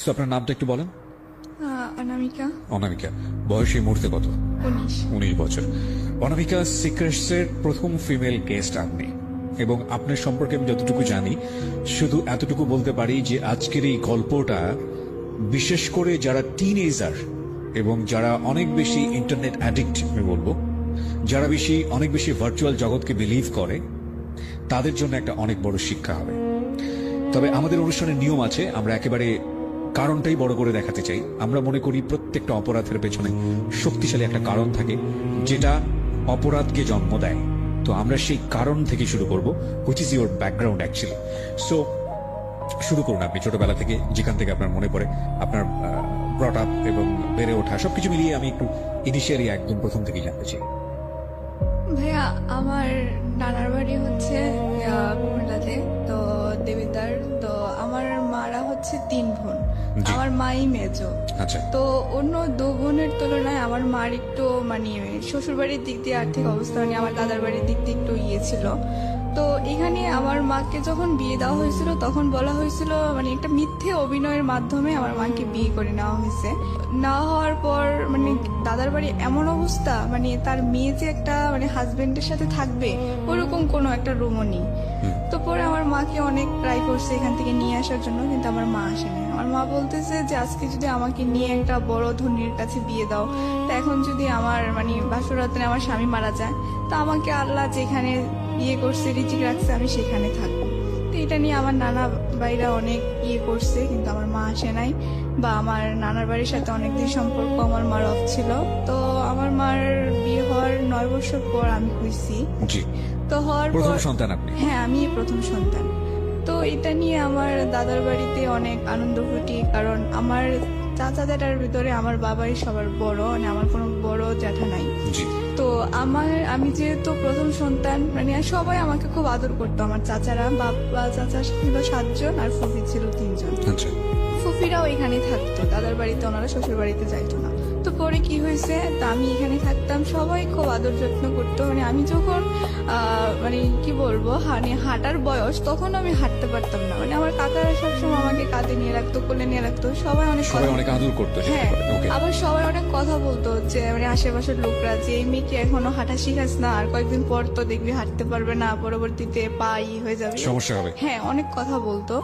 So আপনার নামটা একটু বলেন। অনামিকা। অনামিকা, বয়স এই মুহূর্তে কত? 19। 19 বছর। অনামিকা, সিক্রেটসের প্রথম ফিমেল গেস্ট আপনি, এবং আপনার সম্পর্কে আমি যতটুকু জানি শুধু এতটুকু বলতে পারি যে আজকের এই গল্পটা বিশেষ করে যারা টিনেজার এবং যারা অনেক বেশি ইন্টারনেট অ্যাডিক্ট আমি বলবো, যারা অনেক বেশি ভার্চুয়াল জগৎকে বিলিভ করে, তাদের জন্য একটা অনেক বড় শিক্ষা হবে। তবে আমাদের অনুষ্ঠানের নিয়ম আছে, আমরা একেবারে কারণটাই বড় করে দেখাতে চাই। আমরা মনে করি প্রত্যেকটা অপরাধের পেছনে শক্তিশালী একটা কারণ থাকে যেটা অপরাধকে জন্ম দেয়। তো আমরা সেই কারণ থেকে শুরু করব, which is your background actually. So শুরু করুন আপনি ছোটবেলা থেকে, যেখান থেকে আপনার মনে পড়ে আপনার ব্রট আপ এবং বেড়ে ওঠা সবকিছু মিলিয়ে আমি একটু ইনিশিয়ালি একদম প্রথম থেকেই জানতে চাই। ভাইয়া, আমার নানার বাড়ি হচ্ছে কুমিল্লাতে, তো দেবিদ্বার। তো আমার মারা হচ্ছে 3 বোন, জি। আমার মাই মেজো। আচ্ছা। তো অন্য 2 বোনের তুলনায় আমার মার একটু মানে শ্বশুর বাড়ির দিক দিয়ে আর্থিক অবস্থা মানে আমার দাদার বাড়ির দিক দিয়ে একটু ইয়ে ছিল। তো এখানে আমার মাকে যখন বিয়ে দেওয়া হয়েছিল তখন বলা হয়েছিল মানে একটা মিথ্যে অভিনয়ের মাধ্যমে আমার মাকে বিয়ে করে নেওয়া হয়েছে। না হওয়ার পর মানে দাদার বাড়ি এমন অবস্থা, মানে তার মেয়ে যে একটা মানে হাজবেন্ডের সাথে থাকবে ওরকম কোনো একটা রুমও নেই। তো পরে আমার মাকে অনেক ট্রাই করছে এখান থেকে নিয়ে আসার জন্য, কিন্তু আমার মা আসেনি। আমার মা বলতেছে যে আজকে যদি আমাকে নিয়ে একটা বড় ধনীর কাছে বিয়ে দাও, তো এখন যদি আমার মানে বাসরাতে আমার স্বামী মারা যায়, তো আমাকে আল্লাহ যেখানে বিয়ে করছে রিজিক রাখছে আমি সেখানে থাকবো। তো এটা নিয়ে আমার নানা ভাইরা অনেক ইয়ে করছে, কিন্তু আমার মা আসে নাই। বা আমার নানার বাড়ির সাথে অনেকদিন সম্পর্ক আমার মার অফ ছিল। তো আমার মার বিয়ে হওয়ার 9 বছর পর আমি হয়েছি। জি। তো হওয়ার প্রথম পর সন্তান আপনি? হ্যাঁ, আমি প্রথম সন্তান। তো এটা নিয়ে আমার দাদার বাড়িতে অনেক আনন্দ ফুটি, কারণ আমার চাচা জ্যাঠার ভিতরে আমার বাবাই সবার বড়, মানে আমার কোনো বড় জ্যাঠা নাই। জি। তো আমি যেহেতু প্রথম সন্তান, মানে সবাই আমাকে খুব আদর করতো। আমার চাচারা, বাবা চাচা ছিল 7 জন আর ফুফি ছিল 3 জন। আচ্ছা। ফুফিরাও এখানে থাকতো, দাদার বাড়িতে, ওনারা শ্বশুর বাড়িতে যাইতো না। তো পরে কি হয়েছে, তা আমি এখানে থাকতাম, সবাই খুব আদর যত্ন করতো। মানে আমি যখন মানে কি বলবো মানে হাঁটার বয়স, তখন আমি হাঁটতে পারতাম না। মানে আমার কাকারা সবসময় আমাকে কাঁধে নিয়ে রাখতো, কোলে নিয়ে রাখতো, সবাই অনেক আদর করতো। হ্যাঁ, ওকে। আবার সবাই অনেক কথা বলতো যে মানে আশেপাশের লোকরা যে এই মেয়েকে এখনো হাঁটা শিখাস না, আর কয়েকদিন পর তো দেখবি হাঁটতে পারবে না, পরবর্তীতে পা হয়ে যাবে, সমস্যা হবে। হ্যাঁ, অনেক কথা বলতো।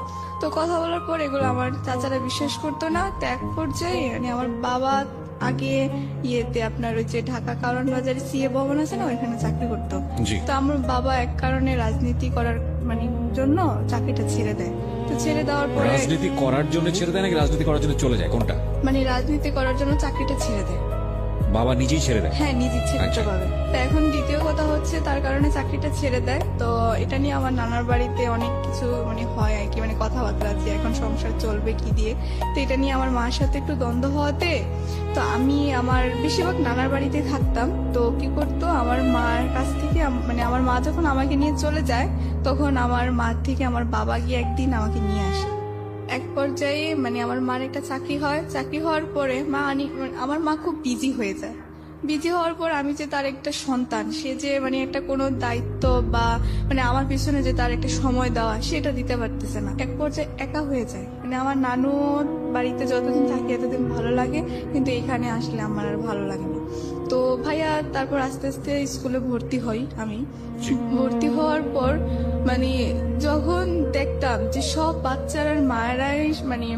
তো কথা বলার পর এগুলো আমার চাচারা বিশ্বাস করতো না। তো এক পর্যায়ে মানে আমার বাবা আগে ইয়েতে আপনার ওই যে ঢাকা কারণ বাজারে সিএ ভবন আছে না, ওইখানে চাকরি করতো। জি। তো আমার বাবা এক কারণে রাজনীতি করার মানে জন্য চাকরিটা ছেড়ে দেয়। তো ছেড়ে দেওয়ার পরে রাজনীতি করার জন্য ছেড়ে দেয় নাকি রাজনীতি করার জন্য চলে যায়, কোনটা? মানে রাজনীতি করার জন্য চাকরিটা ছেড়ে দেয়। বাবা নিজেই ছেড়ে দেয়? হ্যাঁ, নিজে ছেড়ে আচ্ছা। পাবে। তো এখন দ্বিতীয় কথা হচ্ছে তার কারণে চাকরিটা ছেড়ে দেয়। তো এটা নিয়ে আমার নানার বাড়িতে অনেক কিছু মানে হয় আর কি, মানে কথাবার্তা আছে এখন সংসার চলবে কি দিয়ে। তো এটা নিয়ে আমার মার সাথে একটু দ্বন্দ্ব হওয়াতে তো আমি আমার বেশিরভাগ নানার বাড়িতে থাকতাম। তো কি করতো, আমার মার কাছ থেকে মানে আমার মা যখন আমাকে নিয়ে চলে যায়, তখন আমার মা থেকে আমার বাবা গিয়ে একদিন আমাকে নিয়ে আসে। এক পর্যায়ে মানে আমার মার একটা চাকরি হয়, চাকরি হওয়ার পরে আমার মা খুব বিজি হয়ে যায়। বিজি হওয়ার পর আমি যে তার একটা সন্তান, সে যে মানে একটা কোনো দায়িত্ব বা মানে আমার পিছনে যে তার একটা সময় দেওয়া, সেটা দিতে পারতেছে না। এক পর্যায়ে একা হয়ে যায়। মানে আমার নানু বাড়িতে যতদিন থাকি এতদিন ভালো লাগে, কিন্তু এখানে আসলে আমার আর ভালো লাগে না। তো ভাইয়া তারপর আস্তে আস্তে স্কুলে ভর্তি হই আমি। ভর্তি হওয়ার পর মানে যখন দেখতাম যে সব বাচ্চারা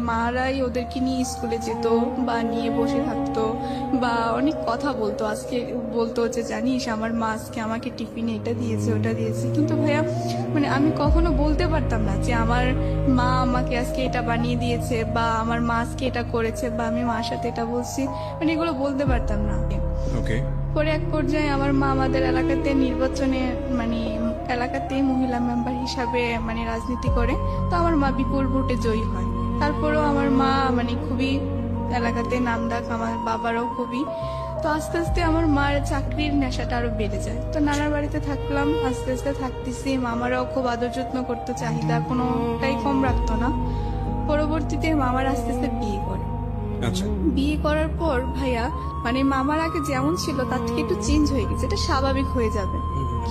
মায়েরাই ওদেরকে নিয়ে স্কুলে যেত বা নিয়ে বসে থাকতো বা অনেক কথা বলতো। আজকে বলতো যে জানিস আমার মা আজকে আমাকে টিফিনে এটা দিয়েছে ওটা দিয়েছে, কিন্তু ভাইয়া মানে আমি কখনো বলতে পারতাম না যে আমার মা আমাকে আজকে এটা বানিয়ে দিয়েছে বা আমার মা আজকে এটা করেছে বা আমি মার সাথে এটা বলছি, মানে এগুলো বলতে পারতাম না। ওকে। পরে এক পর্যায়ে আমার মা আমাদের এলাকাতে নির্বাচনে মানে এলাকাতে মহিলা মেম্বার হিসাবে মানে রাজনীতি করে। তো আমার মা বিপুল ভোটে জয়ী হয়। তারপরেও আমার মা মানে খুবই এলাকাতে নামডাক, আমার বাবারও খুবই। তো আস্তে আস্তে আমার মার চাকরির নেশাটা আরো বেড়ে যায়। তো নানার বাড়িতে থাকলাম, আস্তে আস্তে থাকতেছি, মামারাও খুব আদর যত্ন করতো, চাহিদা কোনোটাই কম রাখতো না। পরবর্তীতে মামার আস্তে আস্তে বিয়ে করে। আচ্ছা। বিয়ে করার পর ভাইয়া মানে মামার আগে যেমন ছিল তার থেকে একটু চেঞ্জ হয়ে গেছে, এটা স্বাভাবিক হয়ে যাবে।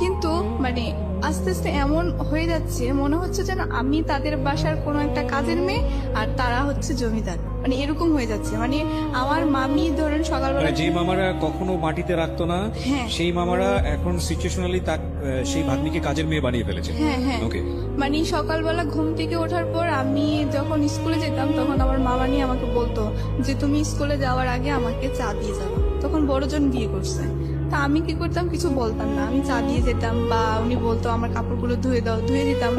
কিন্তু মানে আস্তে আস্তে এমন হয়ে যাচ্ছে, মনে হচ্ছে যেন আমি তাদের বাসার কোনো একটা কাজের মেয়ে আর তারা হচ্ছে জমিদার, মানে এরকম হয়ে যাচ্ছে। মানে আমার মামি ধরেন সকালবেলা মানে যে মামারা কখনো মাটিতে রাখতো না, হ্যাঁ। সেই মামারা এখন সিচুয়েশনালি সেই ভাগ্নিকে কাজের মেয়ে বানিয়ে ফেলেছে। হ্যাঁ হ্যাঁ, ওকে, মানে সকালবেলা ঘুম থেকে ওঠার পর আমি যখন স্কুলে যেতাম তখন আমার মামা নিয়ে আমাকে বলতো যে তুমি স্কুলে যাওয়ার আগে আমাকে চা দিয়ে যাবো। তখন বড়জন বিয়ে করছে, তা আমি কি করতাম, কিছু বলতাম না, আমি চা দিয়ে যেতাম, বা উনি বলতো আমার কাপড়গুলো ধুয়ে দাও, ধুয়ে দিতাম।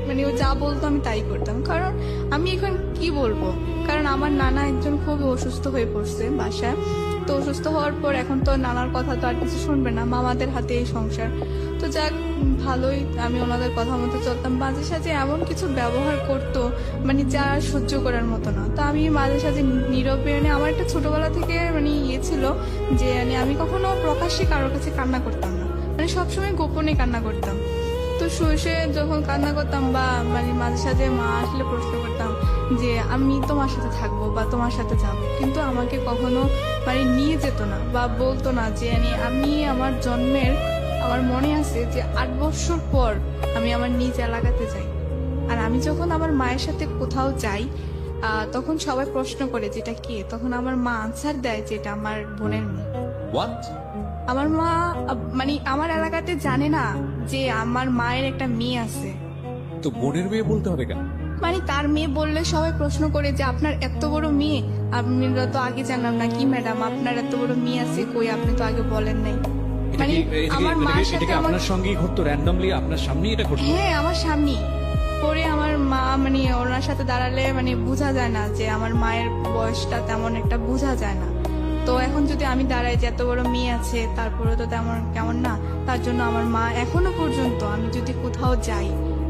মানে ও যা বলতো আমি তাই করতাম, কারণ আমি এখন কি বলবো, কারণ আমার নানা একজন খুব অসুস্থ হয়ে পড়ছে বাসায়। তো অসুস্থ হওয়ার পর এখন তো নানার কথা তো আর কিছু শুনবে না, মামাদের হাতে এই সংসার। তো যাক, ভালোই আমি ওনাদের কথা মতো চলতাম। মাঝে সাঝে এমন কিছু ব্যবহার করতো মানে যা সহ্য করার মতো না। তো আমি মাঝে সাঝে নীরবে, মানে আমার একটা ছোটবেলা থেকে মানে ইয়ে ছিল যে মানে আমি কখনো প্রকাশ্যে কারোর কাছে কান্না করতাম না, মানে সবসময় গোপনে কান্না করতাম। তো শুয়ে যখন কান্না করতাম বা মানে মাঝে সাঝে মা আসলে প্রশ্ন করতাম যে আমি তোমার সাথে থাকবো বা তোমার সাথে যাবো, কিন্তু আমাকে কখনো মানে নিয়ে যেত না বা বলতো না যে আমি আমার জন্মের, আমার মনে আছে যে 8 বছর পর আমি আমার নিজ এলাকাতে যাই। আর আমি যখন আমার মায়ের সাথে কোথাও যাই তখন সবাই প্রশ্ন করে যেটা কে, তখন আমার মা আনসার দেয় যে এটা আমার বোনের মেয়ে। হোয়াট? আমার মা মানে আমার এলাকাতে জানে না যে আমার মায়ের একটা মেয়ে আছে। তো বোনের মেয়ে বলতে হবে কেন? মানে তার মেয়ে বললে সবাই প্রশ্ন করে যে আপনার এত বড় মেয়ে, আপনারা তো আগে জানলাম না কি ম্যাডাম, আপনার এত বড় মেয়ে আছে, কই আপনি তো আগে বলেন নাই। এটা মানে কি আমার মায়ের সাথে আমার, আপনার সঙ্গেই ঘটতো র্যান্ডমলি, আপনার সামনেই এটা ঘটতো? হ্যাঁ আমার সামনে পরে আমার মা মানে ওনার সাথে দাঁড়ালে মানে বোঝা যায় না যে আমার মায়ের বয়সটা তেমন একটা বোঝা যায় না। তো এখন যদি আমি দাঁড়াই যে এত বড় মেয়ে আছে, তারপরে তো তেমন কেমন না, তার জন্য আমার মা এখনো পর্যন্ত আমি যদি কোথাও যাই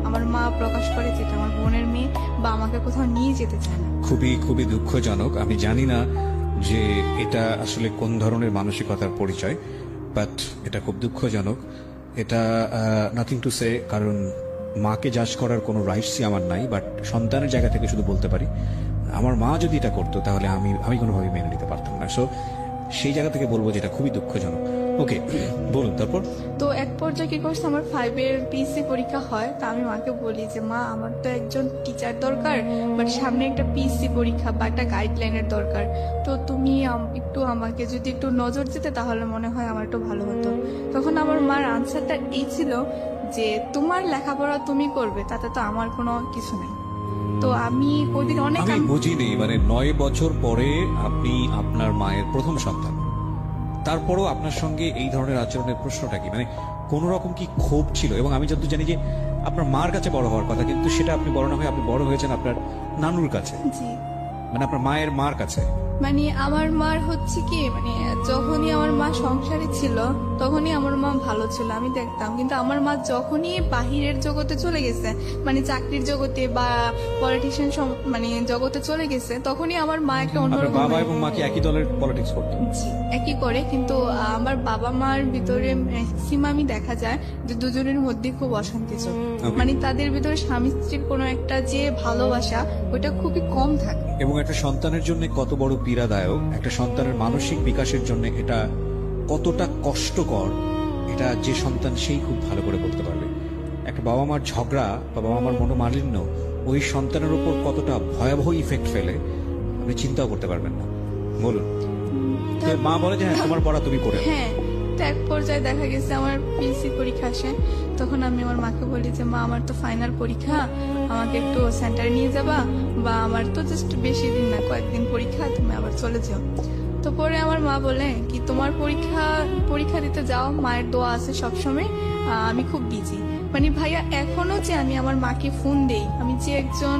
আমার মা প্রকাশ করে যেটা আমার বোনের মেয়ে, বা আমাকে কোথাও নিয়ে যেতে চায় না। খুবই খুবই দুঃখজনক। আমি জানি না যে এটা আসলে কোন ধরনের মানসিকতার পরিচয়, বাট এটা খুব দুঃখজনক। এটা নাথিং টু সে, কারণ মাকে জাজ করার কোনো রাইটসই আমার নাই, বাট সন্তানের জায়গা থেকে শুধু বলতে পারি আমার মা যদি এটা করতো তাহলে আমি কোনোভাবেই মেনে নিতে পারতাম না। সো সেই জায়গা থেকে বলবো যেটা খুবই দুঃখজনক। ওকে, বলুন তারপর। তো এক পর্যায়ে কি করছে, আমার 5-এর পিএসসি পরীক্ষা হয়, তা আমি মাকে বলি যে মা আমার তো একজন টিচার দরকার, বাট সামনে একটা পিএসসি পরীক্ষা বা একটা গাইডলাইনের দরকার, তো তুমি একটু আমাকে যদি একটু নজর দিতে তাহলে মনে হয় আমার একটু ভালো হতো। তখন আমার মার আনসারটা এই ছিল যে তোমার লেখাপড়া তুমি করবে, তাতে তো আমার কোনো কিছু নেই। তো আমি ওইদিন অনেক আমি বুঝিনি, মানে 9 বছর পরে আপনি আপনার মায়ের প্রথম সন্তান, তারপরও আপনার সঙ্গে এই ধরনের আচরণের প্রশ্নটা কি, মানে কোন রকম কি ক্ষোভ ছিল? এবং আমি যতদূর জানি যে আপনার মার কাছে বড় হওয়ার কথা, কিন্তু সেটা আপনি বড় না হয়ে আপনি বড় হয়েছেন আপনার নানুর কাছে, জি মানে আপনার মায়ের মার কাছে। মানে আমার মার হচ্ছে কি, মানে যখনই আমার মা সংসারে ছিল তখনই আমার মা ভালো ছিল, আমি দেখতাম। কিন্তু আমার মা যখনই বাহিরের জগতে চলে গেছে, মানে চাকরির জগতে বা পলিটিশিয়ান মানে জগতে চলে গেছে, তখনই আমার মা একটা আপনার অন্যরকম বাবা এবং মা কি একই দলের পলিটিক্স করতেন? জি একই করে, কিন্তু আমার বাবা মার ভিতরে ম্যাক্সিমামই দেখা যায় যে দুজনের মধ্যে খুব অশান্তি চলে। Okay. মানে তাদের ভিতরে স্বামী স্ত্রীর কোনো একটা যে ভালোবাসা ওটা খুবই কম থাকে। এবং একটা সন্তানের জন্য কত বড় পীড়াদায়ক, একটা সন্তানের মানসিক বিকাশের জন্য এটা কতটা কষ্টকর, এটা যে সন্তান সেই খুব ভালো করে বলতে পারবে। একটা বাবা মার ঝগড়া বা বাবা মার মনোমালিন্য ওই সন্তানের উপর কতটা ভয়াবহ ইফেক্ট ফেলে আপনি চিন্তাও করতে পারবেন না। বলুন। তো মা বলে যে হ্যাঁ তোমার পড়া তুমি করে নাও। হ্যাঁ, তো এক পর্যায়ে দেখা গেছে আমার পিএসসি পরীক্ষা আসে, তখন আমি আমার মাকে বলি যে মা আমার তো ফাইনাল পরীক্ষা, আমাকে একটু সেন্টারে নিয়ে যাবা, বা আমার তো জাস্ট বেশি দিন না কয়েকদিন পরীক্ষা, তুমি আবার চলে যাও। তো পরে আমার মা বলে কি তোমার পরীক্ষা দিতে যাও, মায়ের দোয়া আছে সবসময়, আমি খুব বিজি। মানে ভাইয়া এখনো যে আমি আমার মাকে ফোন দেই, আমি যে একজন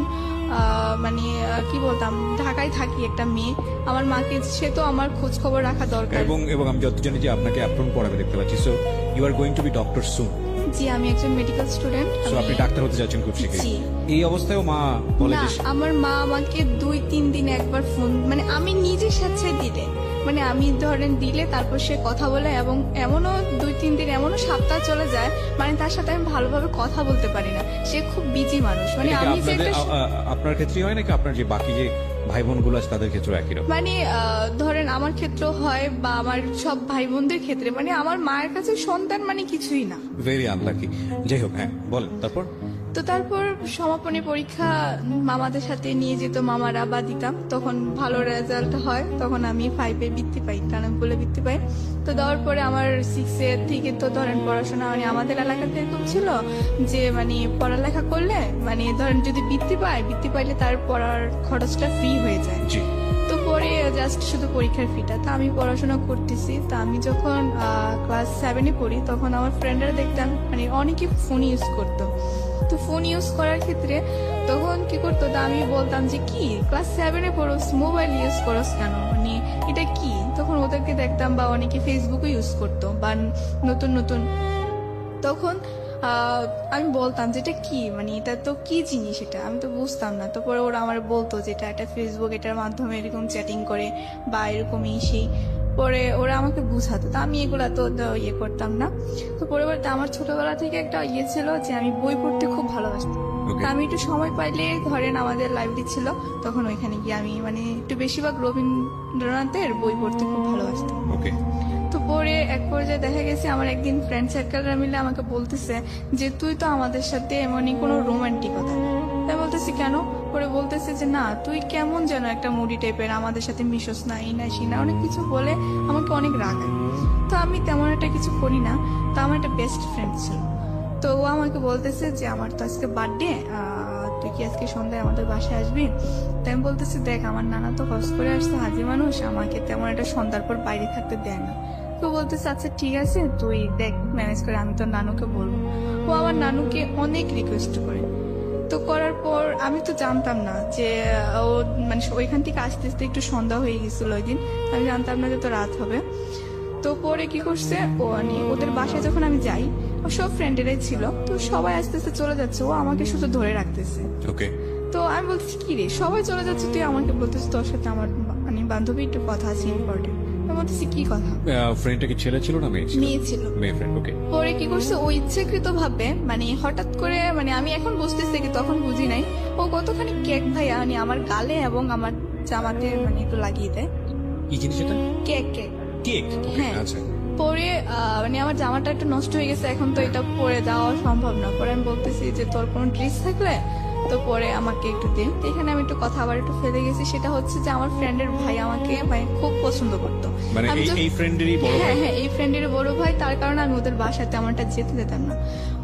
মানে কি বলতাম ঢাকায় থাকি একটা মেয়ে, আমার মাকে সে তো আমার খোঁজ খবর রাখা দরকার। এবং আমি যত জানি যে আপনাকে অ্যাপ্রন পড়াবে দেখতে পাচ্ছি, so you are going to be doctor soon. জি আমি একজন মেডিকেল স্টুডেন্ট। সো আপনি ডাক্তার হতে যাচ্ছেন খুব শীঘ্রই। জি। এই অবস্থায়ও মা বলে না, যে আমার মা আমাকে 2-3 দিনে একবার ফোন, মানে আমি নিজের সাথে দিলে মানে আমি ধরেন দিলে তারপর সে কথা বলে, এবং এমনও 2-3 দিন এমনও সপ্তাহ চলে যায় মানে তার সাথে আমি ভালোভাবে কথা বলতে পারি না। সে খুব বিজি মানুষ, মানে এটা কি আমি যে আপনার ক্ষেত্রে হয় নাকি আপনার যে বাকি যে ভাই বোনগুলো আছে তাদের ক্ষেত্রে একই রকম? মানে ধরেন আমার ক্ষেত্রেও হয় বা আমার সব ভাই বোনদের ক্ষেত্রে, মানে আমার মায়ের কাছে সন্তান মানে কিছুই না। Very unlucky. যাই হোক, হ্যাঁ বলেন তারপর। তো তারপর সমাপনী পরীক্ষা মামাদের সাথে নিয়ে যেত মামারা বা দিতাম, তখন ভালো রেজাল্ট হয়, তখন আমি 5-এ বৃত্তি পাই, কানামপুলে বৃত্তি পাই। তো দেওয়ার পরে আমার 6-এর থেকে তো ধরেন পড়াশোনা মানে আমাদের এলাকাতে এরকম ছিল যে মানে পড়ালেখা করলে মানে ধরেন যদি বৃত্তি পাইলে তার পড়ার খরচটা ফ্রি হয়ে যায়। জি। তো পরে জাস্ট শুধু পরীক্ষার ফিটা। তা আমি পড়াশোনা করতেছি, তা আমি যখন ক্লাস 7-এ পড়ি তখন আমার ফ্রেন্ডরা দেখতাম মানে অনেকে ফোন ইউজ করতো। তো ফোন ইউজ করার ক্ষেত্রে তখন কি করতো, তা আমি বলতাম যে কি ক্লাস 7-এ পড়োস, মোবাইল ইউজ করোস কেন, মানে এটা কি। তখন ওদেরকে দেখতাম বা অনেকে ফেসবুকও ইউজ করতো বা নতুন নতুন। তখন আমি বলতাম যে এটা কি, মানে এটা তো কি জিনিস, এটা আমি তো বুঝতাম না। তো পরে ওরা আমার বলতো যে এটা একটা ফেসবুক, এটার মাধ্যমে এরকম চ্যাটিং করে বা এরকমই সেই। পরে ওরা আমাকে বুঝাতো, তো আমি এগুলা তো ইয়ে করতাম না। তো পরবর্তী আমার ছোটবেলা থেকে একটা ইয়ে ছিল যে আমি বই পড়তে খুব ভালোবাসতাম। Okay. তা আমি একটু সময় পাইলে ধরেন আমাদের লাইব্রেরি ছিল, তখন ওইখানে গিয়ে আমি মানে একটু বেশিরভাগ রবীন্দ্রনাথের বই পড়তে খুব ভালোবাসতাম। ওকে। তো পরে এক পর্যায়ে দেখা গেছে আমার একদিন ফ্রেন্ড সার্কেলরা মিলে আমাকে বলতেছে যে তুই তো আমাদের সাথে এমনই কোনো রোমান্টিকতা। তাই বলতেছি কেন? পরে বলতেছে যে না তুই কেমন যেন একটা মুডি টাইপের, আমাদের সাথে মিশোস না, এই না সেই না, অনেক কিছু বলে আমাকে অনেক রাগায়। তো আমি তেমন একটা কিছু করি না। তো আমার একটা বেস্ট ফ্রেন্ড ছিল, তো ও আমাকে বলতেছে যে আমার তো আজকে বার্থডে, তুই কি আজকে সন্ধ্যায় আমাদের বাসায় আসবি? তাই আমি বলতেছি দেখ আমার নানা তো হজ করে আসছে, হাজি মানুষ, আমাকে তেমন একটা সন্ধ্যার পর বাইরে থাকতে দেয় না। তো বলতেছে আচ্ছা ঠিক আছে তুই দেখ ম্যানেজ করে, আমি তোর নানুকে বলবো। ও আমার নানুকে অনেক রিকোয়েস্ট করে। তো করার পর আমি তো জানতাম না যে ও মানে ওইখান থেকে আস্তে আস্তে একটু সন্ধ্যা হয়ে গেছিল ওই দিন, আমি জানতাম না যে তো রাত হবে। তো পরে কি করছে ও মানে ওদের বাসায় যখন আমি যাই ও সব ফ্রেন্ডেরাই ছিল, তো সবাই আস্তে আস্তে চলে যাচ্ছে, ও আমাকে শুধু ধরে রাখতেছে। ওকে। তো আমি বলতেছি কি রে সবাই চলে যাচ্ছে তুই আমাকে বলতেছিস তোর সাথে আমার মানে বান্ধবী একটু কথা আছে ইম্পর্টেন্ট। আমি বলতেছি কি কথা? ফ্রেন্ডটা কি ছেলে ছিল না মেয়ে ছিল? মেয়ে ছিল। মেয়ে ফ্রেন্ড। ওকে। পরে কি করছে ও ইচ্ছাকৃত ভাবে মানে হঠাৎ করে, মানে আমি এখন বুঝতেছি কি তখন বুঝি নাই, ও কতখানি কেক ভাইয়া মানে আমার গালে এবং আমার জামাতে মানে একটু লাগিয়ে দেয়। কি জিনিস এটা? Cake cake cake. হ্যাঁ। আচ্ছা। পরে মানে আমার জামাটা একটু নষ্ট হয়ে গেছে, এখন তো এটা পরে দেওয়া সম্ভব না। পরে আমি বলতেছি যে তোর কোনো ড্রেস থাকলে তো পরে আমাকে একটু দিন। তো এখানে আমি একটু কথা আবার একটু ফেলে গেছি, সেটা হচ্ছে যে আমার ফ্রেন্ডের ভাই আমাকে মানে খুব পছন্দ করতো। মানে আমি এই ফ্রেন্ডেরই বড় ভাই? হ্যাঁ হ্যাঁ এই ফ্রেন্ডের বড় ভাই, তার কারণে আমি ওদের বাসাতে আমারটা যেতে দিতাম না।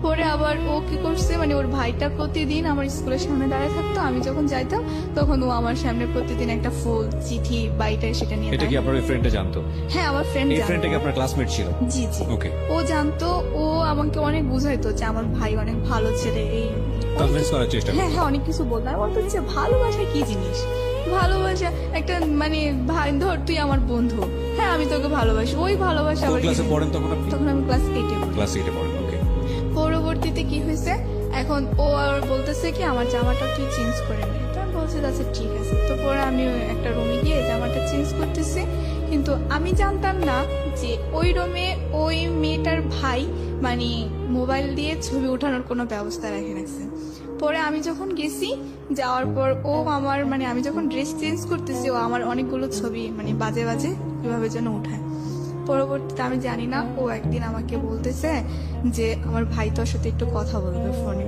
পরে আবার ও কি করছে মানে ওর ভাইটা প্রতিদিন আমার স্কুলের সামনে দাঁড়িয়ে থাকতো, আমি যখন যাইতাম তখন ও আমার সামনে প্রতিদিন একটা ফুল চিঠি বাইটা সেটা নিয়ে এটা কি আপনার ওই ফ্রেন্ডটা জানতো? হ্যাঁ আমার ফ্রেন্ড এই ফ্রেন্ডটা কি আপনার ক্লাসমেট ছিল? জি জি ওকে। ও জানতো, ও আমাকে অনেক বুঝাইতো যে আমার ভাই অনেক ভালো ছেলে, এই কনভিন্স করার চেষ্টা হ্যাঁ হ্যাঁ অনেক কিছু বলতো। আমি বলতো যে ভালোবাসা কি জিনিস, ভালোবাসা একটা মানে ভাই ধর তুই আমার বন্ধু, হ্যাঁ আমি তোকে ভালোবাসি, ওই ভালোবাসা কোন আবার কি ক্লাসে জিনিস? পড়েন তখন আপনি? তখন আমি ক্লাস 8-এ পড়ি। ক্লাস 8 এ পড়েন। ওকে। পরবর্তীতে কি হয়েছে এখন ও আর বলতেছে কি আমার জামাটা তুই চেঞ্জ করে নে। তো আমি বলছি আচ্ছা ঠিক আছে। তো পরে আমি একটা রুমে গিয়ে জামাটা চেঞ্জ করতেছি, কিন্তু আমি জানতাম না যে ওই রুমে ওই মেয়েটার ভাই মানে মোবাইল দিয়ে ছবি ওঠানোর কোনো ব্যবস্থা রেখে রাখছে। পরে আমি যখন গেছি যাওয়ার পর ও আমার মানে আমি যখন ড্রেস চেঞ্জ করতেছি ও আমার অনেকগুলো ছবি মানে বাজে বাজে কিভাবে যেন উঠায়। পরবর্তীতে আমি জানি না ও একদিন আমাকে বলতেছে যে আমার ভাই তোর সাথে একটু কথা বলবে ফোনে।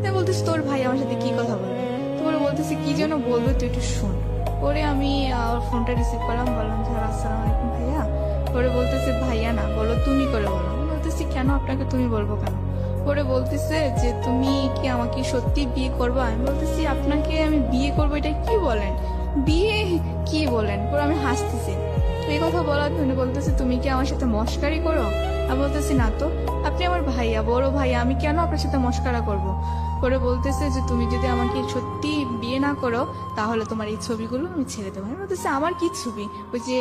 তাই বলতেছি তোর ভাই আমার সাথে কি কথা বলবে? তো ওরা বলতেছে কি যেন বলবে তুই একটু শোন। পরে আমি ফোনটা রিসিভ করলাম, বললাম যে আসসালামু আলাইকুম ভাইয়া। পরে বলতেছে ভাইয়া না বলো তুমি করে বলো। আমি বলতেছি কেন আপনাকে তুমি বলবো কেন? পরে বলতেছে যে তুমি কি আমাকে সত্যি বিয়ে করবো? আমি বলতেছি আপনাকে আমি বিয়ে করবো এটা কি বলেন, বিয়ে কি বলেন? পরে আমি হাসতেছি। এই কথা বলার জন্য বলতেছে তুমি কি আমার সাথে মস্কারি করো? আমি বলতেছি না তো, আপনি আমার ভাইয়া, বড় ভাইয়া, আমি কেন আপনার সাথে মস্কারা করব? পরে বলতেছে যে তুমি যদি আমাকে সত্যি বিয়ে না করো তাহলে তোমার এই ছবিগুলো আমি ছেড়ে দেবো। আমি বলতেছি আমার কি ছবি? ওই যে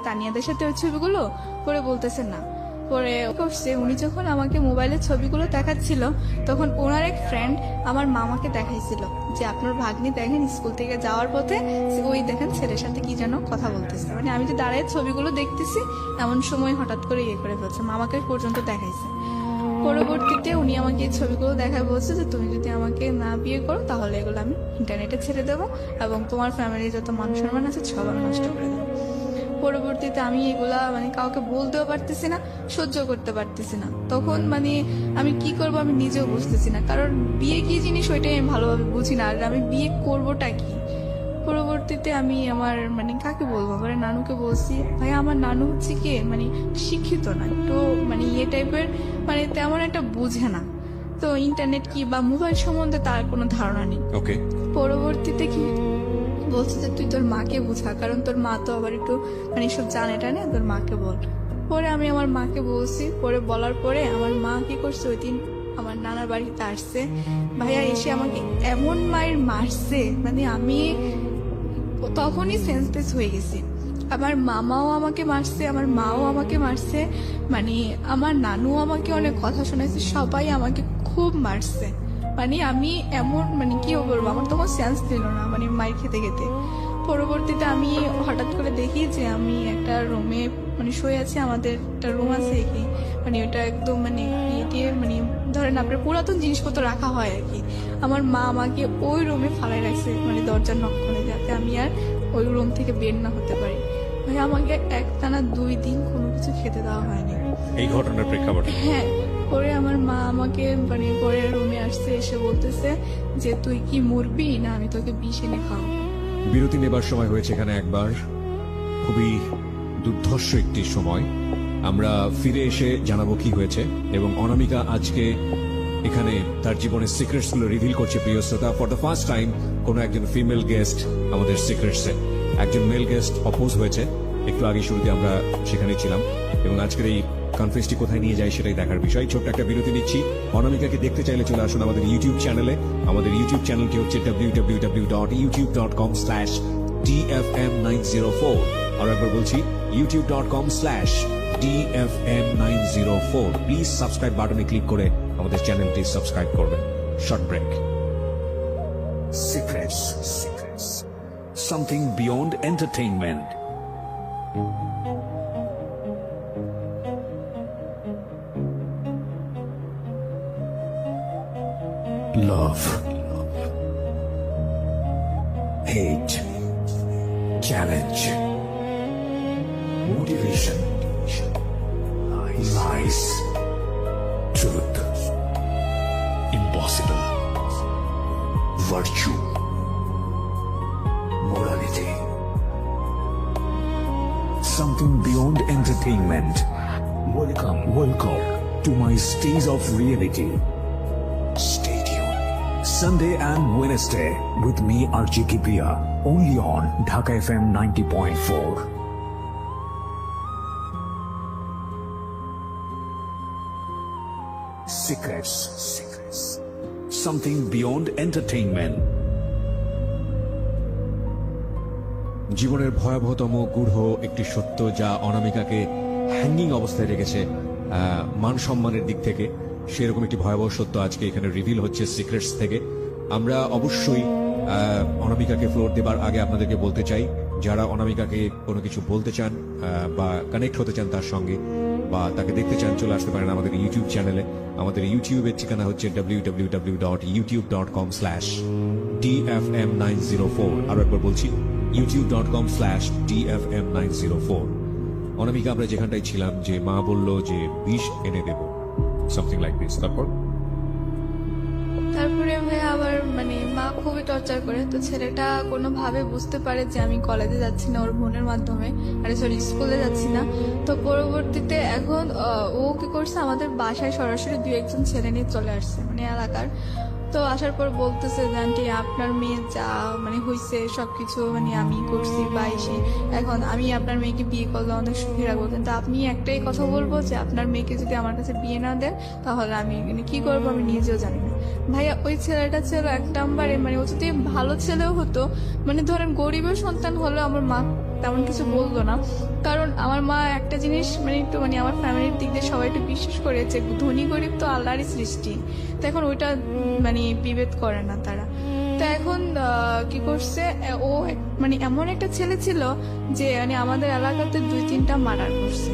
তানিয়াদের সাথে ওই ছবিগুলো? পরে বলতেছে না। পরে করছে উনি যখন আমাকে মোবাইলের ছবিগুলো দেখাচ্ছিল তখন ওনার এক ফ্রেন্ড আমার মামাকে দেখাইছিল যে আপনার ভাগ্নি দেখেন স্কুল থেকে যাওয়ার পথে ওই দেখেন ছেলের সাথে কি যেন কথা বলতেছে। মানে আমি যে দাঁড়ায় ছবিগুলো দেখতেছি এমন সময় হঠাৎ করে ইয়ে করে ফেলছে, মামাকে পর্যন্ত দেখাইছে। পরবর্তীতে উনি আমাকে এই ছবিগুলো দেখায় বলছে যে তুমি যদি আমাকে না বিয়ে করো তাহলে এগুলো আমি ইন্টারনেটে ছেড়ে দেবো এবং তোমার ফ্যামিলির যত মান সম্মান আছে সব আমি নষ্ট করে দেবো। পরবর্তীতে আমি এগুলা মানে কাউকে বলতেও পারতেছি না, সহ্য করতে পারতেছি না। তখন মানে আমি কি করব আমি নিজেও বুঝতেছি না, কারণ বিয়ে কি জিনিস ওইটাই আমি ভালোভাবে বুঝি না, আর আমি বিয়ে করবোটা কি। পরবর্তীতে আমি আমার মানে কাকে বলবো, আমার নানুকে বলছি, ভাই আমার নানু হচ্ছে কি মানে শিক্ষিত না, একটু মানে ইয়ে টাইপের, মানে তেমন একটা বুঝে না, তো ইন্টারনেট কি বা মোবাইল সম্বন্ধে তার কোনো ধারণা নেই। ওকে, পরবর্তীতে কি বলছে যে তুই তোর মাকে বুঝা, কারণ তোর মা তো আবার একটু মানে সব জানে টানে, তোর মাকে বল। পরে আমি আমার মাকে বলছি, পরে বলার পরে আমার মা কি করছে ওই দিন আমার নানার বাড়িতে আসছে, ভাইয়া এসে আমাকে এমন মায়ের মারছে মানে আমি তখনই সেন্সলেস হয়ে গেছি। আমার মামাও আমাকে মারছে, আমার মাও আমাকে মারছে, মানে আমার নানু আমাকে অনেক কথা শোনাইছে, সবাই আমাকে খুব মারছে। মানে আমি এমন মানে কি বলবো, আমার তখন সেন্স ছিল না মানে মায়ের খেতে খেতে। পরবর্তীতে আমি হঠাৎ করে দেখি যে আমি একটা রুমে মানে শুয়ে আছি, আমাদের একটা রুম আছে কি মানে ওটা একদম মানে ইয়ে মানে ধরেন আপনার পুরাতন জিনিসপত্র রাখা হয় আর কি। আমার মা আমাকে ওই রুমে ফালাই রাখছে মানে দরজার নক করে, যাতে আমি আর ওই রুম থেকে বের না হতে পারি। ভাই আমাকে একটানা 2 দিন কোনো কিছু খেতে দেওয়া হয়নি। এই ঘটনার প্রেক্ষাপটে হ্যাঁ, পরে আমার মা আমাকে মানে পরে রুমে আসছে, এসে বলতেছে যে তুই কি মরবি না আমি তোকে বিষ এনে খাওয়াবো। বিরতি নেবার সময় হয়েছে এখানে একবার, খুবই দুর্ধর্ষ একটি সময়। আমরা ফিরে এসে জানাবো কি হয়েছে, এবং অনামিকা আজকে এখানে তার জীবনের সিক্রেটস গুলো রিভিল করছে প্রিয় শ্রোতা। ফর দ্য ফার্স্ট টাইম কোনো একজন ফিমেল গেস্ট আমাদের সিক্রেটসে, একজন মেল গেস্ট অপোজ হয়েছে। একটু আগে শুরুতে আমরা সেখানে ছিলাম, এবং আজকের এই কনফারেন্সটি কোথায় নিয়ে যায় সেটাই দেখার বিষয়। ছোট্ট একটা বিরতি নিচ্ছি। অনামিকাকে দেখতে চাইলে চলে আসুন আমাদের ইউটিউব চ্যানেলে। আমাদের ইউটিউব চ্যানেলটি হচ্ছে www.youtube.com/dfm904। আর একবার বলছি youtube.com/dfm904। প্লিজ সাবস্ক্রাইব বাটনে ক্লিক করে আমাদের চ্যানেলটি সাবস্ক্রাইব করবেন। Short break. Secrets. Something beyond entertainment. Love. Hate. Challenge. Motivation. Lies. Truth. Impossible. Virtue. Morality. Something beyond entertainment. Welcome to my stage of reality. Stay tuned. Sunday and Wednesday with me Archie Kipia, only on Dhaka FM 90.4. Secrets. Something beyond entertainment. জীবনের ভয়াবহতম গূঢ় একটি সত্য যা অনামিকাকে hanging অবস্থায় রেখেছে মান সম্মানের দিক থেকে, সেরকম একটি ভয়াবহ সত্য আজকে এখানে রিভিল হচ্ছে সিক্রেটস থেকে। আমরা অবশ্যই অনামিকাকে ফ্লোর দেবার আগে আপনাদেরকে বলতে চাই, যারা অনামিকাকে কোনো কিছু বলতে চান বা কানেক্ট হতে চান তার সঙ্গে, বা তাকে দেখতে চান, চলে আসতে পারেন আমাদের ইউটিউব চ্যানেলে। আমাদের ইউটিউবের ঠিকানা হচ্ছে www.youtube.com/dfm904। আরো একবার বলছি youtube.com/dfm904। অনামিকা, আমরা যেখানটায় ছিলাম, যে মা বলল যে বিষ এনে দেব, সামথিং লাইক দিস। তারপরে ভাই আবার মানে মা খুবই টর্চার করে, তো ছেলেটা কোনোভাবে বুঝতে পারে যে আমি কলেজে যাচ্ছি না ওর বোনের মাধ্যমে, আরে সরি স্কুলে যাচ্ছি না। তো পরবর্তীতে এখন ও কি করছে, আমাদের বাসায় সরাসরি 2-1 ছেলে নিয়ে চলে আসছে মানে এলাকার। তো আসার পর বলতেছে যে আন্টি আপনার মেয়ে যা মানে হয়েছে সবকিছু মানে আমি করছি বা এখন আমি আপনার মেয়েকে বিয়ে করলে অনেক সুখী রাখবো, কিন্তু আপনি একটাই কথা বলবো যে আপনার মেয়েকে যদি আমার কাছে বিয়ে না দেন তাহলে আমি মানে কি করবো আমি নিজেও জানি না। ভাইয়া ওই ছেলেটা ছিল 1 নম্বরে, মানে ও যদি ভালো ছেলেও হতো, মানে ধরেন গরিবের সন্তান হলেও আমার মা তেমন কিছু বলতো না, কারণ আমার মা একটা জিনিস মানে একটু মানে আমার ফ্যামিলির দিক দিয়ে সবাই একটু বিশ্বাস করে যে ধনী গরিব তো আল্লাহরই সৃষ্টি, তো এখন ওইটা মানে বিভেদ করে না তারা। তো এখন কি করছে, ও মানে এমন একটা ছেলে ছিল যে মানে আমাদের এলাকাতে 2-3টা মার্ডার করছে।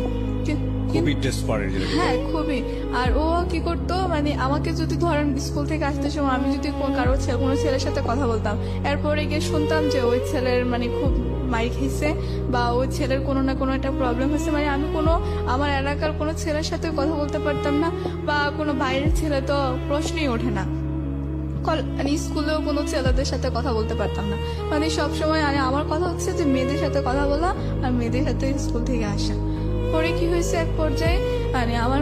খুবই ডেসপারেট। হ্যাঁ খুবই। আর ও কি করতো, মানে আমাকে যদি ধরেন স্কুল থেকে আসতে সময় আমি যদি কোনো ছেলের সাথে কথা বলতাম, এরপরে গিয়ে শুনতাম যে ওই ছেলের মানে খুব মাইর খেয়েছে বা ওই ছেলের কোনো না কোনো একটা প্রবলেম হয়েছে, মানে আমি আমার এলাকার কোনো ছেলের সাথে কথা বলতে পারতাম না, বা কোনো বাইরের ছেলে তো প্রশ্নই ওঠে না। মানে স্কুলেও কোনো ছেলেদের সাথে কথা বলতে পারতাম না, মানে সবসময় আমার কথা হচ্ছে যে মেয়েদের সাথে কথা বলা আর মেয়েদের সাথে স্কুল থেকে আসা। পরে কি হয়েছে, এক পর্যায়ে মানে আমার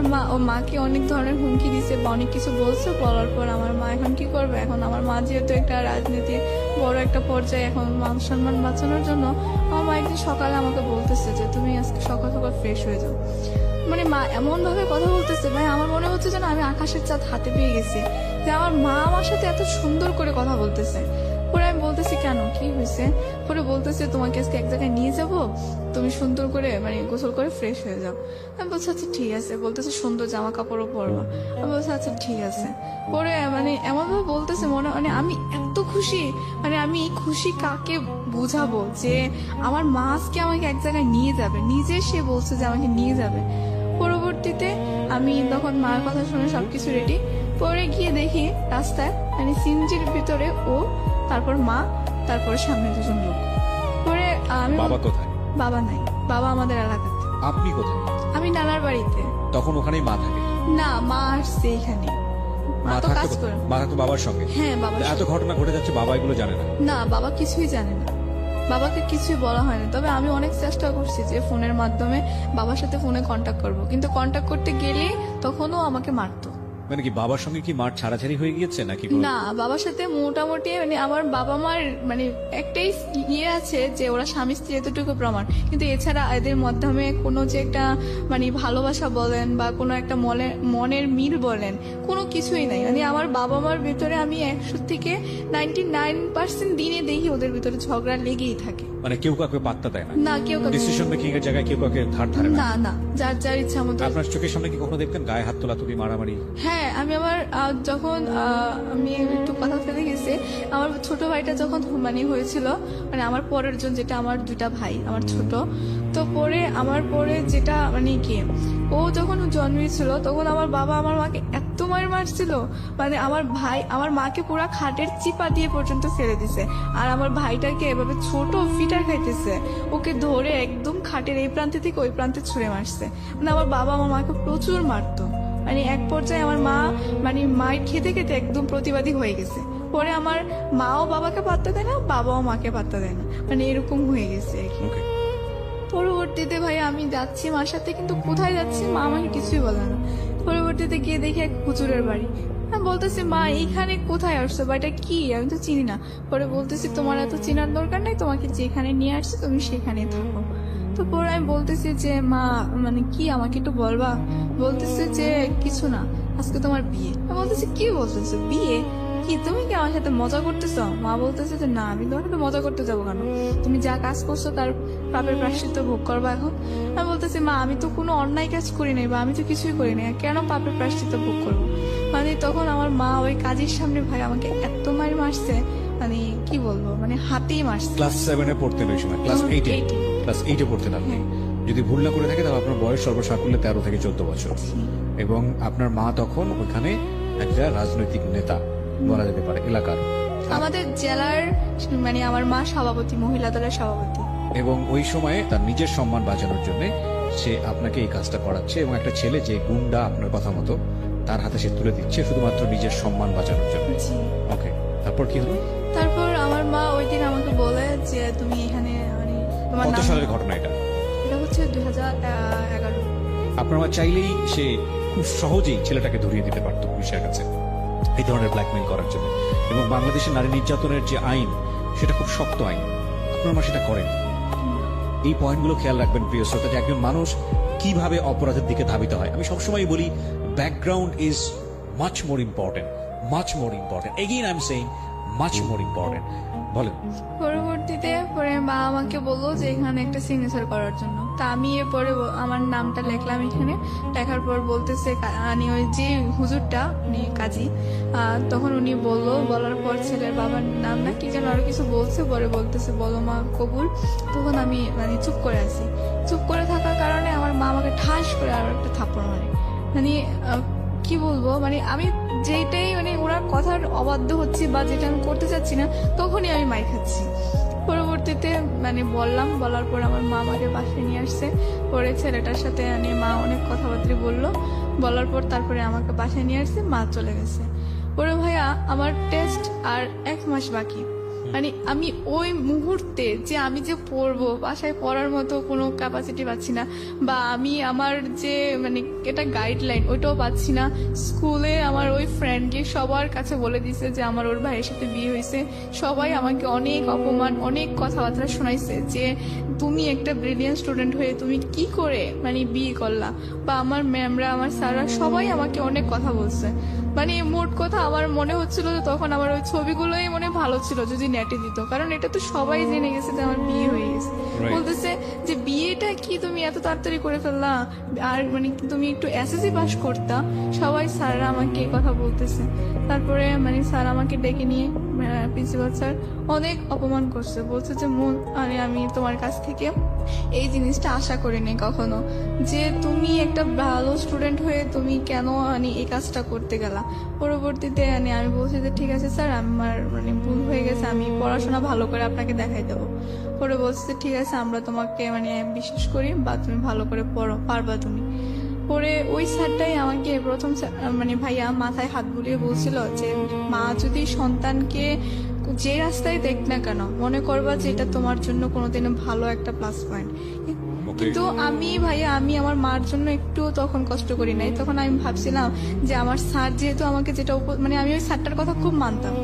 মাকে অনেক ধরনের হুমকি দিছে বা অনেক কিছু বলছে, বলার পর আমার মা এখন কি করবে, এখন আমার মা যেহেতু একটা রাজনীতি বড় একটা পর্যায়ে, এখন মান সম্মান বাঁচানোর জন্য আমার মা একদিন সকালে আমাকে বলতেছে যে তুমি আজকে সকাল সকাল ফ্রেশ হয়ে যাও। মানে মা এমন ভাবে কথা বলতেছে ভাই, আমার মনে হচ্ছে যেন আমি আকাশের চাঁদ হাতে পেয়ে গেছি, যে আমার মা আমার সাথে এত সুন্দর করে কথা বলতেছে। পরে আমি বলতেছি কেন, কি হয়েছে, পরে বলতেছে তোমাকে আজকে এক জায়গায় নিয়ে যাব, তুমি সুন্দর করে মানে গোসল করে ফ্রেশ হয়ে যাও। আমি বলছি আচ্ছা ঠিক আছে, বলতেছে সুন্দর জামা কাপড়ও পরবা। আমি বলছি আচ্ছা ঠিক আছে। পরে মানে এমন ভাবে বলতেছে মনে মানে আমি এত খুশি, মানে আমি খুশি কাকে বুঝাবো, যে আমার মা আজকে আমাকে এক জায়গায় নিয়ে যাবে, নিজে সে বলছে যে আমাকে নিয়ে যাবে। পরবর্তীতে আমি তখন মার কথা শুনে সবকিছু রেডি, পরে গিয়ে দেখি রাস্তায় মানে সিনজির ভিতরে ও, তারপর মা, তারপর সামনে 2জন লোক। পরে আমি বাবা কোথায়? বাবা নাই, বাবা আমাদের এলাকাতে। আপনি কোথায়? আমি নানার বাড়িতে। তখন ওখানেই মা থাকে? না, মা আসছে এখানে, মা তো কাজ করে। মা থাকতো বাবার সঙ্গে? হ্যাঁ বাবা। এত ঘটনা ঘটে যাচ্ছে, বাবা এগুলো জানে না? না, বাবা কিছুই জানে না, বাবাকে কিছুই বলা হয়নি। তবে আমি অনেক চেষ্টা করছি যে ফোনের মাধ্যমে বাবার সাথে ফোনে কন্ট্যাক্ট করব, কিন্তু কন্ট্যাক্ট করতে গেলে তখনও আমাকে মারতো। মানে কি বাবার সঙ্গে কি মার ছাড়াছাড়ি হয়ে গিয়েছে নাকি? না, বাবার সাথে মোটামুটি মানে আমার বাবা মার মানে একটাই ইয়ে আছে যে ওরা স্বামী স্ত্রী এতটুকু প্রমাণ, কিন্তু এছাড়া এদের মাধ্যমে কোনো যে একটা মানে ভালোবাসা বলেন বা কোনো একটা মনের মিল বলেন, কোনো কিছুই নাই। মানে আমার বাবা মার ভিতরে আমি 100 থেকে 99% দিনে দেখি ওদের ভিতরে ঝগড়া লেগেই থাকে। মানে কেউ কাউকে পাত্তা দেয় না? না, কেউ কাউকে ডিসিশন মেকিং এর জায়গায় কেউ কাউকে ধার ধারে না? না না, যার যার ইচ্ছা মতো। আপনার চোখের সামনে কি কখনো দেখতেন গায়ে হাত তোলাতুলি, মারামারি? হ্যাঁ, আমি আমার যখন আমি একটু কথা ফেলে গেছি, আমার ছোট ভাইটা যখন মানে হয়েছিল, মানে আমার পরের জন, যেটা আমার 2টা ভাই আমার ছোট, তো পরে আমার পরে যেটা মানে কি ও যখন জন্মেছিল তখন আমার বাবা আমার মাকে এত মারছিল, মানে আমার মাকে পুরা খাটের চিপা দিয়ে পর্যন্ত ফেলে দিছে, আর আমার ভাইটাকে এভাবে ছোট ফিটার খাইতেছে, ওকে ধরে একদম খাটের এই প্রান্তে থেকে ওই প্রান্তে ছুঁড়ে মারছে। মানে আমার বাবা আমার মাকে প্রচুর মারতো, মানে এক পর্যায়ে আমার মা মানে মায়ের খেতে খেতে একদম প্রতিবাদী হয়ে গেছে। পরে আমার মাও বাবাকে পাত্তা দেয় না, বাবাও মাকে পাত্তা দেয় না, মানে এরকম হয়ে গেছে আর কি। পরবর্তীতে ভাই আমি যাচ্ছি মার সাথে, কিন্তু কোথায় যাচ্ছি মা আমাকে কিছুই বলে না। পরবর্তীতে গিয়ে দেখি এক হুজুরের বাড়ি। আমি বলতেছি মা এইখানে কোথায় আসছো, বাড়িটা কি, আমি তো চিনি না। পরে বলতেছি তোমার এত চেনার দরকার নাই, তোমাকে যেখানে নিয়ে আসছি তুমি সেখানে থাকো। তো পরে আমি বলতেছি যে মা মানে কি, আমাকে একটু বলবা। বলতেছে যে কিছু না, আজকে তোমার বিয়ে। আমি বলতেছি কি বলতেছো, বিয়ে কি, তুমি কি আমার সাথে মজা করতেছ? মা বলতেছে যে না, আমি তোমার সাথে মজা করতে যাবো কেন, তুমি যা কাজ করছো তার পাপের প্রায়শ্চিত্ত ভোগ করবা এখন। আমি বলতেছি মা আমি তো কোনো অন্যায় কাজ করি নাই, বা আমি তো কিছুই করি নাই, কেন পাপের প্রায়শ্চিত্ত ভোগ করবো। মানে তখন আমার মা ওই কাজের সামনে ভাই আমাকে এত মার মারছে, মানে কি বলবো, মানে হাতেই মারছে। ক্লাস 7-এ পড়তেন ওই সময়? ক্লাস 8-এ পড়তেন আপনি? যদি ভুল না করে থাকে তাহলে আপনার বয়স সর্বসাকুল্যে 13 থেকে 14 বছর, এবং আপনার মা তখন ওখানে একটা রাজনৈতিক নেতা বলা যেতে পারে এলাকার, আমাদের জেলার, মানে আমার মা সভাপতি, মহিলা দলের সভাপতি। এবং ওই সময়ে তার নিজের সম্মান বাঁচানোর জন্য সে আপনাকে এই কাজটা করাচ্ছে, এবং একটা ছেলে যে গুন্ডা আপনার কথা মতো তার হাতে সে তুলে দিচ্ছে শুধুমাত্র নিজের সম্মান বাঁচানোর জন্য। ওকে, তারপর কি হলো? তারপর আমার মা ওই দিন আমাকে বলে যে তুমি এখানে মানে তোমার কত সালের ঘটনা এটা? এটা হচ্ছে 2011। আপনার মা চাইলেই সে খুব সহজেই ছেলেটাকে ধরিয়ে দিতে পারতো পুলিশের কাছে এই ধরনের ব্ল্যাকমেইল করার জন্য, এবং বাংলাদেশের নারী নির্যাতনের যে আইন সেটা খুব শক্ত আইন, আপনার মা সেটা করেন। এই পয়েন্টগুলো খেয়াল রাখবেন প্রিয় শ্রোতা, যে একজন মানুষ কিভাবে অপরাধের দিকে ধাবিত হয়। আমি সবসময় বলি background is much more important, much more important, again I am saying much more important. বলেন। পরবর্তীতে পরে মা আমাকে বললো যে এখানে একটা সিগনেচার করার জন্য। তা আমি এরপরে আমার নামটা লিখলাম এখানে। লেখার পর বলতেছে মানে ওই যে হুজুরটা উনি কাজী, তখন উনি বলার পর ছেলের বাবার নাম না কি যেন আরো কিছু বলছে, পরে বলতেছে বলো মা কবুল। তখন আমি মানে চুপ করে আছি। চুপ করে থাকার কারণে আমার মা আমাকে ঠাস করে আরো একটা থাপ্পড় মারে। মানে কি বলবো, মানে আমি যেটাই মানে ওনার কথার অবাধ্য হচ্ছি বা যেটা আমি করতে চাচ্ছি না, তখনই আমি মাইর খাচ্ছি। পরবর্তীতে মানে বলার পর আমার মা আমাকে বাসায় নিয়ে আসছে। পরে ছেলেটার সাথে মানে মা অনেক কথাবার্তা বললো, বলার পর তারপরে আমাকে বাসায় নিয়ে আসছে, মা চলে গেছে। পরে ভাইয়া আমার টেস্ট আর 1 মাস বাকি। মানে আমি ওই মুহূর্তে যে আমি যে পড়বো, বাসায় পড়ার মতো কোনো ক্যাপাসিটি পাচ্ছি না, বা আমি আমার যে মানে এটা গাইডলাইন ওইটাও পাচ্ছি না। স্কুলে আমার ওই ফ্রেন্ডকে সবার কাছে বলে দিছে যে আমার ওর ভাইয়ের সাথে বিয়ে হয়েছে। সবাই আমাকে অনেক অপমান, অনেক কথাবার্তা শোনাইছে যে তুমি একটা ব্রিলিয়ান্ট স্টুডেন্ট হয়ে তুমি কি করে মানে বিয়ে করলা, বা আমার ম্যামরা, আমার স্যাররা সবাই আমাকে অনেক কথা বলছে। মানে মোট কথা আমার মনে হচ্ছিল যে তখন আমার ওই ছবিগুলোই মনে ভালো ছিল যদি নেটে দিত, কারণ এটা তো সবাই জেনে গেছে যে আমার বিয়ে হয়ে গেছে। বলতেছে যে বিয়েটা কি তুমি এত তাড়াতাড়ি করে ফেললা, আর মানে তুমি একটু এসএসসি পাস করতা। সবাই স্যাররা আমাকে এই কথা বলতেছে। তারপরে মানে স্যার আমাকে ডেকে নিয়ে প্রিন্সিপাল স্যার অনেক অপমান করছে, বলছে যে আরে আমি তোমার কাছ থেকে এই জিনিসটা আশা করিনি কখনো, যে তুমি একটা ভালো স্টুডেন্ট হয়ে তুমি কেন মানে এই কাজটা করতে গেলা। পরবর্তীতে মানে আমি বলছি যে ঠিক আছে স্যার, আমার মানে ভুল হয়ে গেছে, আমি পড়াশোনা ভালো করে আপনাকে দেখাই দেবো। পরে বলছে যে ঠিক আছে, আমরা তোমাকে মানে বিশ্বাস করি, বা তুমি ভালো করে পড়ো, পারবা তুমি। পরে ওই স্যারটাই আমাকে প্রথম মানে ভাইয়া মাথায় হাত বুলিয়ে বলছিল যে মা যদি সন্তানকে যে রাস্তায় দেখ না কেন, মনে করবা যে এটা তোমার জন্য কোনোদিনও ভালো একটা প্লাস পয়েন্ট। কিন্তু আমি ভাইয়া আমি আমার মার জন্য একটু তখন কষ্ট করি নাই। তখন আমি ভাবছিলাম যে আমার স্যার যেহেতু আমাকে যেটা মানে আমি ওই স্যারটার কথা খুব মানতাম।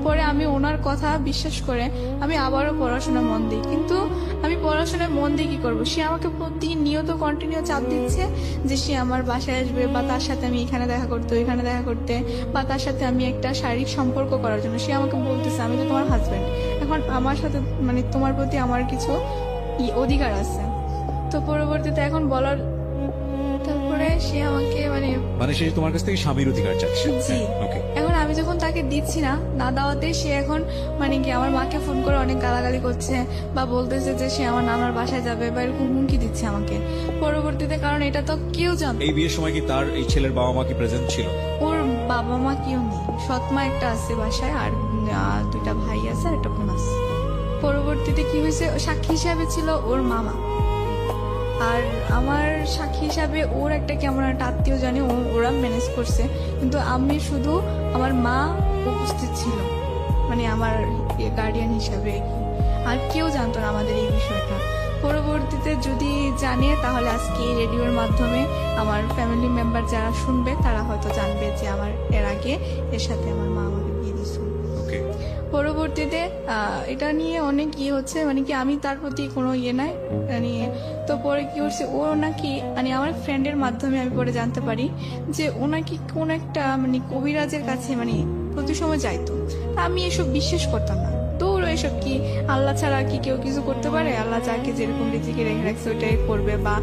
পরে আমি ওনার কথা বিশ্বাস করে আমি আবারও পড়াশোনা মন দিই। কিন্তু আমি পড়াশোনায় মন দিয়ে কি করবো, সে আমাকে প্রতিনিয়ত কন্টিনিউ চাপ দিচ্ছে যে সে আমার বাসায় আসবে, বা তার সাথে আমি এখানে দেখা করতে, ওইখানে দেখা করতে, বা তার সাথে আমি একটা শারীরিক সম্পর্ক করার জন্য। সে আমাকে বলতেছে আমি তো তোমার হাজব্যান্ড, এখন আমার সাথে মানে তোমার প্রতি আমার কিছু অধিকার আছে। তো পরবর্তীতে এখন বলার তারপরে সে আমাকে মানে সে তোমার কাছ থেকে স্বামীর অধিকার চাচ্ছে। জি। ওকে। এখন আমি যখন তাকে দিচ্ছি না দাওয়াতে, সে এখন মানে কি আমার মাকে ফোন করে অনেক গালাগালি করছে, বা বলতেছে যে সে আমার নানার বাসায় যাবে, বা এরকম হুমকি দিচ্ছে আমাকে। পরবর্তীতে কারণ এটা তো কেউ জানতো। এই বিয়ের সময় কি তার এই ছেলের বাবা মা কি প্রেজেন্ট ছিল? ওর বাবা মা কেউ নেই, সৎমা একটা আছে বাসায়, আর 2টা ভাই আছে আর একটা বোন আছে। পরবর্তীতে কি হয়েছে, সাক্ষী হিসাবে ছিল ওর মামা, আর আমার সাক্ষী হিসাবে ওর একটা কেমন একটা আত্মীয় জানে, ওরা ম্যানেজ করছে। কিন্তু আমি শুধু আমার মা উপস্থিত ছিল, মানে আমার গার্ডিয়ান হিসাবে, আর কেউ জানতো না আমাদের এই বিষয়টা। পরবর্তীতে যদি জানে তাহলে আজকে এই রেডিওর মাধ্যমে আমার ফ্যামিলি মেম্বার যারা শুনবে তারা হয়তো জানবে যে আমার এর আগে এর সাথে আমার মা আমাকে বিয়ে দিয়েছিল। পরবর্তীতে এটা নিয়ে অনেক হচ্ছে, মানে কি আমি তার প্রতি কোনো নাই মানে। তো পরে কি হচ্ছে, ও নাকি মানে আমার ফ্রেন্ডের মাধ্যমে আমি পরে জানতে পারি যে ও নাকি কোন একটা মানে কবিরাজের কাছে মানে প্রতি সময় যাইতো। আমি এসব বিশ্বাস করতাম না। দৌড়, এসব কি আল্লাহ ছাড়া কি কেউ কিছু করতে পারে? আল্লাহ যাকে যেরকম রিজিকে রেখে রাখছে ওইটাই করবে, বা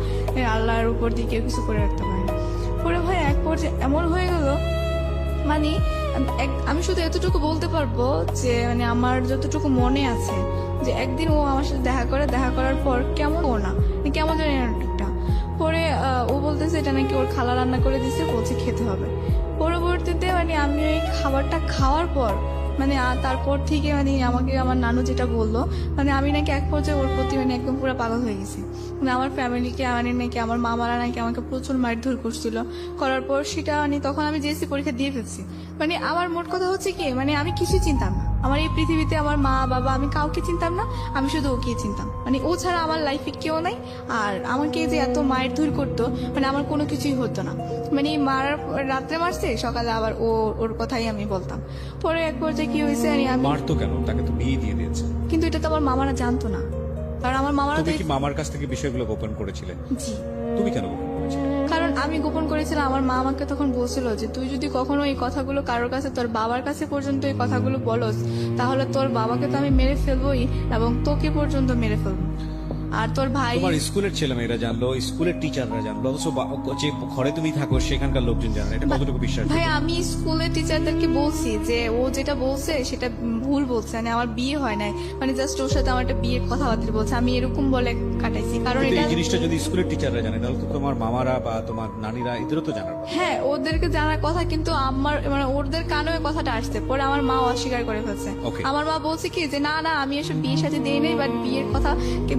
আল্লাহর উপর দিয়ে কেউ কিছু করে রাখতে পারে না। পরে ভাই এক পর্যায়ে এমন হয়ে গেল, মানে আমি শুধু এতটুকু বলতে পারবো যে মানে আমার যতটুকু মনে আছে যে একদিন ও আমার সাথে দেখা করার পর কেমন কেমন জানি একটা পরে ও বলতেছে এটা নাকি ওর খালা রান্না করে দিছে, বলছে খেতে হবে। পরবর্তীতে মানে আমি ওই খাবারটা খাওয়ার পর মানে তারপর থেকে মানে আমাকে আমার নানু যেটা বললো, মানে আমি নাকি এক পর্যায়ে ওর প্রতি মানে একদম পুরো পাগল হয়ে গেছি। মানে আমার ফ্যামিলিকে মানে নাকি আমার মামারা নাকি আমাকে প্রচুর মারধর করছিল। করার পর সেটা মানে তখন আমি জিএসসি পরীক্ষা দিয়ে ফেলছি। মানে আমার মোট কথা হচ্ছে কি, মানে আমি কিছুই চিনতাম না। আমার এই পৃথিবীতে আমার মা বাবা আমি কাউকে চিনতাম না, আমি শুধু ওকেই চিনতাম। মানে ও ছাড়া আমার লাইফে কেউ নাই। আর আমাকে যে এত মায়ের ধুর করতো, মানে আমার কোনো কিছুই হতো না। মানে মার রাত্রে মারছে, সকালে আবার ওর কথাই আমি বলতাম। পরে এক পর্যায়ে কি হয়েছে, আমি মারতো কেন? তাকে তো বিয়ে দিয়ে দিয়েছে। কিন্তু এটা তো আমার মামারা জানতো না, কারণ আমার মামারা তুমি কি মামার কাছ থেকে বিষয়গুলো গোপন করেছিলে? জি। তুমি কেন গোপন করেছিলে? কারণ আমি গোপন করেছিলাম, আমার মা আমাকে তখন বলছিল যে তুই যদি কখনো এই কথাগুলো কারোর কাছে, তোর বাবার কাছে পর্যন্ত এই কথাগুলো বলস, তাহলে তোর বাবাকে তো আমি মেরে ফেলবোই এবং তোকে পর্যন্ত মেরে ফেলবো। আর তোর ভাই, তোমার স্কুলের ছেলেমেয়েরা জানলো, স্কুলের টিচাররা জানলো, অথচ যে ঘরে তুমি থাকো সেখানকার লোকজন জানে, এটা কতটুকু বিশ্বাস? ভাই আমি স্কুলের টিচারদেরকে বলছি যে ও যেটা বলছে সেটা ভুল বলছে, মানে আমার বিয়ে হয় নাই, মানে জাস্ট ওর সাথে আমার একটা বিয়ের কথাবার্তা বলছে, আমি এরকম বলে কাটাইছি। কারণ কিন্তু এটা, এই জিনিসটা যদি স্কুলের টিচাররা জানে তাহলে তো তোমার মামারা বা তোমার নানিরা এদেরও তো জানার কথা। হ্যাঁ ওদেরকে জানার কথা, কিন্তু আমার মানে ওদের কানে ওই কথাটা আসছে, পরে আমার মা অস্বীকার করে ফেলছে। Okay. আমার মা বলছে কি যে না না আমি এসব বিয়ের সাথে দেই নাই, বাট বিয়ের কথা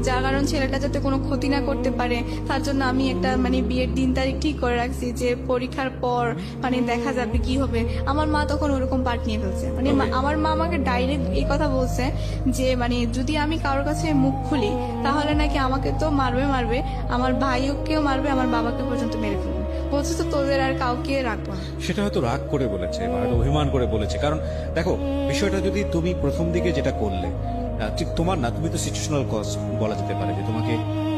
যার কারণ ছেলেটা যাতে কোনো ক্ষতি না করতে পারে তার জন্য আমি একটা মানে বিয়ের দিন তারিখ ঠিক করে রাখছি, যে পরীক্ষার পর মানে দেখা যাবে কি হবে। আমার মা তখন ওরকম পার্ট নিয়ে ফেলছে, মানে আমার মা আমাকে ডাইরেক্ট এই কথা বলছে যে মানে যদি আমি কারোর কাছে মুখ খুলি তাহলে নাকি আমাকে তো মারবে, আমার ভাইকেও মারবে, আমার বাবাকে পর্যন্ত মেরে ফেলবে। বলছে তো তোদের আর কাউকে রাখবো না। সেটা হয়তো রাগ করে বলেছে বা হয়তো অভিমান করে বলেছে। কারণ দেখো, বিষয়টা যদি তুমি প্রথম দিকে যেটা করলে, ঠিক তোমার না, তুমি তো সিচুয়েশনাল কজ বলা যেতে পারে, যে তোমাকে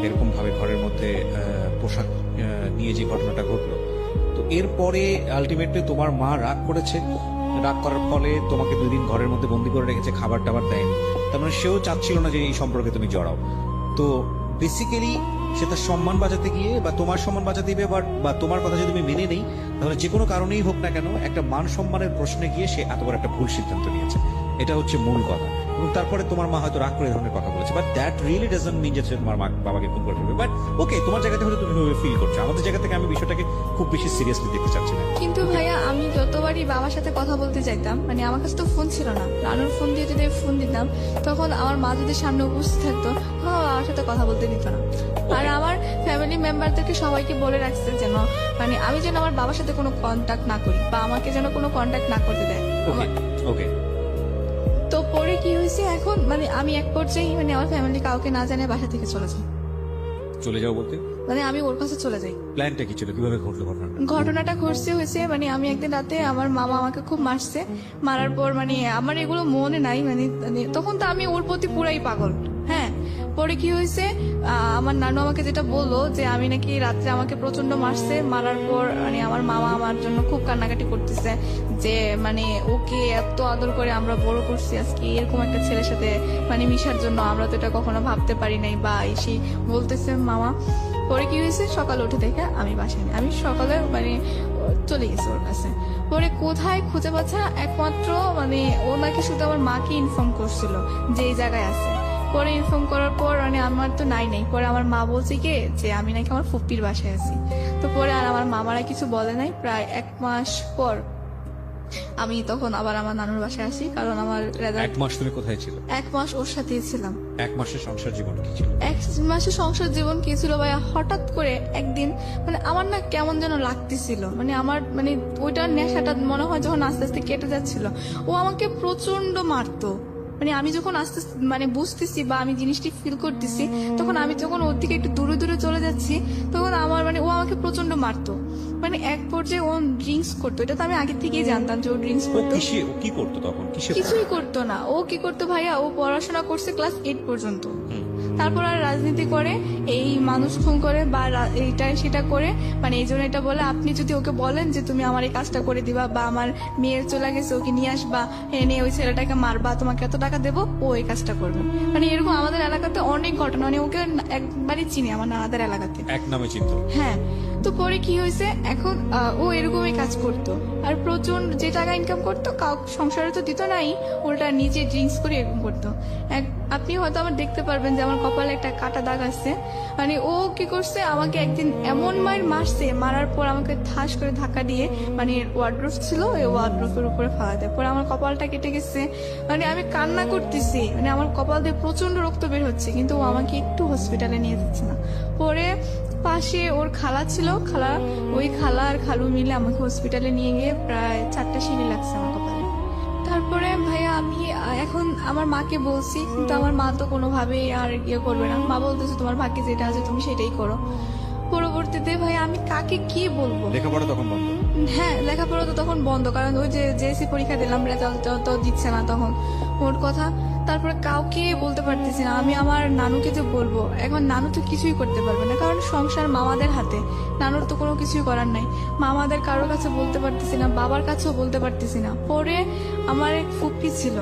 এরকম ভাবে ঘরের মধ্যে পোশাক নিয়ে যে ঘটনাটা ঘটলো, তো এরপরে আলটিমেটলি তোমার মা রাগ করেছে, রাগ করার ফলে তোমাকে 2 দিন ঘরের মধ্যে বন্দি করে রেখেছে, খাবার টাবার দেয়নি, তার মানে সেও চাচ্ছিল না যে এই সম্পর্কে তুমি জড়াও। তো বেসিক্যালি সে তার সম্মান বাঁচাতে গিয়ে বা তোমার সম্মান বাঁচাতে গিয়ে বা তোমার কথা যদি তুমি মেনে নেই, তাহলে যে কোনো কারণেই হোক না কেন একটা মান সম্মানের প্রশ্নে গিয়ে সে এত বড় একটা ভুল সিদ্ধান্ত নিয়েছে, এটা হচ্ছে মূল কথা। এবং তারপরে তোমার মা হয়তো রাগ করে এই ধরনের কথা বলেছে, but that really doesn't mean যে তোমার মা বাবাকে খুন করে ফেলবে। বাট ওকে, তোমার জায়গাতে হয়তো তুমি ফিল করছো, আমাদের জায়গা থেকে আমি বিষয়টাকে খুব বেশি সিরিয়াসলি দেখতে চাচ্ছি না। কিন্তু ভাইয়া আমি যতবারই বাবার সাথে কথা বলতে চাইতাম, মানে আমার কাছে তো ফোন ছিল না, রানুর ফোন দিয়ে যদি ফোন দিতাম তখন আমার মা যদি সামনে উপস্থিত থাকতো তখন বাবার সাথে কথা বলতে দিত না। আর আমার ফ্যামিলি মেম্বারদেরকে সবাইকে বলে রাখছে যেন মানে আমি যেন আমার বাবার সাথে কোনো কন্ট্যাক্ট না করি বা আমাকে যেন কোনো কন্ট্যাক্ট না করতে দেয়। ওকে ওকে, তো পরে কি হয়েছে এখন, মানে আমি এক পর্যায়ে মানে আমার ফ্যামিলি কাউকে না জানে বাসা থেকে চলে যাই, চলে যাও বলতে মানে আমি ওর কাছে চলে যাই। প্ল্যানটা কি ছিল, কিভাবে ঘটলো ঘটনাটা? ঘটনাটা হয়েছে মানে আমি একদিন রাতে আমার মামা আমাকে খুব মারছে, মারার পর মানে আমার এগুলো মনে নাই, মানে তখন তো আমি ওর প্রতি পুরাই পাগল। হ্যাঁ, পরে কি হয়েছে, আমার নানু আমাকে যেটা বললো যে আমি নাকি রাত্রে আমাকে প্রচন্ড মারছে, মারার পর মানে আমার মামা আমার জন্য খুব কান্নাকাটি করতেছে, যে মানে ওকে এত আদর করে আমরা বড় করছি, আজকে এরকম একটা ছেলের সাথে মানে মিশার জন্য আমরা তো এটা কখনো ভাবতে পারি নাই বা এসে বলতেছে মামা। পরে কি হয়েছে, সকালে উঠে দেখে আমি বাসায় নেই, আমি সকালে মানে চলে গেছি ওর কাছে। পরে কোথায় খুঁজে পাচ্ছে না, একমাত্র মানে ও নাকি শুধু আমার মাকে ইনফর্ম করছিল যে এই জায়গায় আছে। পরে ইনফর্ম করার পর মানে আমার তো নাই, পরে আমার মা বলছে কি যে আমি নাকি আমার ফুপ্পির বাসায় আছি। তো পরে আর আমার মামারা কিছু বলে নাই, প্রায় 1 মাস পর আমি তখন আবার আমার নানুর বাসায় আসি, কারণ আমার 1 মাস তুমি কোথায় ছিল? 1 মাস ওর সাথেই ছিলাম। 1 মাসের সংসার জীবন কি ছিল? 1 মাসের সংসার জীবন কি ছিল ভাইয়া, হঠাৎ করে একদিন মানে আমার না কেমন যেন লাগতেছিল, মানে আমার মানে ওইটার নেশাটা মনে হয় যখন আস্তে আস্তে কেটে যাচ্ছিল, ও আমাকে প্রচন্ড মারতো। মানে আমি যখন আস্তে মানে বুঝতেছি বা আমি জিনিসটি ফিল করতেছি, তখন আমি যখন ওর দিকে একটু দূরে দূরে চলে যাচ্ছি তখন আমার মানে ও আমাকে প্রচন্ড মারতো। মানে এক পর্যায়ে ও ড্রিঙ্কস করতো, এটা তো আমি আগে থেকেই জানতাম যে ও ড্রিঙ্কস ও করতো। কি করতো তখন? কিছুই করতো না। ও কি করতো ভাইয়া, ও পড়াশোনা করছে ক্লাস 8 পর্যন্ত, তারপর আর রাজনীতি করে, এই মানুষ খুন করে বা এইটা সেটা করে, মানে এই জন্য এটা বলে আপনি যদি ওকে বলেন যে তুমি আমার এই কাজটা করে দিবা বা আমার মেয়ের চলে গেছে ওকে নিয়ে আসবা, এনে ওই ছেলেটাকে মারবা, তোমাকে এত টাকা দেবো, ও এই কাজটা করবে। মানে এরকম আমাদের এলাকাতে অনেক ঘটনা, মানে ওকে একবারই চিনি আমার নানাদের এলাকাতে, এক নামে চিনতো। হ্যাঁ। তো পরে কি হয়েছে, এখন ও এরকমই কাজ করতো আর প্রচন্ড যে টাকা ইনকাম করতো সংসারে তো দিত নাই, উল্টা নিজে ড্রিঙ্কস করে এরকম করতো। আপনি হয়তো আমার দেখতে পারবেন যে আমার কপালে একটা কাটা দাগ আছে। মানে ও কি করছে, আমাকে একদিন এমন মারছে, মারার পর আমাকে ঠাস করে ধাক্কা দিয়ে মানে ওয়ার্ড্রোব ছিল ওই ওয়ার্ড্রোবের উপরে ফালা দেয়, পরে আমার কপালটা কেটে গেছে। মানে আমি কান্না করতেছি, মানে আমার কপাল দিয়ে প্রচন্ড রক্ত বের হচ্ছে, কিন্তু ও আমাকে একটু হসপিটালে নিয়ে যাচ্ছে না। পরে পাশে ওর খালা ছিল, ওই খালা আর খালু মিলে আমাকে হসপিটালে নিয়ে গিয়ে প্রায় 4টা সিঁড়ি লাগছে আমার কপালে। তারপরে ভাইয়া আমি এখন আমার মাকে বলছি, কিন্তু আমার মা তো কোনোভাবেই আর ইয়ে করবে না। মা বলতেছে তোমার ভাগ্যে যেটা আছে তুমি সেটাই করো। পরবর্তীতে ভাই আমি কাকে কি বলবো? লেখাপড়া তখন বন্ধ? হ্যাঁ, লেখাপড়া তো তখন বন্ধ, কারণ ওই যে জেএসসি পরীক্ষা দিলাম, রেজাল্ট তো দিচ্ছে না তখন। ওর কথা। তারপরে কাউকে বলতে পারতেছি না, আমি আমার নানুকে যে বলবো, এখন নানু তো কিছুই করতে পারবে না, কারণ সংসার মামাদের হাতে, নানুর তো কোনো কিছুই করার নাই। মামাদের কারোর কাছে বলতে পারতেছি না, বাবার কাছেও বলতে পারতেছি না। পরে আমার এক ফুপ্পি ছিল,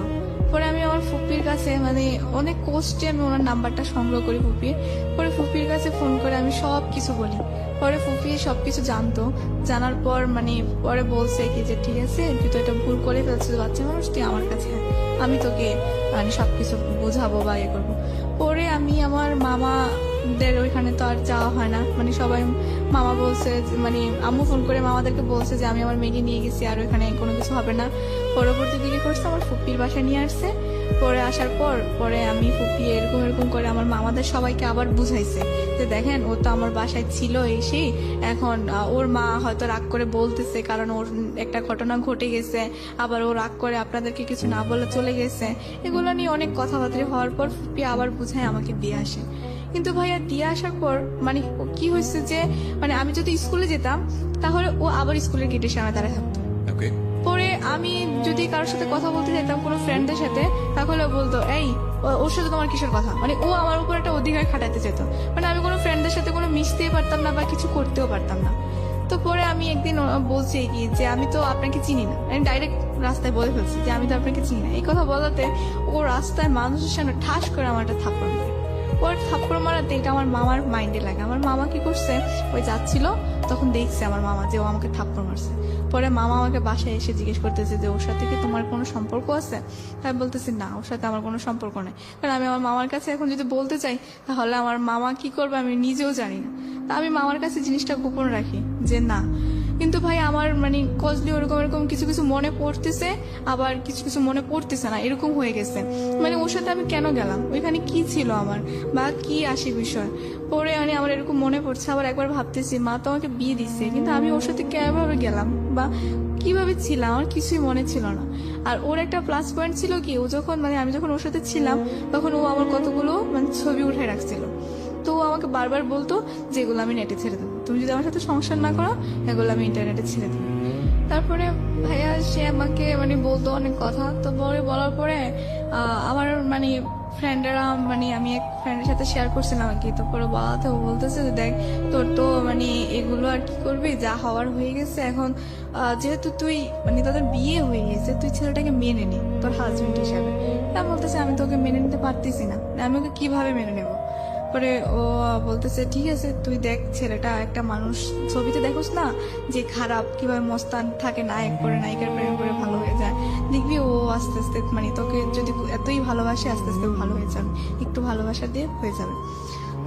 পরে আমি আমার ফুপির কাছে মানে অনেক কষ্টে আমি ওনার নাম্বারটা সংগ্রহ করি ফুপির। পরে ফুপির কাছে ফোন করে আমি সব কিছু বলি। পরে ফুপি সবকিছু জানতো, জানার পর মানে পরে বলছে কি যে ঠিক আছে, তুই তো এটা ভুল করে ফেলছিস, বাচ্চা মানুষ, তুই আমার কাছে আয়, আমি তোকে মানে সবকিছু বোঝাবো বা ইয়ে করবো। পরে আমি আমার মামাদের ওইখানে তো আর যাওয়া হয় না, মানে সবাই মামা বলছে মানে আম্মু ফোন করে মামাদেরকে বলছে যে আমি আমার মেয়েকে নিয়ে গেছি, আর ওইখানে কোনো কিছু হবে না। পরবর্তী দিকে করছে আমার ফুপির বাসায় নিয়ে আসছে। পরে আসার পর পরে আমি ফুপি এরকম এরকম করে আমার মামাদের সবাইকে আবার বুঝাইছে যে দেখেন ও তো আমার বাসায় ছিল এসে, এখন ওর মা হয়তো রাগ করে বলতেছে কারণ ওর একটা ঘটনা ঘটে গেছে, আবার ও রাগ করে আপনাদেরকে কিছু না বলে চলে গেছে। এগুলো নিয়ে অনেক কথাবার্তা হওয়ার পর ফুপি আবার বুঝায় আমাকে দিয়ে আসে। কিন্তু ভাইয়া দিয়ে আসার পর মানে কি হয়েছে যে মানে আমি যদি স্কুলে যেতাম তাহলে ও আবার স্কুলের গেটের সামনে দাঁড়ায় থাকতো। ওকে, পরে আমি যদি কারোর সাথে কথা বলতে যেতাম কোনো ফ্রেন্ডদের সাথে, তাহলে বলতো এই ওর সাথে তোমার কিসের কথা, মানে ও আমার উপর একটা অধিকার খাটাতে যেত। মানে আমি কোনো ফ্রেন্ডদের সাথে কোনো মিশতেই পারতাম না বা কিছু করতেও পারতাম না। তো পরে আমি একদিন বলছি কি যে আমি তো আপনাকে চিনি না, আমি ডাইরেক্ট রাস্তায় বলে ফেলছি যে আমি তো আপনাকে চিনি না। এই কথা বলাতে ও রাস্তায় মানুষের সামনে ঠাস করে আমার একটা থাপ্পড় মারে। ওর থাপ্পড় মারাতে এটা আমার মামার মাইন্ডে লাগে। আমার মামা কি করছে, ওই যাচ্ছিল তখন দেখছে আমার মামা যে ও আমাকে থাপ্পড় মারছে। পরে মামা আমাকে বাসায় এসে জিজ্ঞেস করতেছে যে ওর সাথে কি তোমার কোনো সম্পর্ক আছে। আমি বলতেছি না, ওর সাথে আমার কোনো সম্পর্ক নেই। কারণ আমি আমার মামার কাছে এখন যদি বলতে চাই তাহলে আমার মামা কি করবে আমি নিজেও জানি না। তা আমি মামার কাছে জিনিসটা গোপন রাখি যে না। কিন্তু ভাই আমার মানে কজলি ওরকম এরকম কিছু কিছু মনে পড়তেছে, আবার কিছু কিছু মনে পড়তেছে না, এরকম হয়ে গেছে। মানে ওর সাথে আমি কেন গেলাম, ওইখানে কি ছিল আমার বা কি আসে বিষয়। পরে মানে আমার এরকম মনে পড়ছে। আবার একবার ভাবতেছি মা তো আমাকে বিয়ে দিচ্ছে, কিন্তু আমি ওর সাথে কিভাবে গেলাম বা কিভাবে ছিলাম আমার কিছুই মনে ছিল না। আর ওর একটা প্লাস পয়েন্ট ছিল কি, ও যখন মানে আমি যখন ওর সাথে ছিলাম তখন ও আমার কতগুলো মানে ছবি উঠে রাখছিল। তো ও আমাকে বারবার বলতো যে এগুলো আমি নেটে ছেড়ে দেবো, তুমি যদি আমার সাথে সংসার না করো এগুলো আমি ইন্টারনেটে ছেড়ে দেবো। তারপরে ভাইয়া সে আমাকে মানে বলতো অনেক কথা। তো পরে বলার পরে আমার মানে ফ্রেন্ডেরা মানে আমি এক ফ্রেন্ডের সাথে শেয়ার করছিলাম আর কি। তো পরে বলাতে ও বলতেছে যে দেখ তোর তো মানে এগুলো আর কি করবি, যা হওয়ার হয়ে গেছে। এখন যেহেতু তুই মানে তোদের বিয়ে হয়ে গেছে, তুই ছেলেটাকে মেনে নি তোর হাজবেন্ড হিসাবে। তা বলতেছে আমি তোকে মেনে নিতে পারতেছি না, আমি ওকে কিভাবে মেনে নেবো। পরে ও বলতেছে ঠিক আছে তুই দেখ, ছেলেটা একটা মানুষ ছবিতে দেখোস না যে খারাপ কিভাবে মস্তান থাকে, নায়ক করে নায়িকার প্রেম করে ভালো হয়ে যায়, দেখবি ও আস্তে আস্তে মানে তোকে যদি এতই ভালোবাসে আস্তে আস্তে ভালো হয়ে যাবে, একটু ভালোবাসা দিয়ে হয়ে যাবে।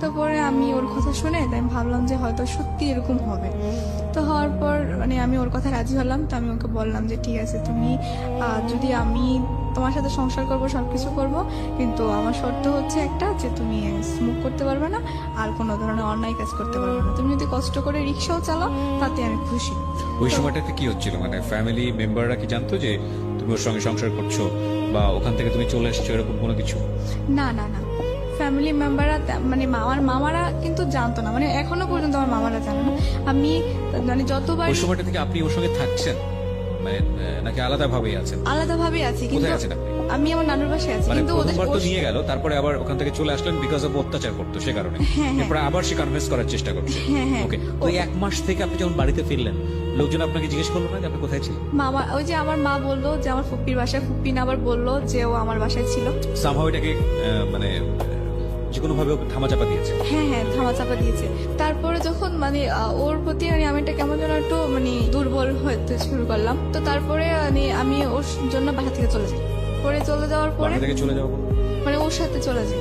তারপরে আমি ওর কথা শুনে তাই আমি ভাবলাম যে হয়তো সত্যি এরকম হবে। তো হওয়ার পর মানে আমি ওর কথা রাজি হলাম। তো আমি ওকে বললাম যে ঠিক আছে তুমি যদি আমি তোমার সাথে সংসার করবো সবকিছু করবো, কিন্তু আমার শর্ত হচ্ছে একটা যে তুমি স্মোক করতে পারবে না আর কোনো ধরনের অন্যায় কাজ করতে পারবে না। তুমি যদি কষ্ট করে রিক্সাও চালাও তাতে আমি খুশি। ওই সময়টাতে কি হচ্ছিল, মানে ফ্যামিলি মেম্বাররা কি জানতো যে তুমি ওর সঙ্গে সংসার করছো বা ওখান থেকে তুমি চলে এসছো এরকম কোনো কিছু? না না না, ফ্যামিলি মেম্বাররা মানে আমার মামারা কিন্তু জানতো না, মানে এখনো পর্যন্ত আমার মামারা জানে না। আমি মানে যতবার ওই সময়টা থেকে আপনি ওর সঙ্গে থাকছেন মানে নাকি আলাদা ভাবেই আছেন? আলাদা ভাবে আছি, কিন্তু কোথায় আছেন আপনি? আমি আমার নানুর বাসায় আছি। মানে কিন্তু প্রথমবার তো নিয়ে গেল, তারপরে আবার ওখান থেকে চলে আসলেন বিকজ অফ অত্যাচার করতো সে কারণে। এরপরে আবার সে কনভিন্স করার চেষ্টা করছে। ওকে, ওই এক মাস থেকে আপনি যখন বাড়িতে ফিরলেন লোকজন আপনাকে জিজ্ঞেস করলো না যে আপনি কোথায় ছিলেন? মামা ওই যে আমার মা বললো যে আমার ফুপ্পির বাসায়, ফুপ্পি না আবার বললো যে ও আমার বাসায় ছিল। সামহাও এটাকে মানে যে কোনো ভাবে ধামাচাপা দিয়েছে। হ্যাঁ হ্যাঁ ধামাচাপা দিয়েছে। তারপরে যখন মানে ওর প্রতি মানে আমি এটা কেমন যেন একটু মানে দুর্বল হতে শুরু করলাম। তো তারপরে মানে আমি ওর জন্য বাসা থেকে চলে যাই। পরে চলে যাওয়ার পরে বাসা থেকে চলে যাবো মানে ওর সাথে চলে যাই।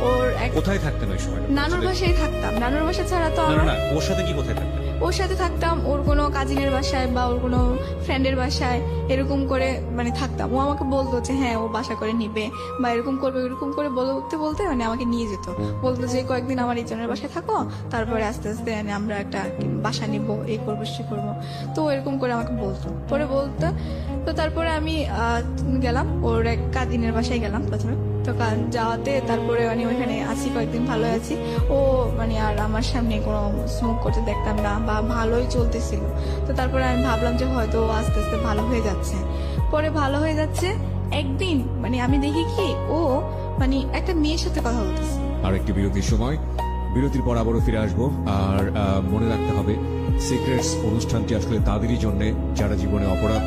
ওর কোথায় থাকতেন ওই সময়? নানুর বাসায় থাকতাম। নানুর বাসা ছাড়া তো না না, ওর সাথে কি কোথায় থাকতেন? ওর সাথে থাকতাম ওর কোনো কাজিনের বাসায় বা ওর কোনো ফ্রেন্ডের বাসায়, এরকম করে মানে থাকতাম। ও আমাকে বলতো যে হ্যাঁ ও বাসা করে নিবে বা এরকম করবে, এরকম করে বলতে বলতে মানে আমাকে নিয়ে যেত। বলতো যে কয়েকদিন আমার এই জনের বাসায় থাকো, তারপরে আস্তে আস্তে মানে আমরা একটা বাসা নিব, এই করবো সে করবো। তো এরকম করে আমাকে বলতো। পরে বলতো। তো তারপরে আমি গেলাম ওর এক কাজিনের বাসায় গেলাম প্রথমে। তো যাওয়াতে তারপরে মানে ওইখানে আছি কয়েকদিন, ভালো আছি। ও মানে আর আমার সামনে কোনো স্মোক করতে দেখতাম না বা ভালোই চলতেছিল। তো তারপরে আমি ভাবলাম যে হয়তো ও আস্তে আস্তে ভালো হয়ে যাচ্ছে। পরে ভালো হয়ে যাচ্ছে, একদিন মানে আমি দেখি কি ও মানে একটা মেয়ের সাথে কথা বলতেছে। আর একটি বিরতির সময়, বিরতির পর আবারও ফিরে আসবো। আর মনে রাখতে হবে সিক্রেটস অনুষ্ঠানটি আসলে তাদেরই জন্য যারা জীবনে অপরাধ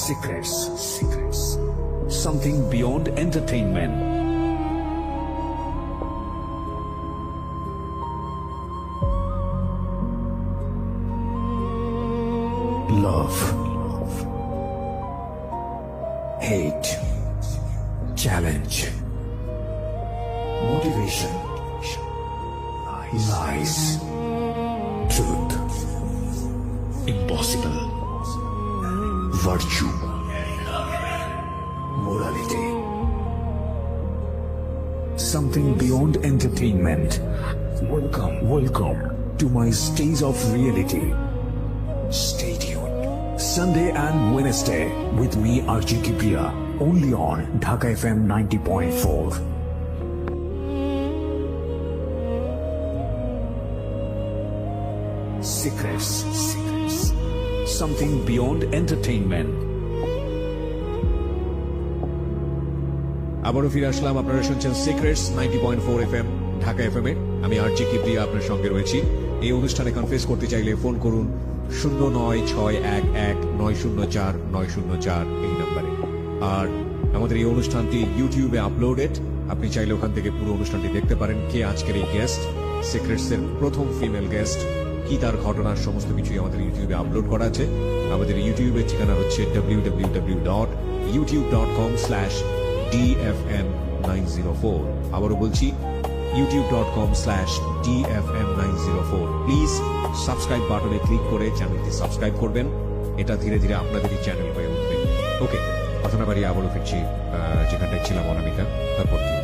Secrets. Something beyond entertainment. Love. Hate. Challenge. Motivation. Lies. Truth. Impossible. Virtue. Morality. Something beyond entertainment. Welcome to my stage of reality. Stay tuned. Sunday and Wednesday with me RJ Kipia, only on Dhaka FM 90.4. Secrets. Something beyond entertainment. আবারও ফিরে আসলাম। আপনারা শুনছেন secrets 90.4 FM Dhaka FM এ। আমি আরজি কিপ্রিয়া আপনার সঙ্গে রয়েছি। এই অনুষ্ঠানে কনফেস করতে চাইলে ফোন করুন 09611904904 এই নম্বরে। আর আমাদের এই অনুষ্ঠানটি ইউটিউবে আপলোডেড, আপনি চাইলে ওখান থেকে পুরো অনুষ্ঠানটি দেখতে পারেন। কে আজকের এই গেস্ট, সিক্রেটস এর প্রথম ফিমেল গেস্ট, কি তার ঘটনার সমস্ত কিছুই আমাদের ইউটিউবে আপলোড করা আছে। আমাদের ইউটিউবের ঠিকানা হচ্ছে www.youtube.com/dfm904। আবারও বলছি youtube.com/dfm904। প্লিজ সাবস্ক্রাইব বাটনে ক্লিক করে চ্যানেলটি সাবস্ক্রাইব করবেন। এটা ধীরে ধীরে আপনাদেরই চ্যানেল হয়ে উঠবে। ওকে, কথা না বাড়িয়ে আবারও ফিরছি যেখানটায় ছিলাম অনামিকা। তারপর কি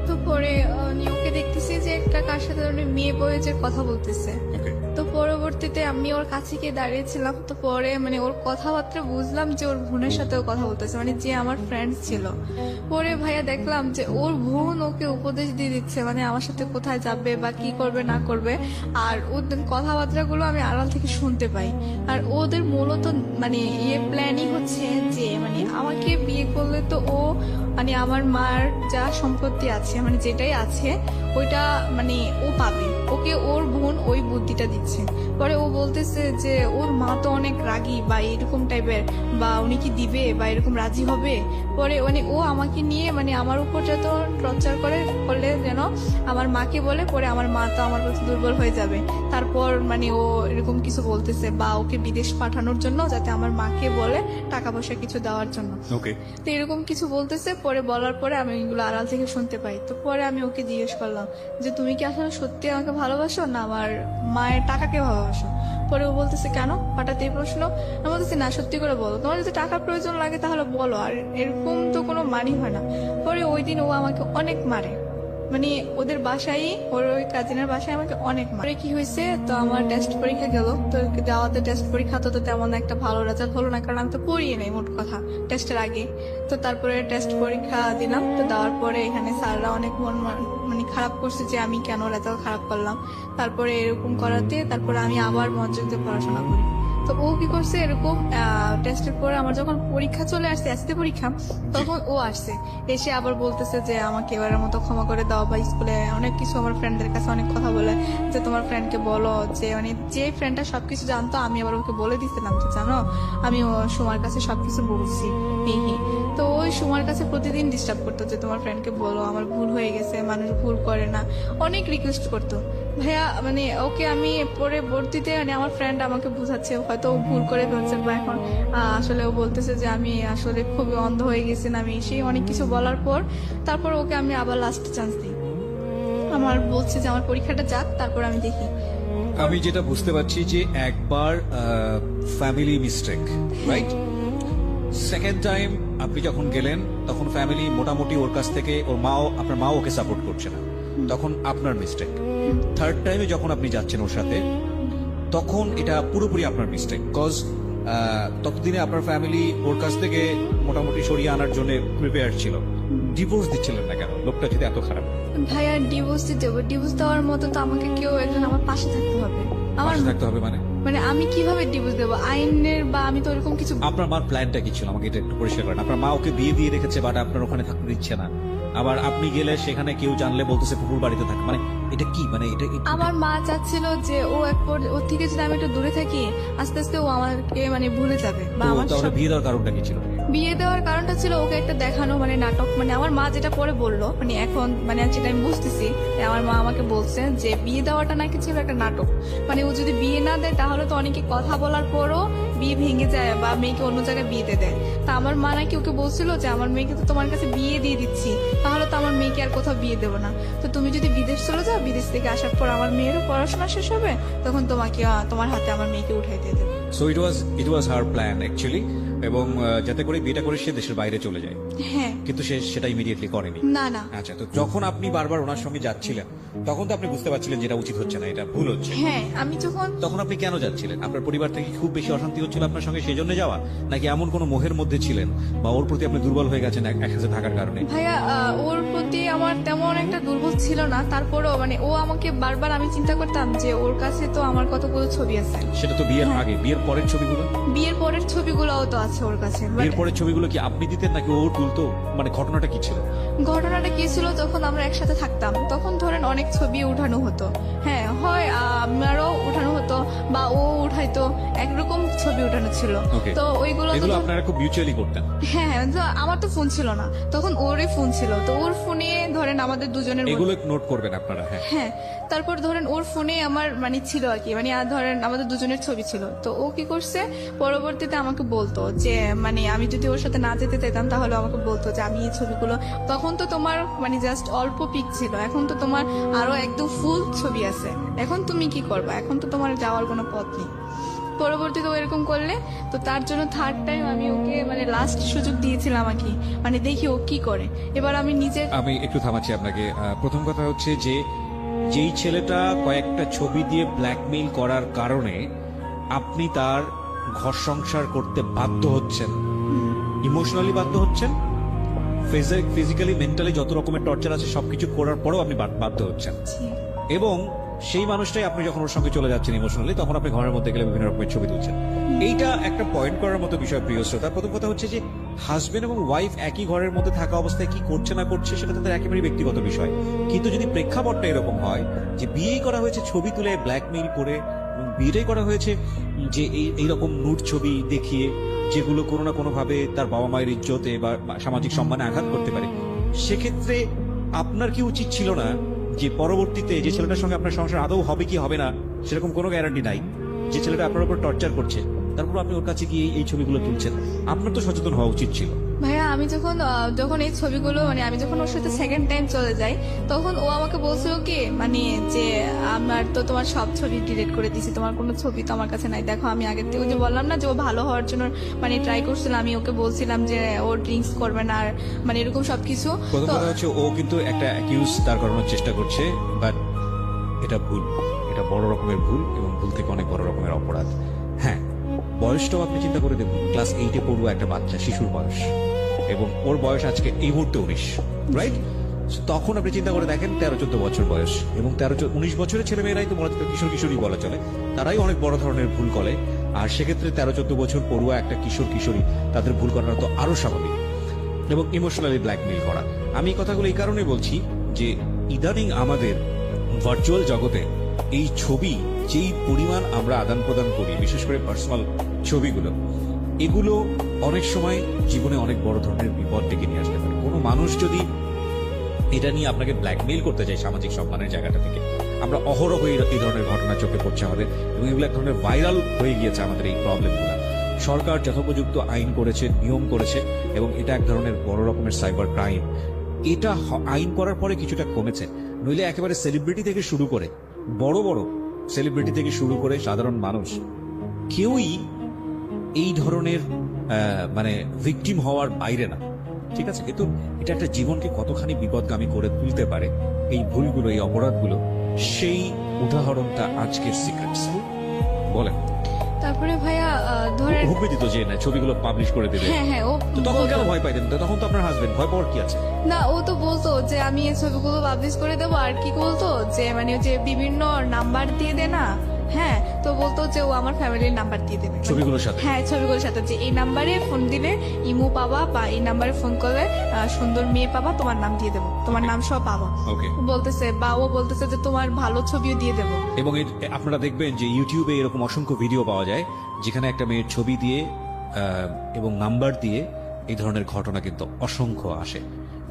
তো পরে ওকে দেখতেছি যে একটা কার সাথে মেয়ে বয়ে যে কথা বলতেছে। ওকে, তো পরবর্তীতে আমি ওর কাছে গিয়ে দাঁড়িয়েছিলাম। তো পরে মানে ওর কথাবার্তা বুঝলাম যে ওর বোনের সাথেও কথা বলতেছে, মানে যে আমার ফ্রেন্ড ছিল। পরে ভাইয়া দেখলাম যে ওর বোন ওকে উপদেশ দিয়ে দিচ্ছে, মানে আমার সাথে কোথায় যাবে বা কি করবে না করবে। আর ওদের কথাবার্তাগুলো আমি আড়াল থেকে শুনতে পাই। আর ওদের মূলত মানে প্ল্যানিং হচ্ছে যে মানে আমাকে বিয়ে করলে তো ও মানে আমার মার যা সম্পত্তি আছে মানে যেটাই আছে ওইটা মানে ও পাবে, ওকে ওর বোন ওই বুদ্ধিটা দিচ্ছে। পরে ও বলতেছে যে ওর মা তো অনেক রাগী বা এরকম টাইপের, বা উনি কি দিবে বা এরকম রাজি হবে। পরে মানে ও আমাকে নিয়ে মানে আমার উপর যত টর্চার করলে যেন আমার মাকে বলে, পরে আমার মা তো আমার প্রতি দুর্বল হয়ে যাবে। তারপর মানে ও এরকম কিছু বলতেছে বা ওকে বিদেশ পাঠানোর জন্য, যাতে আমার মাকে বলে টাকা পয়সা কিছু দেওয়ার জন্য। ওকে, তো এরকম কিছু বলতেছে। পরে বলার পরে আমি এগুলো আড়াল থেকে শুনতে পাই। তো পরে আমি ওকে জিজ্ঞেস করলাম যে তুমি কি আসলে সত্যি আমাকে ভালোবাসো না আমার মায়ের টাকাকে ভালোবাসো। পরে ও বলতেছে কেন হঠাৎ এই প্রশ্ন। আমি বলতেছি না, সত্যি করে বলো, তোমার যদি টাকার প্রয়োজন লাগে তাহলে বলো, আর এরকম তো কোনো মানি হয় না। পরে ওই দিন ও আমাকে অনেক মারে, মানে ওদের বাসায়, ওর ওই কাজিনের বাসায় আমাকে অনেক মারে। কি হয়েছে, তো আমার টেস্ট পরীক্ষা গেল, তো যাওয়াতে টেস্ট পরীক্ষা তো তেমন একটা ভালো রেজাল্ট হলো না, কারণ আমি তো পড়িয়ে নাই মোট কথা টেস্টের আগে। তো তারপরে টেস্ট পরীক্ষা দিলাম, তো দেওয়ার পরে এখানে স্যাররা অনেক মন মানে খারাপ করছে যে আমি কেন রেজাল্ট খারাপ করলাম। তারপরে এরকম করাতে তারপরে আমি আবার মনোযোগ দিয়ে পড়াশোনা করি। তো ও কি করছে, এরকম টেস্টের পরে আমার যখন পরীক্ষা চলে আসছে, এসএসসি পরীক্ষা, তখন ও আসছে, এসে আবার বলতেছে যে আমাকে এবারের মতো ক্ষমা করে দাও, বা স্কুলে অনেক কিছু আমার ফ্রেন্ডদের কাছে অনেক কথা বলে যে তোমার ফ্রেন্ডকে বলো, যে মানে যে ফ্রেন্ডটা সবকিছু জানতো আমি আবার ওকে বলে দিচ্ছিলাম যে জানো আমি ও সোমার কাছে সবকিছু বলছি। তো ওই সুমার কাছে প্রতিদিন ডিস্টার্ব করতো যে তোমার ফ্রেন্ডকে বলো আমার ভুল হয়ে গেছে, মানুষ ভুল করে না, অনেক রিকোয়েস্ট করতো। ভাইয়া মানে ওকে আমি পরবর্তীতে মানে আমার ফ্রেন্ড আমাকে বুঝাচ্ছে হয়তো ও ভুল করে ফেলছে বা এখন আসলে ও বলতেছে যে আমি আসলে খুবই অন্ধ হয়ে গেছি, আমি সেই অনেক কিছু বলার পর তারপর ওকে আমি আবার লাস্ট চান্স দিই। আমার বলছে যে আমার পরীক্ষাটা যাক, তারপর আমি দেখি। আমি যেটা বুঝতে পারছি যে একবার family mistake, right? Second time আপনি যখন গেলেন তখন ফ্যামিলি মোটামুটি ওর কাছ থেকে আপনার মাও ওকে সাপোর্ট করছে না, তখন আপনার মিস্টেক। থার্ড টাইমে যখন আপনি যাচ্ছেন ওর সাথে তখন এটা পুরোপুরি আপনার মিস্টেক, কজ ততদিনে আপনার ফ্যামিলি ওর কাছ থেকে মোটামুটি সরিয়ে আনার জন্য প্রিপেয়ার ছিল। ডিভোর্স দিচ্ছিলেন না কেন? লোকটা যদি এত খারাপ। ভাইয়া ডিভোর্স দিতে হবে, ডিভোর্স দেওয়ার মতো তো আমাকে কেউ একজন আমার পাশে থাকতে হবে। আমার পাশে থাকতে হবে মানে আমি কিভাবে ডিভোর্স দেবো? আইনের বা আমি তো এরকম কিছু। আপনার মার প্ল্যানটা কি ছিল আমাকে এটা একটু পরিষ্কার করেন। আপনার মা ওকে বিয়ে দিয়ে রেখেছে বাট আপনার ওখানে থাকতে দিচ্ছে না, আবার আপনি গেলে সেখানে কেউ জানলে বলতেছে পুকুর বাড়িতে থাকে, মানে এটা কি? মানে এটা আমার মা চাচ্ছিল যে ওর থেকে যদি আমি একটু দূরে থাকি আস্তে আস্তে ও আমাকে মানে ভুলে যাবে বা আমার তাহলে বিয়ে দেওয়ার কারণটা কি ছিল? বিয়ে দেওয়ার কারণটা ছিল ওকে একটা দেখানো মানে নাটক, মানে আমার মা যেটা পরে বললো, মানে এখন মানে যেটা আমি বুঝতেছি আমার মা আমাকে বলছে যে বিয়ে দেওয়াটা নাকি ছিল একটা নাটক, মানে ও যদি বিয়ে না দেয় তাহলে তো অনেকে কথা বলার পরও বিয়ে ভেঙে যায় বা মেয়েকে অন্য জায়গায় বিয়ে দিয়ে দেয়। তা আমার মা নাকি ওকে বলছিল যে আমার মেয়েকে তো তোমার কাছে বিয়ে দিয়ে দিচ্ছি, তাহলে তো আমার মেয়েকে আর কোথাও বিয়ে দেবো না, তো তুমি যদি বিদেশ চলে যাও, বিদেশ থেকে আসার পর আমার মেয়েরও পড়াশোনা শেষ হবে, তখন তোমাকে তোমার হাতে আমার মেয়েকে উঠাই দিয়ে দেবো। So it was her plan actually, এবং যাতে করে বিয়েটা করে সে দেশের বাইরে চলে যায়। হ্যাঁ, কিন্তু সে সেটা ইমিডিয়েটলি করেনি। না না। আচ্ছা, তো যখন আপনি বারবার ওনার সঙ্গে যাচ্ছিলেন তখন তো আপনি বুঝতে পারছিলেন যেটা উচিত হচ্ছে না, এটা ভুল হচ্ছে। হ্যাঁ, আমি তখন আপনি কেন যাচ্ছিলেন? আপনার পরিবার থেকে খুব বেশি অশান্তি হচ্ছিল আপনার সঙ্গে সেই জন্য যাওয়া, নাকি এমন কোনো মোহের মধ্যে ছিলেন বা ওর প্রতি আপনি দুর্বল হয়ে গেছেন একসাথে থাকার কারণে? ভাইয়া ওর প্রতি আমার তেমন একটা দুর্বল ছিল না, তারপরেও মানে ও আমাকে বারবার আমি চিন্তা করতাম যে ওর কাছে তো আমার কতগুলো ছবি আছে। সেটা তো বিয়ের আগে, বিয়ের পরের ছবিগুলো? বিয়ের পরের ছবিগুলোও তো আছে ওর কাছে। বিয়ের পরের ছবিগুলো কি আপনি দিতেন নাকি ও তুলতো? মানে ঘটনাটা কি ছিল? ঘটনাটা কি ছিল, যখন আমরা একসাথে থাকতাম তখন ধরেন অনেক ছবি উঠানো হতো। হ্যাঁ, হয় আমারও উঠানো হতো বা ও উঠাইতো, একরকম ছবি উঠানো ছিল। Okay. তো ওইগুলো এগুলো আপনারা খুব মিউচুয়ালি করতেন? হ্যাঁ, তো আমার তো ফোন ছিল না তখন, ওরই ফোন ছিল, তো ওর ফোনে ধরেন আমাদের দুজনের এগুলো নোট করবেন আপনারা? হ্যাঁ হ্যাঁ, তারপর ধরেন ওর ফোনে আমার মানে ছিল আর কি, মানে ধরেন আমাদের দুজনের ছবি ছিল। তো ও কি করছে, পরবর্তীতে আমাকে বলতো যে মানে আমি যদি ওর সাথে না যেতে চাইতাম তাহলে আমাকে বলতো যে আমি এই ছবিগুলো, তখন তো তোমার মানে জাস্ট অল্প পিক ছিল, এখন তো তোমার আরো একদম ফুল ছবি আছে, এখন তুমি কি করবা, এখন তো তোমার যাওয়ার কোনো পথ নেই। পরবর্তীতে ও এরকম করলে, তো তার জন্য থার্ড টাইম আমি ওকে মানে লাস্ট সুযোগ দিয়েছিলাম আর কি, মানে দেখি ও কি করে। এবার আমি আমি একটু থামাচ্ছি আপনাকে। প্রথম কথা হচ্ছে যে যেই ছেলেটা কয়েকটা ছবি দিয়ে ব্ল্যাকমেইল করার কারণে আপনি তার ঘর সংসার করতে বাধ্য হচ্ছেন, ইমোশনালি বাধ্য হচ্ছেন, ফিজিক্যালি মেন্টালি যত রকমের টর্চার আছে সবকিছু করার পরেও আপনি বাধ্য হচ্ছেন, এবং সেই মানুষটাই আপনি যখন ওর সঙ্গে চলে যাচ্ছেন ইমোশনালি, তখন আপনি ঘরের মধ্যে গেলে বিভিন্ন রকমের ছবি তুলছেন। এইটা একটা পয়েন্ট করার মতো বিষয় প্রিয় শ্রোতা। প্রথম কথা হচ্ছে যে হাজবেন্ড এবং ওয়াইফ একই ঘরের মধ্যে থাকা অবস্থায় কি করছে না করছে সেটা তাদের একেবারেই ব্যক্তিগত বিষয়, কিন্তু যদি প্রেক্ষাপটটা এরকম হয় যে বিয়েই করা হয়েছে ছবি তুলে ব্ল্যাকমেইল করে, এবং বিয়েটাই করা হয়েছে যে এইরকম নুট ছবি দেখিয়ে, যেগুলো কোনো না কোনো ভাবে তার বাবা মায়ের ইজ্জতে বা সামাজিক সম্মানে আঘাত করতে পারে, সেক্ষেত্রে আপনার কি উচিত ছিল না যে পরবর্তীতে যে ছেলেটার সঙ্গে আপনার সংসার আদৌ হবে কি হবে না সেরকম কোনো গ্যারান্টি নাই, যে ছেলেটা আপনার উপর টর্চার করছে, তারপর আপনি ওর কাছে গিয়ে এই ছবিগুলো তুলছেন? আপনার তো সচেতন হওয়া উচিত ছিল। ভাইয়া আমি যখন এই ছবিগুলো মানে আমি যখন ওর সাথে সেকেন্ড টাইম চলে যাই, তখন ও আমাকে বলছিল কি মানে যে আমার তো তোমার সব ছবি ডিলিট করে দিছি, তোমার কোনো ছবি তো আমার কাছে নাই, দেখো আমি আগের থেকে যে বললাম না যে ও ভালো হওয়ার জন্য মানে ট্রাই করছিল, আমি ওকে বলছিলাম যে ও ড্রিঙ্কস করবে না আর মানে এরকম সবকিছু। প্রথম কথা হচ্ছে ও কিন্তু একটা অ্যাকিউজ দাঁড় করানোর চেষ্টা করছে, বাট এটা ভুল, এটা বড় রকমের ভুল, এবং ভুল থেকে অনেক বড় রকমের অপরাধ। হ্যাঁ, বয়সটাও আপনি চিন্তা করে দেখুন, ক্লাস 8-এ পড়ুয়া একটা বাচ্চা, শিশুর বয়স, এবং ওর বয়স আজকে এই মুহূর্তে 19, রাইট? তখন আপনি চিন্তা করে দেখেন 13-14 বছর বয়স, এবং 13-19 বছরের ছেলেমেয়েরাই তো কিশোর কিশোরী বলা চলে, তারাই অনেক বড় ধরনের ভুল করে, আর সেক্ষেত্রে 13-14 বছর পড়ুয়া একটা কিশোর কিশোরী তাদের ভুল করাটা তো আরো স্বাভাবিক, এবং ইমোশনালি ব্ল্যাকমেইল করা। আমি এই কথাগুলো এই কারণে বলছি যে ইদানিং আমাদের ভার্চুয়াল জগতে এই ছবি যেই পরিমাণ আমরা আদান প্রদান করি, বিশেষ করে পার্সোনাল ছবিগুলো, এগুলো অনেক সময় জীবনে অনেক বড় ধরনের বিপদ ডেকে নিয়ে আসতে পারে। কোনো মানুষ যদি এটা নিয়ে আপনাকে ব্ল্যাকমেইল করতে চায় সামাজিক সম্মানের জায়গাটা থেকে, আমরা অহরহ এই ধরনের ঘটনা চোখে পড়ছে আমাদের, এবং এগুলো এক ধরনের ভাইরাল হয়ে গিয়েছে আমাদের এই প্রবলেমগুলো। সরকার যথোপযুক্ত আইন করেছে, নিয়ম করেছে, এবং এটা এক ধরনের বড় রকমের সাইবার ক্রাইম। এটা আইন করার পরে কিছুটা কমেছে, নইলে একেবারে সেলিব্রিটি থেকে শুরু করে, বড় বড় সেলিব্রিটি থেকে শুরু করে সাধারণ মানুষ কেউই এই ধরনের মানে ভিকটিম হওয়ার বাইরে না। ঠিক আছে, কিন্তু এটা একটা জীবনকে কতখানি বিপদগামী করে তুলতে পারে এই ভুলগুলো, এই অপরাধগুলো, সেই উদাহরণটা আজকের সিক্রেটস। বলেন। তারপরে ভাইয়া ধরেন হুকুমে দিত যে না ছবিগুলো পাবলিশ করে দেবে, হ্যাঁ ও তো তখন বলতো। কেন ভয় পাইতেন? তো তখন তো আপনার হাজবেন্ড, ভয় পাওয়ার কি আছে? না, ও তো বলতো যে আমি এই ছবিগুলো পাবলিশ করে দেবো, আর কি বলতো যে মানে যে বিভিন্ন নাম্বার দিয়ে দে না, হ্যাঁ, তো বলতো যে ও আমার ফ্যামিলির নাম্বার দিয়ে দেবে ছবিগুলোর সাথে? হ্যাঁ, ছবিগুলোর সাথে, যে এই নাম্বারে ফোন দিলে ইমু পাবা, বা এই নাম্বারে ফোন করলে সুন্দর মেয়ে পাবা, তোমার নাম দিয়ে দেবো, তোমার নাম সব পাবা। ওকে। বলতেছে, বা ও বলতেছে যে তোমার ভালো ছবিও দিয়ে দেবো। এবং আপনারা দেখবেন যে ইউটিউবে এরকম অসংখ্য ভিডিও পাওয়া যায় যেখানে একটা মেয়ের ছবি দিয়ে এবং নাম্বার দিয়ে এই ধরনের ঘটনা কিন্তু অসংখ্য আসে,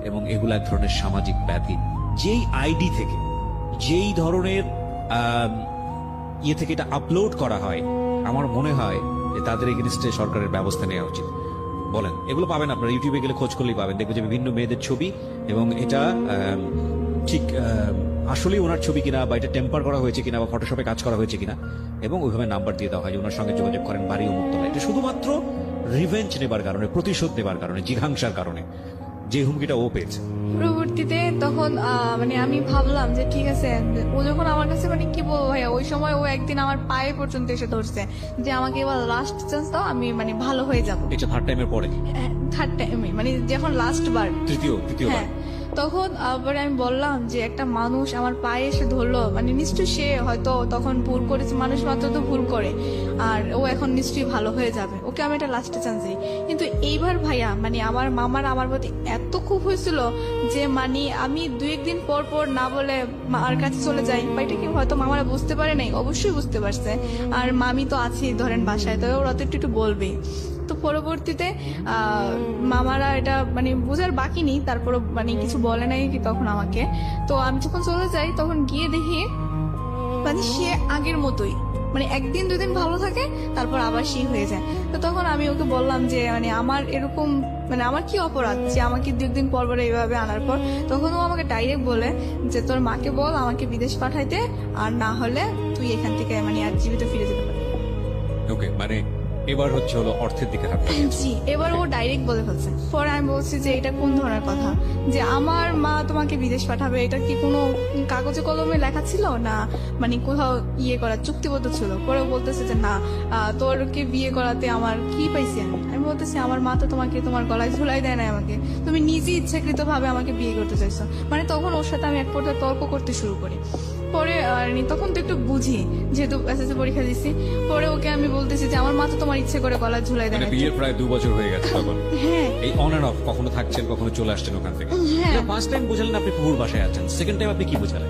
এবং এগুলো এক ধরনের সামাজিক ব্যাধি। যেই আইডি থেকে, যেই ধরনের ইয়ে থেকে এটা আপলোড করা হয়, আমার মনে হয় যে তাদের এগেনস্টে সরকারের ব্যবস্থা নেওয়া উচিত। বলেন, এগুলো পাবেন আপনারা ইউটিউবে গেলে খোঁজ করলেই পাবেন, দেখবেন যে বিভিন্ন মেয়েদের ছবি, এবং এটা ঠিক আসলেই ওনার ছবি কিনা, বা এটা টেম্পার করা হয়েছে কিনা, বা ফটোশপে কাজ করা হয়েছে কিনা, এবং ওইভাবে নাম্বার দিয়ে দেওয়া হয় যে ওনার সঙ্গে যোগাযোগ করেন বাড়ি উন্মুক্তলা। এটা শুধুমাত্র রিভেঞ্জ নেবার কারণে, প্রতিশোধ নেবার কারণে, জিঘাংসার কারণে, যে হুমকিটা ও পেয়েছে। পরবর্তীতে তখন মানে আমি ভাবলাম যে ঠিক আছে, ও যখন আমার কাছে মানে কি বলবো ভাইয়া, ওই সময় ও একদিন আমার পায়ে পর্যন্ত এসে ধরছে যে আমাকে এবার লাস্ট চান্স দাও, আমি মানে ভালো হয়ে যাবো। এটা থার্ড টাইমের পরে, থার্ড টাইম মানে যখন লাস্ট বার, তৃতীয়বার। হ্যাঁ, তখন আবার আমি বললাম যে একটা মানুষ আমার পায়ে এসে ধরলো, মানে নিশ্চয়ই সে হয়তো তখন ভুল করেছে, মানুষ মাত্র তো ভুল করে, আর ও এখন নিশ্চয়ই ভালো হয়ে যাবে, ওকে আমি একটা লাস্টে চান্স দিই। কিন্তু এইবার ভাইয়া মানে আমার মামার আমার প্রতি এত খুব হয়েছিল যে মানে আমি 2-1 দিন পর পর না বলে মার কাছে চলে যাই, বা এটা কি হয়তো মামারা বুঝতে পারে নাই, অবশ্যই বুঝতে পারছে, আর মামি তো আছেই ধরেন বাসায়, তো ওরা তো একটু বলবেই। তো পরবর্তীতে মামারা এটা মানে বোঝার বাকি নেই, তারপর মানে কিছু বলে নাই কি তখন আমাকে। তো আমি যখন চলে যাই তখন গিয়ে দেখি মানে সে আগের মতোই, মানে 1-2 দিন ভালো থাকে, তারপর আবার সেই হয়ে যায়। তো তখন আমি ওকে বললাম যে মানে আমার এরকম মানে আমার কি অপরাধ যে আমাকে 2 দিন পর পর এইভাবে আনার পর, তখন ও আমাকে ডাইরেক্ট বলে যে তোর মাকে বল আমাকে বিদেশ পাঠাইতে, আর না হলে তুই এখান থেকে মানে আর জীবিত ফিরে যেতে পারবি। ওকে, মানে এবার হচ্ছে হলো অর্থের দিকে হাত লাগিয়েছে। জি, এবার ও ডাইরেক্ট বলে ফেলছে। পরে আমি বলছি যে এটা কোন ধরনের কথা, যে আমার মা তোমাকে বিদেশ পাঠাবে, এটা কি কোনো কাগজে কলমে লেখা ছিল না মানে কোথাও ইয়ে করা চুক্তিবদ্ধ ছিল? পরে ও বলতেছে যে না, তোরকে বিয়ে করাতে আমার কি পাইছি আমি? আমি বলতেছি আমার মা তো তোমাকে তোমার গলায় ঝুলাই দেয় না, আমাকে তুমি নিজে ইচ্ছাকৃত ভাবে আমাকে বিয়ে করতে চাইছো। মানে তখন ওর সাথে আমি এক পর্যায়ে তর্ক করতে শুরু করি। পরে তখন তো একটু বুঝি, যেহেতু এসএসসি পরীক্ষা দিছি। পরে ওকে আমি বলতেছি যে আমার মা তো তোমার ইচ্ছে করে গলায় ঝুলাই দেয় মানে না। বিয়ের প্রায় 2 বছর হয়ে গেছে তখন। হ্যাঁ, এই অন এন্ড অফ, কখনো থাকছেন কখনো চলে আসছেন ওখান থেকে। হ্যাঁ। ফার্স্ট টাইম বুঝালেন আপনি পুকুর বাসায় আছেন, সেকেন্ড টাইম আপনি কি বুঝালেন?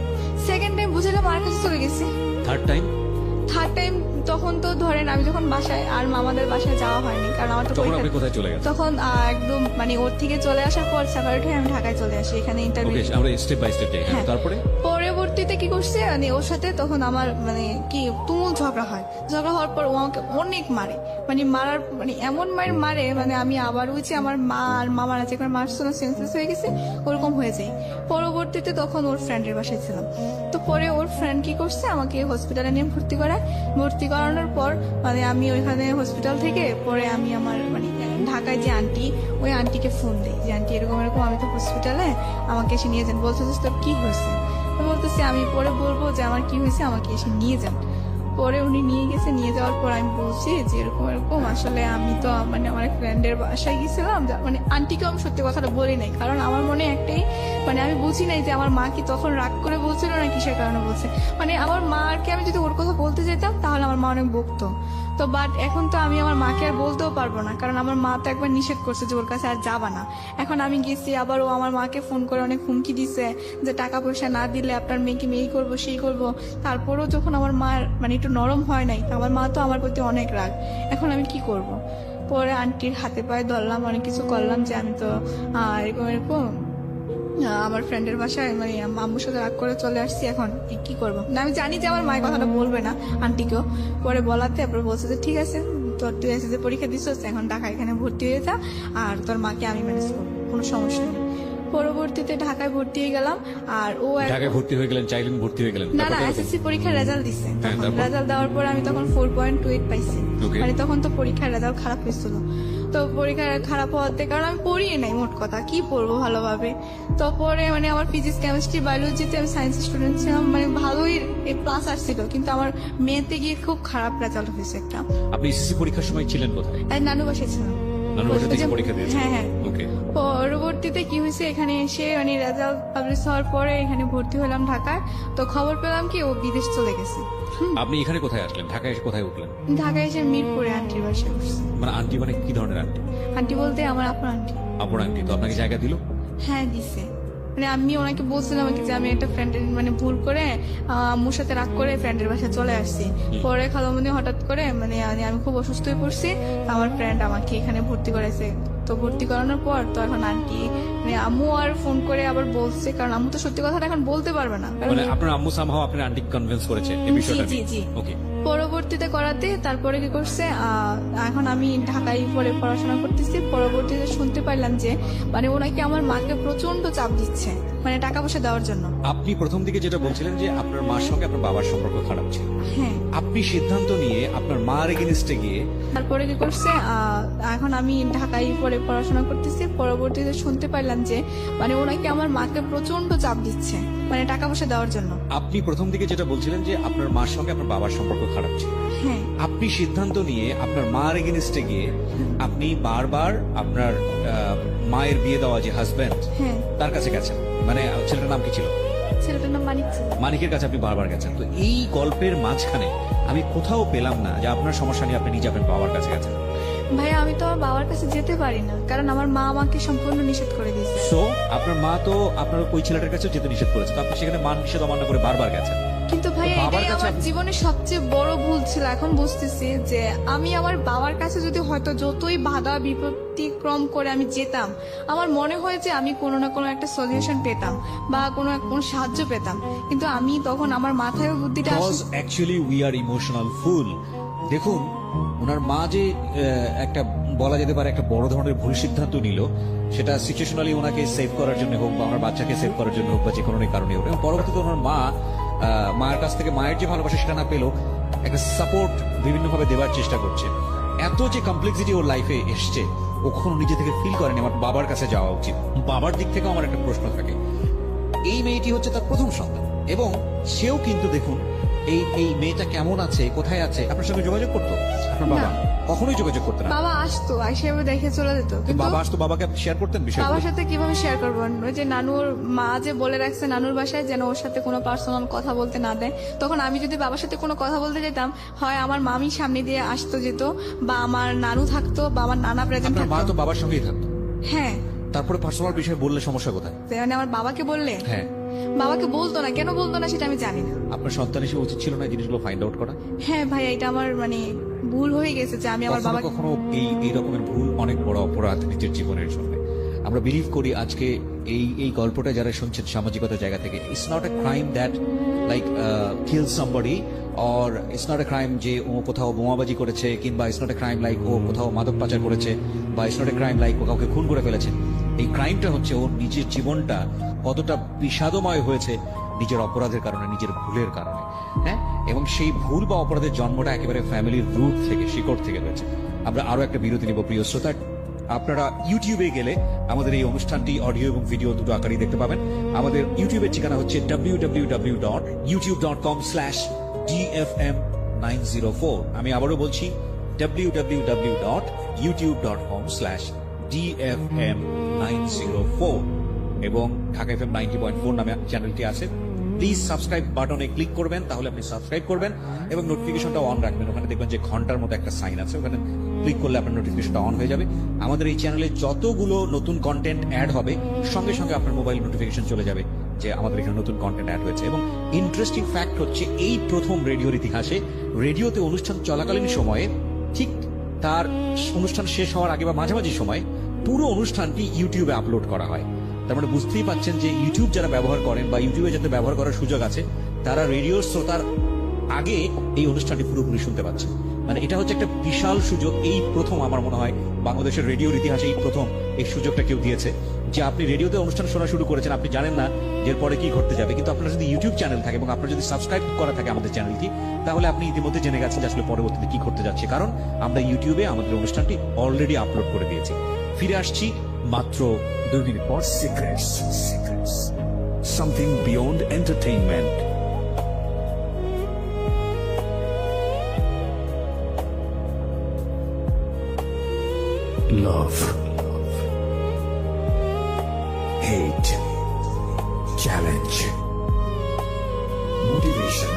সেকেন্ড টাইম বুঝালে মার কাছে চলে গেছি। থার্ড টাইম তখন তো ধরেন আমি যখন বাসায় আর মামাদের বাসায় যাওয়া হয়নি, কারণ আমার তো তখন আপনি পরীক্ষা। কোথায় চলে গেছেন? তখন একদম মানে ওর থেকে চলে আসার পর সেপারেট হয়ে আমি ঢাকায় চলে আসি, এখানে ইন্টারভিউ। ওকে, আমরা স্টেপ বাই স্টেপ যাই। হ্যাঁ। তারপরে পরবর্তীতে কি করছে মানে ওর সাথে তখন আমার মানে কি তুমুল ঝগড়া হয়। ঝগড়া হওয়ার পর ও আমাকে অনেক মারে, মানে মারার মানে এমন মারে মানে আমি আবার ওই যে আমার মা আর মামারা যেখানে মারছিল সেন্সলেস হয়ে গেছে ওরকম হয়ে যায়। পরবর্তীতে তখন ওর ফ্রেন্ডের বাসায় ছিলাম, তো পরে ওর ফ্রেন্ড কি করছে আমাকে হসপিটালে নিয়ে ভর্তি করানোর পর মানে আমি ওইখানে হসপিটাল থেকে পরে আমি আমার মানে ঢাকায় যে আন্টি, ওই আন্টিকে ফোন দিই যে আন্টি এরকম এরকম আমি তো হসপিটালে, আমাকে এসে নিয়ে যান। বলছে যে তোর কি হয়েছে? বলতেছি আমি পরে বলবো যে আমার কি হয়েছে, আমাকে এসে নিয়ে যান। পরে উনি নিয়ে গেছে, নিয়ে যাওয়ার পর আমি বলছি যে এরকম এরকম আসলে আমি তো মানে আমার ফ্রেন্ডের বাসায় গেছিলাম, মানে আন্টিকেও আমি সত্যি কথাটা বলি নাই, কারণ আমার মনে একটাই মানে আমি বুঝি নাই যে আমার মা কি তখন রাগ করে বলছিল না কিসের কারণে বলছে। মানে আমার মা আর কি আমি যদি ওর কথা বলতে যেতাম তাহলে আমার মা অনেক বকতো। তো বাট এখন তো আমি আমার মাকে আর বলতেও পারবো না, কারণ আমার মা তো একবার নিষেধ করছে যে ওর কাছে আর যাবা না। এখন আমি গেছি, আবার ও আমার মাকে ফোন করে অনেক হুমকি দিছে যে টাকা পয়সা না দিলে আপনার মেয়েকে এই করবো সেই করবো। তারপরেও যখন আমার মা মানে একটু নরম হয় নাই, আমার মা তো আমার প্রতি অনেক রাগ। এখন আমি কি করব? পরে আন্টির হাতে পায়ে ধরলাম, অনেক কিছু করলাম যে আমি তো এরকম এরকম আমার ফ্রেন্ডের বাসায় মানে আম্মুর সাথে রাগ করে চলে আসছি, এখন কি করবো না। আমি জানি যে আমার মায়ের কথাটা বলবে না আন্টিকেও, পরে বলাতে তারপর বলছে যে ঠিক আছে তোর তুই এসে যে পরীক্ষা দিচ্ছিস এখন ঢাকা এখানে ভর্তি হয়ে যা, আর তোর মাকে আমি ম্যানেজ করবো, কোনো সমস্যা নেই। পরবর্তীতে ঢাকায় ভর্তি হয়ে গেলাম। আর ও ঢাকায় ভর্তি হয়ে গেলেন, চাইলেন ভর্তি হয়ে গেলেন? না না, এসএসসি পরীক্ষার রেজাল্ট দিছে। হ্যাঁ, তারপর? রেজাল্ট দেওয়ার পর আমি তখন 4.28 পাইছি। Okay. মানে তখন তো পরীক্ষার রেজাল্ট খারাপ হয়েছিল। তো পরীক্ষা খারাপ হওয়াতে, কারণ আমি পড়ি নাই মোট কথা, কি পড়বো ভালোভাবে। তো পরে মানে আমার ফিজিক্স কেমিস্ট্রি বায়োলজিতে আমি সায়েন্স স্টুডেন্ট ছিলাম, মানে ভালোই প্লাস আসছিল, কিন্তু আমার মেয়েতে গিয়ে খুব খারাপ রেজাল্ট হয়েছে একটা। আপনি এসএসসি পরীক্ষার সময় ছিলেন কোথায়? আর নানু বাসায় ছিলাম। নানু বাসা থেকে পরীক্ষা দিয়েছেন? হ্যাঁ হ্যাঁ। ওকে। পরবর্তীতে কি হয়েছে, এখানে এসে মানে রেজাল্ট পাবলিশ হওয়ার পরে এখানে ভর্তি হলাম ঢাকায়। তো খবর পেলাম কি ও বিদেশ চলে গেছে। আপনি এখানে কোথায় আসলেন? ঢাকায় এসে কোথায় উঠলেন? ঢাকায় এসে মিরপুরে আন্টির বাসায় উঠছি। মানে আন্টি মানে কি ধরনের আন্টি? আন্টি বলতে আমার আপনার আন্টি। আপনার আন্টি তো আপনাকে জায়গা দিল? হ্যাঁ দিছে। মানে আমি ওনাকে বলছিলাম আর কি যে আমি একটা ফ্রেন্ডের মানে ভুল করে আম্মুর সাথে রাগ করে ফ্রেন্ডের বাসায় চলে আসছি। পরে খালামুনি হঠাৎ করে মানে আমি খুব অসুস্থ হয়ে পড়ছি, আমার ফ্রেন্ড আমাকে এখানে ভর্তি করেছে। তো ভর্তি করানোর পর তো এখন আন্টি মানে আম্মু আর ফোন করে আবার বলছে, কারণ আম্মু তো সত্যি কথাটা এখন বলতে পারবে না, কারণ মানে আপনার আম্মু সামহাও আপনার আন্টি কনভিন্স করেছে এই বিষয়টা? জি, জি। ওকে। পরবর্তীতে করাতে তারপরে কি করছে, এখন আমি ঢাকায় পরে পড়াশোনা করতেছি। পরবর্তীতে শুনতে পারলাম যে মানে ওনাকে আমার মাকে প্রচন্ড চাপ দিচ্ছে, মানে টাকা পয়সা দেওয়ার জন্য। আপনি প্রথম দিকে যেটা বলছিলেন যে আপনার মার সঙ্গে আপনার বাবার সম্পর্ক খারাপ ছিল, হ্যাঁ। আপনি সিদ্ধান্ত নিয়ে আপনার মার এগেনস্টে গিয়ে তারপরে কি করছে, এখন আমি ঢাকায় পরে পড়াশোনা করতেছি। পরবর্তীতে শুনতে পারলাম যে মানে ওনাকে আমার মাকে প্রচন্ড চাপ দিচ্ছে, মানে টাকা পয়সা দেওয়ার জন্য। আপনি প্রথম দিকে যেটা বলছিলেন যে আপনার মার সঙ্গে আপনার বাবার সম্পর্ক খারাপ ছিল, হ্যাঁ। আপনি সিদ্ধান্ত নিয়ে আপনার মার এগেনস্টে গিয়ে আপনি বারবার আপনার মায়ের বিয়ে দেওয়া যে হাজবেন্ড হ্যাঁ। তার কাছে গেছেন। মানে ছেলেটার নাম কি ছিল? ছেলেটার নাম মানিক ছিল। মানিকের কাছে আপনি বারবার গেছেন। তো এই গল্পের মাঝখানে আমি কোথাও পেলাম না যে আপনার সমস্যা নিয়ে আপনি নিজে আপনার বাবার কাছে গেছেন। ভাইয়া আমি তো আমার বাবার কাছে যেতে পারি না, কারণ আমার মা আমাকে সম্পূর্ণ নিষেধ করে দিয়েছে। সো আপনার মা তো আপনার ওই ছেলেটার কাছে যেতে নিষেধ করেছে, তো আপনি সেখানে মান নিষেধ অমান্য করে বারবার গেছেন। কিন্তু ভাইয়া বাবার এটাই কাছে আমার জীবনের সবচেয়ে বড় ভুল ছিল। এখন বুঝতেছি যে আমি আমার বাবার কাছে যদি হয়তো যতই বাধা বিপত্তিক্রম করে আমি যেতাম, আমার মনে হয় যে আমি কোনো না কোনো একটা সলিউশন পেতাম বা কোনো সাহায্য পেতাম, কিন্তু আমি তখন আমার মাথায় বুদ্ধিটা because actually we are emotional fool. দেখুন ওনার মা যে একটা বলা যেতে পারে একটা বড় ধরনের ভুল সিদ্ধান্ত নিল, সেটা সিচুয়েশনালি ওনাকে সেভ করার জন্য হোক বা ওনার বাচ্চাকে সেভ করার জন্য হোক বা যে কোনো কারণে হোক, এবং পরবর্তীতে ওনার মায়ের কাছ থেকে মায়ের যে ভালোবাসা সেটা না পেলেও একটা সাপোর্ট বিভিন্নভাবে দেওয়ার চেষ্টা করছে। এত যে কমপ্লেক্সিটি ওর লাইফে এসছে, ও কখনো নিজে থেকে ফিল করেনি আমার বাবার কাছে যাওয়া উচিত। বাবার দিক থেকেও আমার একটা প্রশ্ন থাকে। এই মেয়েটি হচ্ছে তার প্রথম সন্তান, এবং সেও কিন্তু দেখুন এই মেয়েটা কেমন আছে, কোথায় আছে, আপনার সঙ্গে যোগাযোগ করতো? আপনার বাবা না। কখনোই যোগাযোগ করতেন না? বাবা আসতো, আইসে দেখে চলে যেত, কিন্তু বাবা আসতো, বাবাকে আপনি শেয়ার করতেন বিষয়গুলো? বাবার সাথে কিভাবে শেয়ার করবো? ওই যে নানুর মা যে বলে রাখছে নানুর বাসায় যেন ওর সাথে কোনো পার্সোনাল কথা বলতে না দেয়, তখন আমি যদি বাবার সাথে কোনো কথা বলতে যেতাম, হয় আমার মামি সামনে দিয়ে আসতো যেত, বা আমার নানু থাকতো, বা আমার নানা প্রেজেন্ট আপনার মা থাকতো। তো বাবার সঙ্গেই থাকতো। হ্যাঁ। তারপরে পার্সোনাল বিষয় বললে সমস্যা কোথায়? মানে আমার বাবাকে বললে হ্যাঁ, বাবাকে বলতো না, কেন বলতো না সেটা আমি জানি না। আপনার সন্তান হিসেবে উচিত ছিল না এই জিনিসগুলো ফাইন্ড আউট করা? হ্যাঁ ভাই, এটা আমার মানে ভুল হয়ে গেছে যে আমি আমার কখনো বাবাকে কখনো এই রকমের ভুল অনেক বড় অপরাধ নিজের জীবনের জন্য। আমরা বিলিভ করি আজকে এই গল্পটা যারা শুনছেন সামাজিকতার জায়গা থেকে, it's not a crime that like kill somebody, or it's not a crime যে ও কোথাও বোমাবাজি করেছে, কিংবা it's not a crime like ও কোথাও মাদক পাচার করেছে, বা it's not a crime like ও কাউকে খুন করে ফেলেছে। এই ক্রাইমটা হচ্ছে ওর নিজের জীবনটা কতটা বিষাদময় হয়েছে নিজের অপরাধের কারণে, নিজের ভুলের কারণে। হ্যাঁ, এবং সেই ভুল বা অপরাধের জন্মটা একেবারে ফ্যামিলির রুট থেকে, শিকড় থেকে হয়েছে। আমরা আরো একটা বিরতি নিব প্রিয় শ্রোতা। আপনারা ইউটিউবে গেলে আমাদের এই অনুষ্ঠানটি অডিও এবং ভিডিও দুটো আকারেই দেখতে পাবেন। আমাদের ইউটিউবের ঠিকানা হচ্ছে www.youtube.com/dfm904। আমি আবারও বলছি www.youtube.com/dfm904, এবং ঢাকা FM 90.4 নামে চ্যানেলটি আছে। প্লিজ সাবস্ক্রাইব বাটনে ক্লিক করবেন, তাহলে আপনি সাবস্ক্রাইব করবেন এবং নোটিফিকেশনটা অন রাখবেন। ওখানে দেখবেন যে ঘন্টার মতো একটা সাইন আছে, ওখানে ক্লিক করলে আপনার নোটিফিকেশনটা অন হয়ে যাবে। আমাদের এই চ্যানেলে যতগুলো নতুন কন্টেন্ট অ্যাড হবে, সঙ্গে সঙ্গে আপনার মোবাইল নোটিফিকেশন চলে যাবে যে আমাদের এখানে নতুন কন্টেন্ট অ্যাড হয়েছে। এবং ইন্টারেস্টিং ফ্যাক্ট হচ্ছে, এই প্রথম রেডিওর ইতিহাসে রেডিওতে অনুষ্ঠান চলাকালীন সময়ে ঠিক তার অনুষ্ঠান শেষ হওয়ার আগে বা মাঝামাঝি সময় পুরো অনুষ্ঠানটি ইউটিউবে আপলোড করা হয়। তার মানে বুঝতেই পাচ্ছেন যে ইউটিউব যারা ব্যবহার করেন বা ইউটিউবে যাতে ব্যবহার করার সুযোগ আছে, তারা রেডিও শ্রোতার আগে এই অনুষ্ঠানটি পুরোপুরি শুনতে পাচ্ছেন। মানে এটা হচ্ছে একটা বিশাল সুযোগ। এই প্রথম আমার মনে হয় বাংলাদেশের রেডিওর ইতিহাসে এই প্রথম এই সুযোগটা কেউ দিয়েছে যে আপনি রেডিওতে অনুষ্ঠান শোনা শুরু করেছেন, আপনি জানেন না যে এরপরে কি ঘটতে যাবে, কিন্তু আপনার যদি ইউটিউব চ্যানেল থাকে এবং আপনার যদি সাবস্ক্রাইব করা থাকে আমাদের চ্যানেলটি, তাহলে আপনি ইতিমধ্যে জেনে গেছেন যে আসলে পরবর্তীতে কি ঘটতে যাচ্ছে, কারণ আমরা ইউটিউবে আমাদের অনুষ্ঠানটি অলরেডি আপলোড করে দিয়েছি। ফিরে আসছি মাত্র 2 মিনিট পর। Secrets. Something beyond entertainment. Love. Hate. Challenge. Motivation.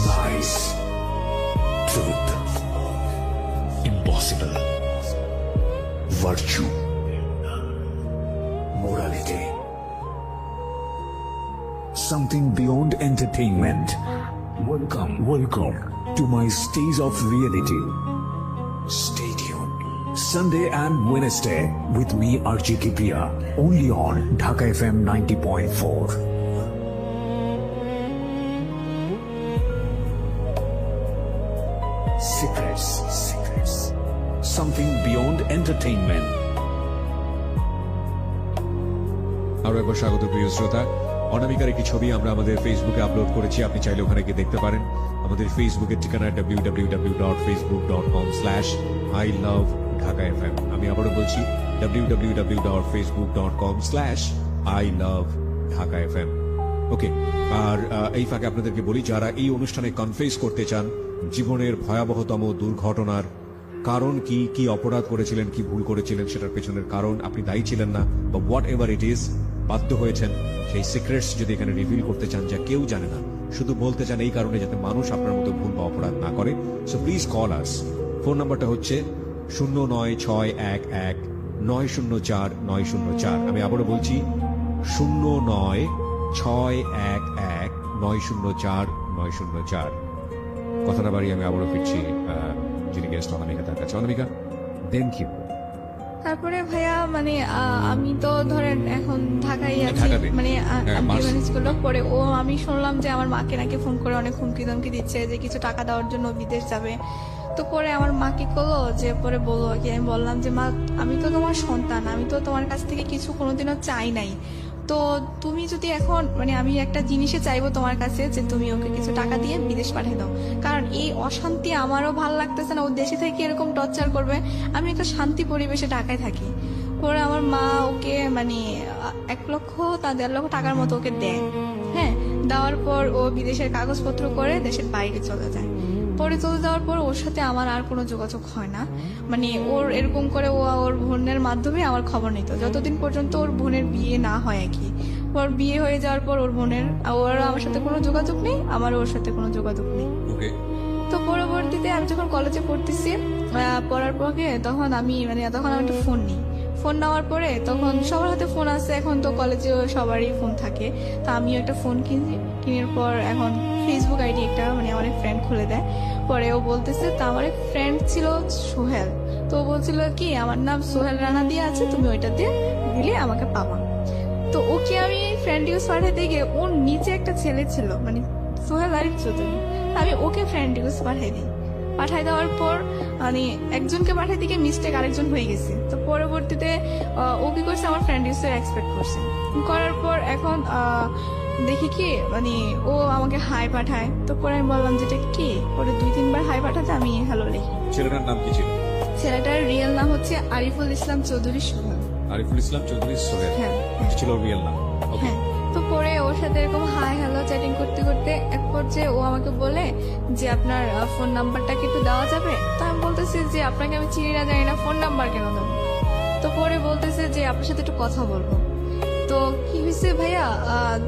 Lies. Truth. Impossible. Virtue. Morality. Something beyond entertainment. Welcome to my stage of reality. Stay tuned. Sunday and Wednesday with me RJ Kipriya, only on Dhaka FM 90.4. Secrets. Something beyond entertainment. আরো একবার স্বাগত প্রিয় শ্রোতা। অনামিকার একটি ছবি আমরা আমাদের ফেসবুকে আপলোড করেছি, আপনি চাইলে ওখানে গিয়ে দেখতে পারেন। আমাদের ফেসবুকের ঠিকানা www.facebook.com/ilovedhakafm। আমি আবারও বলছি www.facebook.com/ilovedhakafm। ওকে, আর এই ফাঁকে আপনাদেরকে বলি, যারা এই অনুষ্ঠানে কনফেস করতে চান জীবনের ভয়াবহতম দুর্ঘটনার কারণ কি, কি অপরাধ করেছিলেন, কি ভুল করেছিলেন, সেটার পেছনের কারণ আপনি দায়ী ছিলেন না, বা হোয়াট এভার ইট ইজ, বাধ্য হয়েছেন, সেই সিক্রেটস যদি এখানে রিভিল করতে চান যা কেউ জানে না, শুধু বলতে চান এই কারণে যাতে মানুষ আপনার মতো ভুল বা অপরাধ না করে, so please call us. Phone নাম্বারটা হচ্ছে 09611904904। আমি আবারও বলছি 09611904904। কথাটা বাড়ি আমি আবারও ফিরছি যিনি গেস্ট অনামিকা তার কাছে। অনামিকা, দেন কি? তারপরে ভাইয়া মানে আমি তো ধরেন এখন ঢাকায় আছি, ঢাকাতে? মানে হ্যাঁ, ম্যানেজ করলো পরে ও, আমি শুনলাম যে আমার মাকে নাকি ফোন করে অনেক হুমকি ধমকি দিচ্ছে যে কিছু টাকা দেওয়ার জন্য বিদেশ যাবে। তো পরে আমার মা কি করলো যে পরে বললো কি, আমি বললাম যে মা আমি তো তোমার সন্তান, আমি তো তোমার কাছ থেকে কিছু কোনোদিনও চাই নাই, তো তুমি যদি এখন মানে আমি একটা জিনিসে চাইবো তোমার কাছে যে তুমি ওকে কিছু টাকা দিয়ে বিদেশ পাঠিয়ে দাও, কারণ এই অশান্তি আমারও ভালো লাগতেছে না, ও দেশে থেকে এরকম টর্চার করবে, আমি একটা শান্তি পরিবেশে ঢাকায় থাকি। পরে আমার মা ওকে মানে 1 লক্ষ তা 1.5 লক্ষ টাকার মতো ওকে দেয়। হ্যাঁ, দেওয়ার পর ও বিদেশের কাগজপত্র করে দেশের বাইরে চলে যায়। পরে চলে যাওয়ার পর ওর সাথে আমার আর কোনো যোগাযোগ হয় না, মানে ওর এরকম করে ও ওর বোনের মাধ্যমে আমার খবর নিত যতদিন পর্যন্ত ওর বোনের বিয়ে না হয় আর কি। ওর বিয়ে হয়ে যাওয়ার পর ওর বোনের ওর আমার সাথে কোনো যোগাযোগ নেই, আমার ওর সাথে কোনো যোগাযোগ নেই। তো পরবর্তীতে আমি যখন কলেজে পড়তেছি, পড়ার পরে তখন আমি একটা ফোন নিই। ফোন নেওয়ার পরে তখন সবার হাতে ফোন আছে, এখন তো কলেজে সবারই ফোন থাকে, তো আমিও একটা ফোন কিনার পর এখন ফেসবুক আইডি একটা মানে অনেক ফ্রেন্ড খুলে দেয়। পরে ও বলতেছে, তা আমার এক ফ্রেন্ড ছিল সোহেল, তো ও বলছিল কি আমার নাম সোহেল রানা দিয়ে আছে, তুমি ওইটা দিয়ে দিলে আমাকে পাবা। তো ওকে আমি ফ্রেন্ড ইউজ পাঠাতে গিয়ে ওর নিচে একটা ছেলে ছিল মানে সোহেল আরিফ চৌধুরী, আমি ওকে ফ্রেন্ড ইউজ পাঠাই দিই। পাঠাই দেওয়ার পর মানে একজনকে পাঠাই দিকে মিস্টেক আরেকজন হয়ে গেছে। তো পরবর্তীতে ও কি করছে, আমার ফ্রেন্ড ইউজের এক্সপেক্ট করছে, করার পর এখন দেখি কি মানে ও আমাকে হাই পাঠায়। তো পরে আমি বললাম যেটা কি, পরে 2-3 বার হাই পাঠাতে আমি হ্যালো লিখি। ছেলেটার নাম কি ছিল? ছেলেটার রিয়েল নাম হচ্ছে আরিফুল ইসলাম চৌধুরী সোহেল। আরিফুল ইসলাম চৌধুরী সোহেল ছিল রিয়েল নাম। হ্যাঁ, তো পরে ওর সাথে এরকম হাই হ্যালো চ্যাটিং করতে করতে এক পর্যায়ে ও আমাকে বলে যে আপনার ফোন নাম্বারটা কি একটু দেওয়া যাবে। তো আমি বলতেছি যে আপনাকে আমি চিনি না জানি না, ফোন নাম্বার কেন দেবো। তো পরে বলতেছে যে আপনার সাথে একটু কথা বলবো। তো কি হয়েছে ভাইয়া,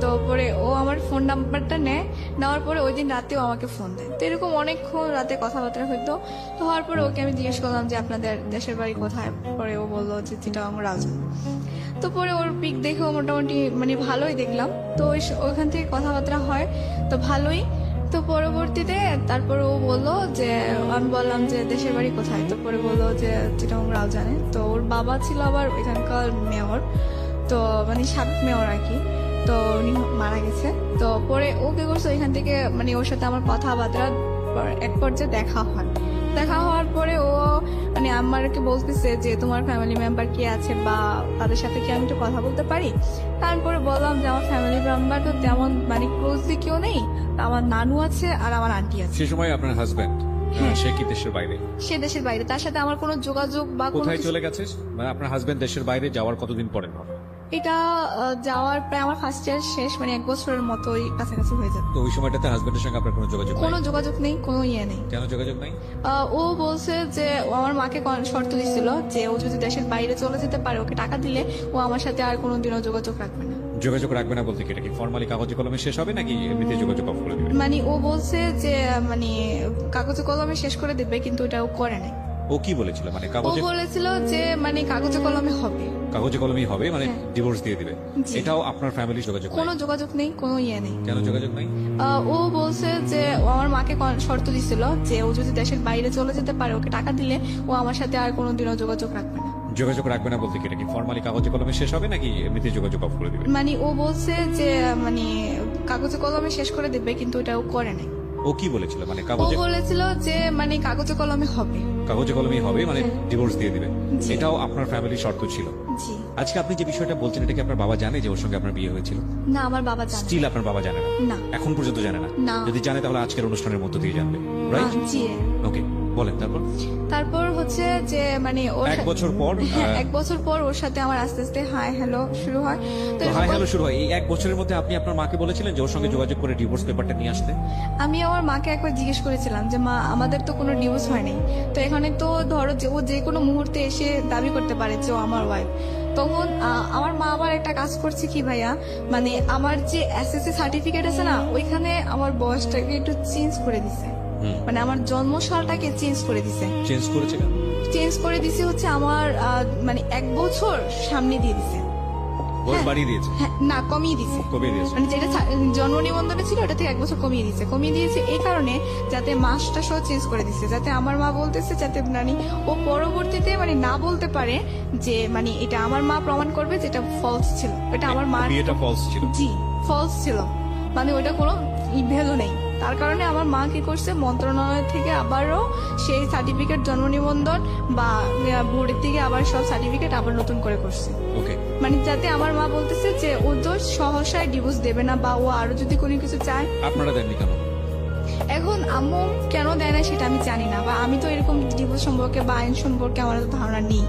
তো পরে ও আমার ফোন নাম্বারটা নেওয়ার পরে ওই দিন রাতেও আমাকে ফোন দেয়। তো এরকম অনেকক্ষণ রাতে কথাবার্তা হইতো। তো হওয়ার পরে ওকে আমি জিজ্ঞেস করলাম যে আপনাদের দেশের বাড়ি কোথায়। পরে ও বললো যে চিটাগাং রাজা। তো পরে ওর পিক দেখেও মোটামুটি মানে ভালোই দেখলাম। তো ওইখান থেকে কথাবার্তা হয় তো ভালোই। তো পরবর্তীতে তারপর ও বললো যে, আমি বললাম যে দেশের বাড়ি কোথায়, তো পরে বললো যে চিটাগং রাউজানে। তো ওর বাবা ছিল আবার ওইখানকার মেয়র, তো মানে সাবেক মেয়র আর কি। তো উনি মারা গেছে। তো পরে ও কি করছে, ওইখান থেকে মানে ওর সাথে আমার কথাবার্তা এক পর্যায়ে দেখা হওয়ার পরে ও মানে আমাকে বলতেছে যে তোমার ফ্যামিলি মেম্বার কে আছে বা তাদের সাথে কি আমি একটু কথা বলতে পারি। তারপরে বললাম যে আমার ফ্যামিলি মেম্বার তো তেমন মানে ক্লোজলি কেউ নেই, আমার নানু আছে আর আমার আন্টি আছে। সে সময় আপনার হাজবেন্ড সে কি দেশের বাইরে? সে দেশের বাইরে, তার সাথে আমার কোনো যোগাযোগ বা কোনো কোথায় কিছু- চলে গেছে? মানে আপনার হাজবেন্ড দেশের বাইরে যাওয়ার কতদিন পরে হবে? এটা যাওয়ার প্রায় আমার ফার্স্ট ইয়ার শেষ, মানে 1 বছরের মতোই কাছাকাছি হয়ে যাবে। তো ওই সময়টাতে হাজবেন্ডের সঙ্গে আপনার কোনো যোগাযোগ কোনো নেই? যোগাযোগ নেই, কোনো ইয়ে নেই। কেন যোগাযোগ নাই? ও বলছে যে ও আমার মাকে শর্ত দিছিল যে ও যদি দেশের বাইরে চলে যেতে পারে, ওকে টাকা দিলে ও আমার সাথে আর কোনোদিনও যোগাযোগ রাখবে না। যোগাযোগ রাখবে না বলতে কি এটা কি ফর্মালি কাগজে কলমে শেষ হবে নাকি এমনিতে যোগাযোগ অফ করে দিবে? মানে ও বলছে যে মানে কাগজে কলমে শেষ করে দিবে, কিন্তু এটা ও করে নাই। ও কি বলেছিল? মানে ও কাগজে বলেছিল যে মানে কাগজে কলমে হবে, কাগজে কলমেই হবে, মানে হ্যাঁ। ডিভোর্স দিয়ে দিবে। জি। এটাও আপনার ফ্যামিলির যোগাযোগ নাই? কোনো যোগাযোগ নেই, কোনো ইয়ে নেই। কেন যোগাযোগ নাই? ও বলছে যে ও আমার মাকে শর্ত দিছিল যে ও যদি দেশের বাইরে চলে যেতে পারে, ওকে টাকা দিলে ও আমার সাথে আর কোনোদিনও যোগাযোগ রাখবে না। যোগাযোগ রাখবে না বলতে কি এটা কি ফর্মালি কাগজে কলমে শেষ হবে নাকি এমনিতে যোগাযোগ অফ করে দিবে? মানে ও বলছে যে মানে কাগজে কলমে শেষ করে দিবে, কিন্তু এটা ও করে নাই। ও কি বলেছিল? মানে ও কাগজে বলেছিল যে মানে কাগজে কলমে হবে। কাগজে কলমেই হবে, মানে ডিভোর্স দিয়ে দিবে। জি। এটাও আপনার ফ্যামিলির শর্ত ছিল? জি আজকে আপনি যে বিষয়টা বলছেন এটা কি আপনার বাবা জানে যে ওর সঙ্গে আপনার বিয়ে হয়েছিল? না, আমার বাবা জানে স্টিল আপনার বাবা জানে না? না। এখন পর্যন্ত জানে না? না। যদি জানে তাহলে আজকের অনুষ্ঠানের মধ্য দিয়ে জানবে, রাইট? জি। ওকে, বলেন তারপর। তারপর হচ্ছে যে মানে ওর 1 বছর পর হ্যাঁ, 1 বছর পর ওর সাথে আমার আস্তে আস্তে হাই হ্যালো শুরু হয়। তো হাই হ্যালো শুরু হয়। এই 1 বছরের মধ্যে আপনি আপনার মাকে বলেছিলেন যে ওর সঙ্গে যোগাযোগ করে ডিভোর্স পেপারটা নিয়ে আসতে? আমি আমার মাকে একবার জিজ্ঞেস করেছিলাম যে মা, আমাদের তো কোনো ডিভোর্স হয়নি, তো এখানে তো ধরো যে ও যে কোনো মুহূর্তে এসে দাবি করতে পারে যে ও আমার ওয়াইফ। তখন আমার মা আবার একটা কাজ করছে কি ভাইয়া, মানে আমার যে এসএসসি সার্টিফিকেট আছে না, ওইখানে আমার বয়সটাকে একটু চেঞ্জ করে দিছে। মানে আমার জন্ম সালটাকে চেঞ্জ করে দিছে। চেঞ্জ করেছে কেন? চেঞ্জ করে দিছে হচ্ছে আমার মানে 1 বছর সামনে দিয়ে দিছে। বয়স হ্যাঁ। বাড়িয়ে দিয়েছে? হ্যাঁ, না কমিয়ে দিছে। কমিয়ে দিয়েছে? মানে যেটা জন্ম নিবন্ধনে ছিল ওটা থেকে 1 বছর কমিয়ে দিয়েছে এই কারণে যাতে মাসটা সহ চেঞ্জ করে দিচ্ছে, যাতে আমার মা বলতেছে যাতে মানে ও পরবর্তীতে মানে না বলতে পারে যে মানে এটা আমার মা প্রমাণ করবে যেটা ফলস ছিল, এটা আমার মা। বিয়েটা ফলস ছিল? জি, ফলস ছিল, মানে ওইটা কোনো ভ্যালু নেই। তার কারণে আমার মা কি করছে, মন্ত্রণালয় থেকে আবারও সেই সার্টিফিকেট জন্ম নিবন্ধন বা বোর্ডের থেকে আবার সব সার্টিফিকেট আবার নতুন করে করছে। ওকে, মানে যাতে আমার মা বলতেছে যে ও তো সহসায় ডিভোর্স দেবে না, বা ও আরো যদি কোনো কিছু চায়। আপনারা দেননি কেন? এখন আম্মু কেন দেয় না সেটা আমি জানি না, বা আমি তো এরকম ডিভোর্স সম্পর্কে বা আইন সম্পর্কে আমার তো ধারণা নেই।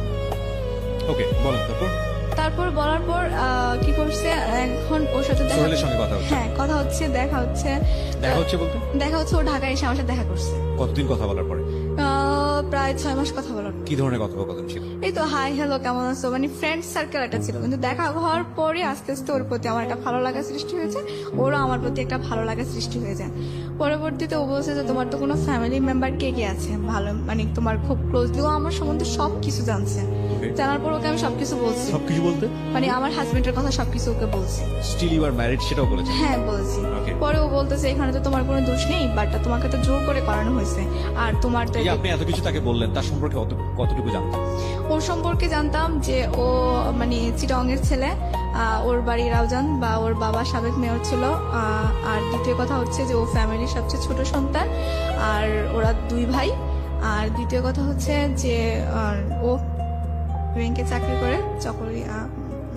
ওকে, বলেন তারপর। তারপর বলার পর কি করছে, এখন ওর সাথে সোহেলের সঙ্গে কথা হচ্ছে? হ্যাঁ, কথা হচ্ছে, দেখা হচ্ছে। দেখা হচ্ছে বলতে দেখা হচ্ছে ও ঢাকায় এসে আমার সাথে দেখা করছে। কতদিন কথা বলার পরে? প্রায় 6 মাস কথা বলার। কি ধরনের কথোপকথন ছিল? এই তো হাই হ্যালো কেমন আছো, মানে ফ্রেন্ড সার্কেল একটা ছিল, কিন্তু দেখা হওয়ার পরে আস্তে আস্তে ওর প্রতি আমার একটা ভালো লাগা সৃষ্টি হয়েছে, ওরও আমার প্রতি একটা ভালো লাগা সৃষ্টি হয়ে যায়। পরবর্তীতে ও বলছে যে তোমার তো কোনো ফ্যামিলি মেম্বার কে কে আছে ভালো, মানে তোমার খুব ক্লোজলি, ও আমার সম্বন্ধে সবকিছু জানছে। জানার পর ওকে আমি সবকিছু বলছি, সবকিছু বলতে? মানে আমার হাজবেন্ডের কথা সবকিছু ওকে বলছি। স্টিল ইউ আর ম্যারিড সেটাও বলেছে? হ্যাঁ, বলছি। Okay. পরে ও বলতেছে এখানে তো তোমার কোনো দোষ নেই, বাট তোমাকে তো জোর করে করানো হয়েছে, আর তোমার তো এই আপনি এত কিছু তাকে বললেন, তার সম্পর্কে কতটুকু জানতেন? ওর সম্পর্কে জানতাম যে ও মানে চিটাগং এর ছেলে, ওর বাড়ি রাউজান, বা ওর বাবা সাবেক মেয়র ছিল। আর দ্বিতীয় কথা হচ্ছে যে ও ফ্যামিলির সবচেয়ে ছোট সন্তান, আর ওরা 2 ভাই। আর দ্বিতীয় কথা হচ্ছে যে ও ব্যাংকে চাকরি করে, চকরি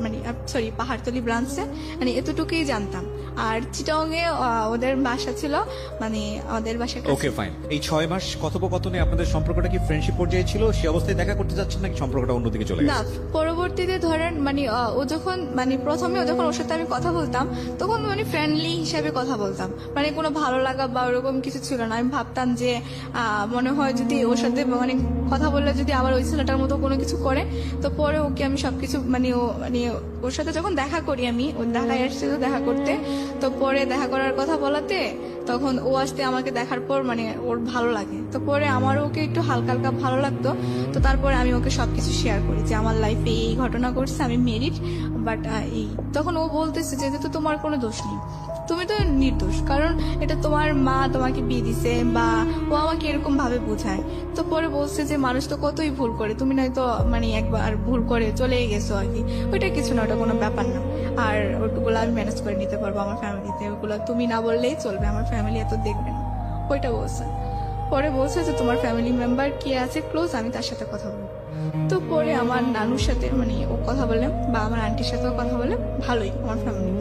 মানে সরি পাহাড়তলি ব্রাঞ্চে, মানে এতটুকুই জানতাম। আর চিটাগং এ ওদের বাসা ছিল, মানে ওদের বাসা। ওকে, ফাইন। এই 6 মাস কথোপকথনে আপনাদের সম্পর্কটা কি ফ্রেন্ডশিপ পর্যায়ে ছিল? সে অবস্থায় দেখা করতে যাচ্ছেন নাকি সম্পর্কটা অন্যদিকে চলে না, গেছে? পরবর্তীতে ধরেন মানে ও যখন মানে প্রথমে যখন ওর সাথে আমি কথা বলতাম, তখন মানে ফ্রেন্ডলি হিসাবে কথা বলতাম, মানে কোনো ভালো লাগা বা ওরকম কিছু ছিল না। আমি ভাবতাম যে মনে হয় যদি ওর সাথে মানে কথা বললে যদি আবার ওই ছেলেটার মতো কোনো কিছু করে, তো পরে ওকে আমি সবকিছু মানে ওর সাথে যখন দেখা করি, আমি ও ঢাকায় আসছিল দেখা করতে, তো পরে দেখা করার কথা বলাতে তখন ও আসতে আমাকে দেখার পর মানে ওর ভালো লাগে, তো পরে আমারও ওকে একটু হালকা হালকা ভালো লাগতো। তো তারপরে আমি ওকে সবকিছু শেয়ার করি যে আমার লাইফে এই ঘটনা ঘটছে, আমি মেরিড, বাট এই তখন ও বলতেছে যে তো তোমার কোনো দোষ নেই, তুমি তো নির্দোষ, কারণ এটা তোমার মা তোমাকে বিয়ে দিছে বা ও আমাকে এরকম ভাবে বোঝায়। তো পরে বলছে যে মানুষ তো কতই ভুল করে, তুমি নয়তো মানে একবার ভুল করে চলে গেছো আর কি, ওইটা কিছু না, ওটা কোনো ব্যাপার না। আর ওইগুলো আমি ম্যানেজ করে নিতে পারবো আমার ফ্যামিলিতে, ওগুলো তুমি না বললেই চলবে, আমার ফ্যামিলি এত দেখবে না, ওইটা বলছে। পরে বলছে যে তোমার ফ্যামিলি মেম্বার কে আছে ক্লোজ, আমি তার সাথে কথা বলবো। তো পরে আমার নানুর সাথে মানে ও কথা বলে বা আমার আন্টির সাথেও কথা বলে, ভালোই আমার ফ্যামিলি।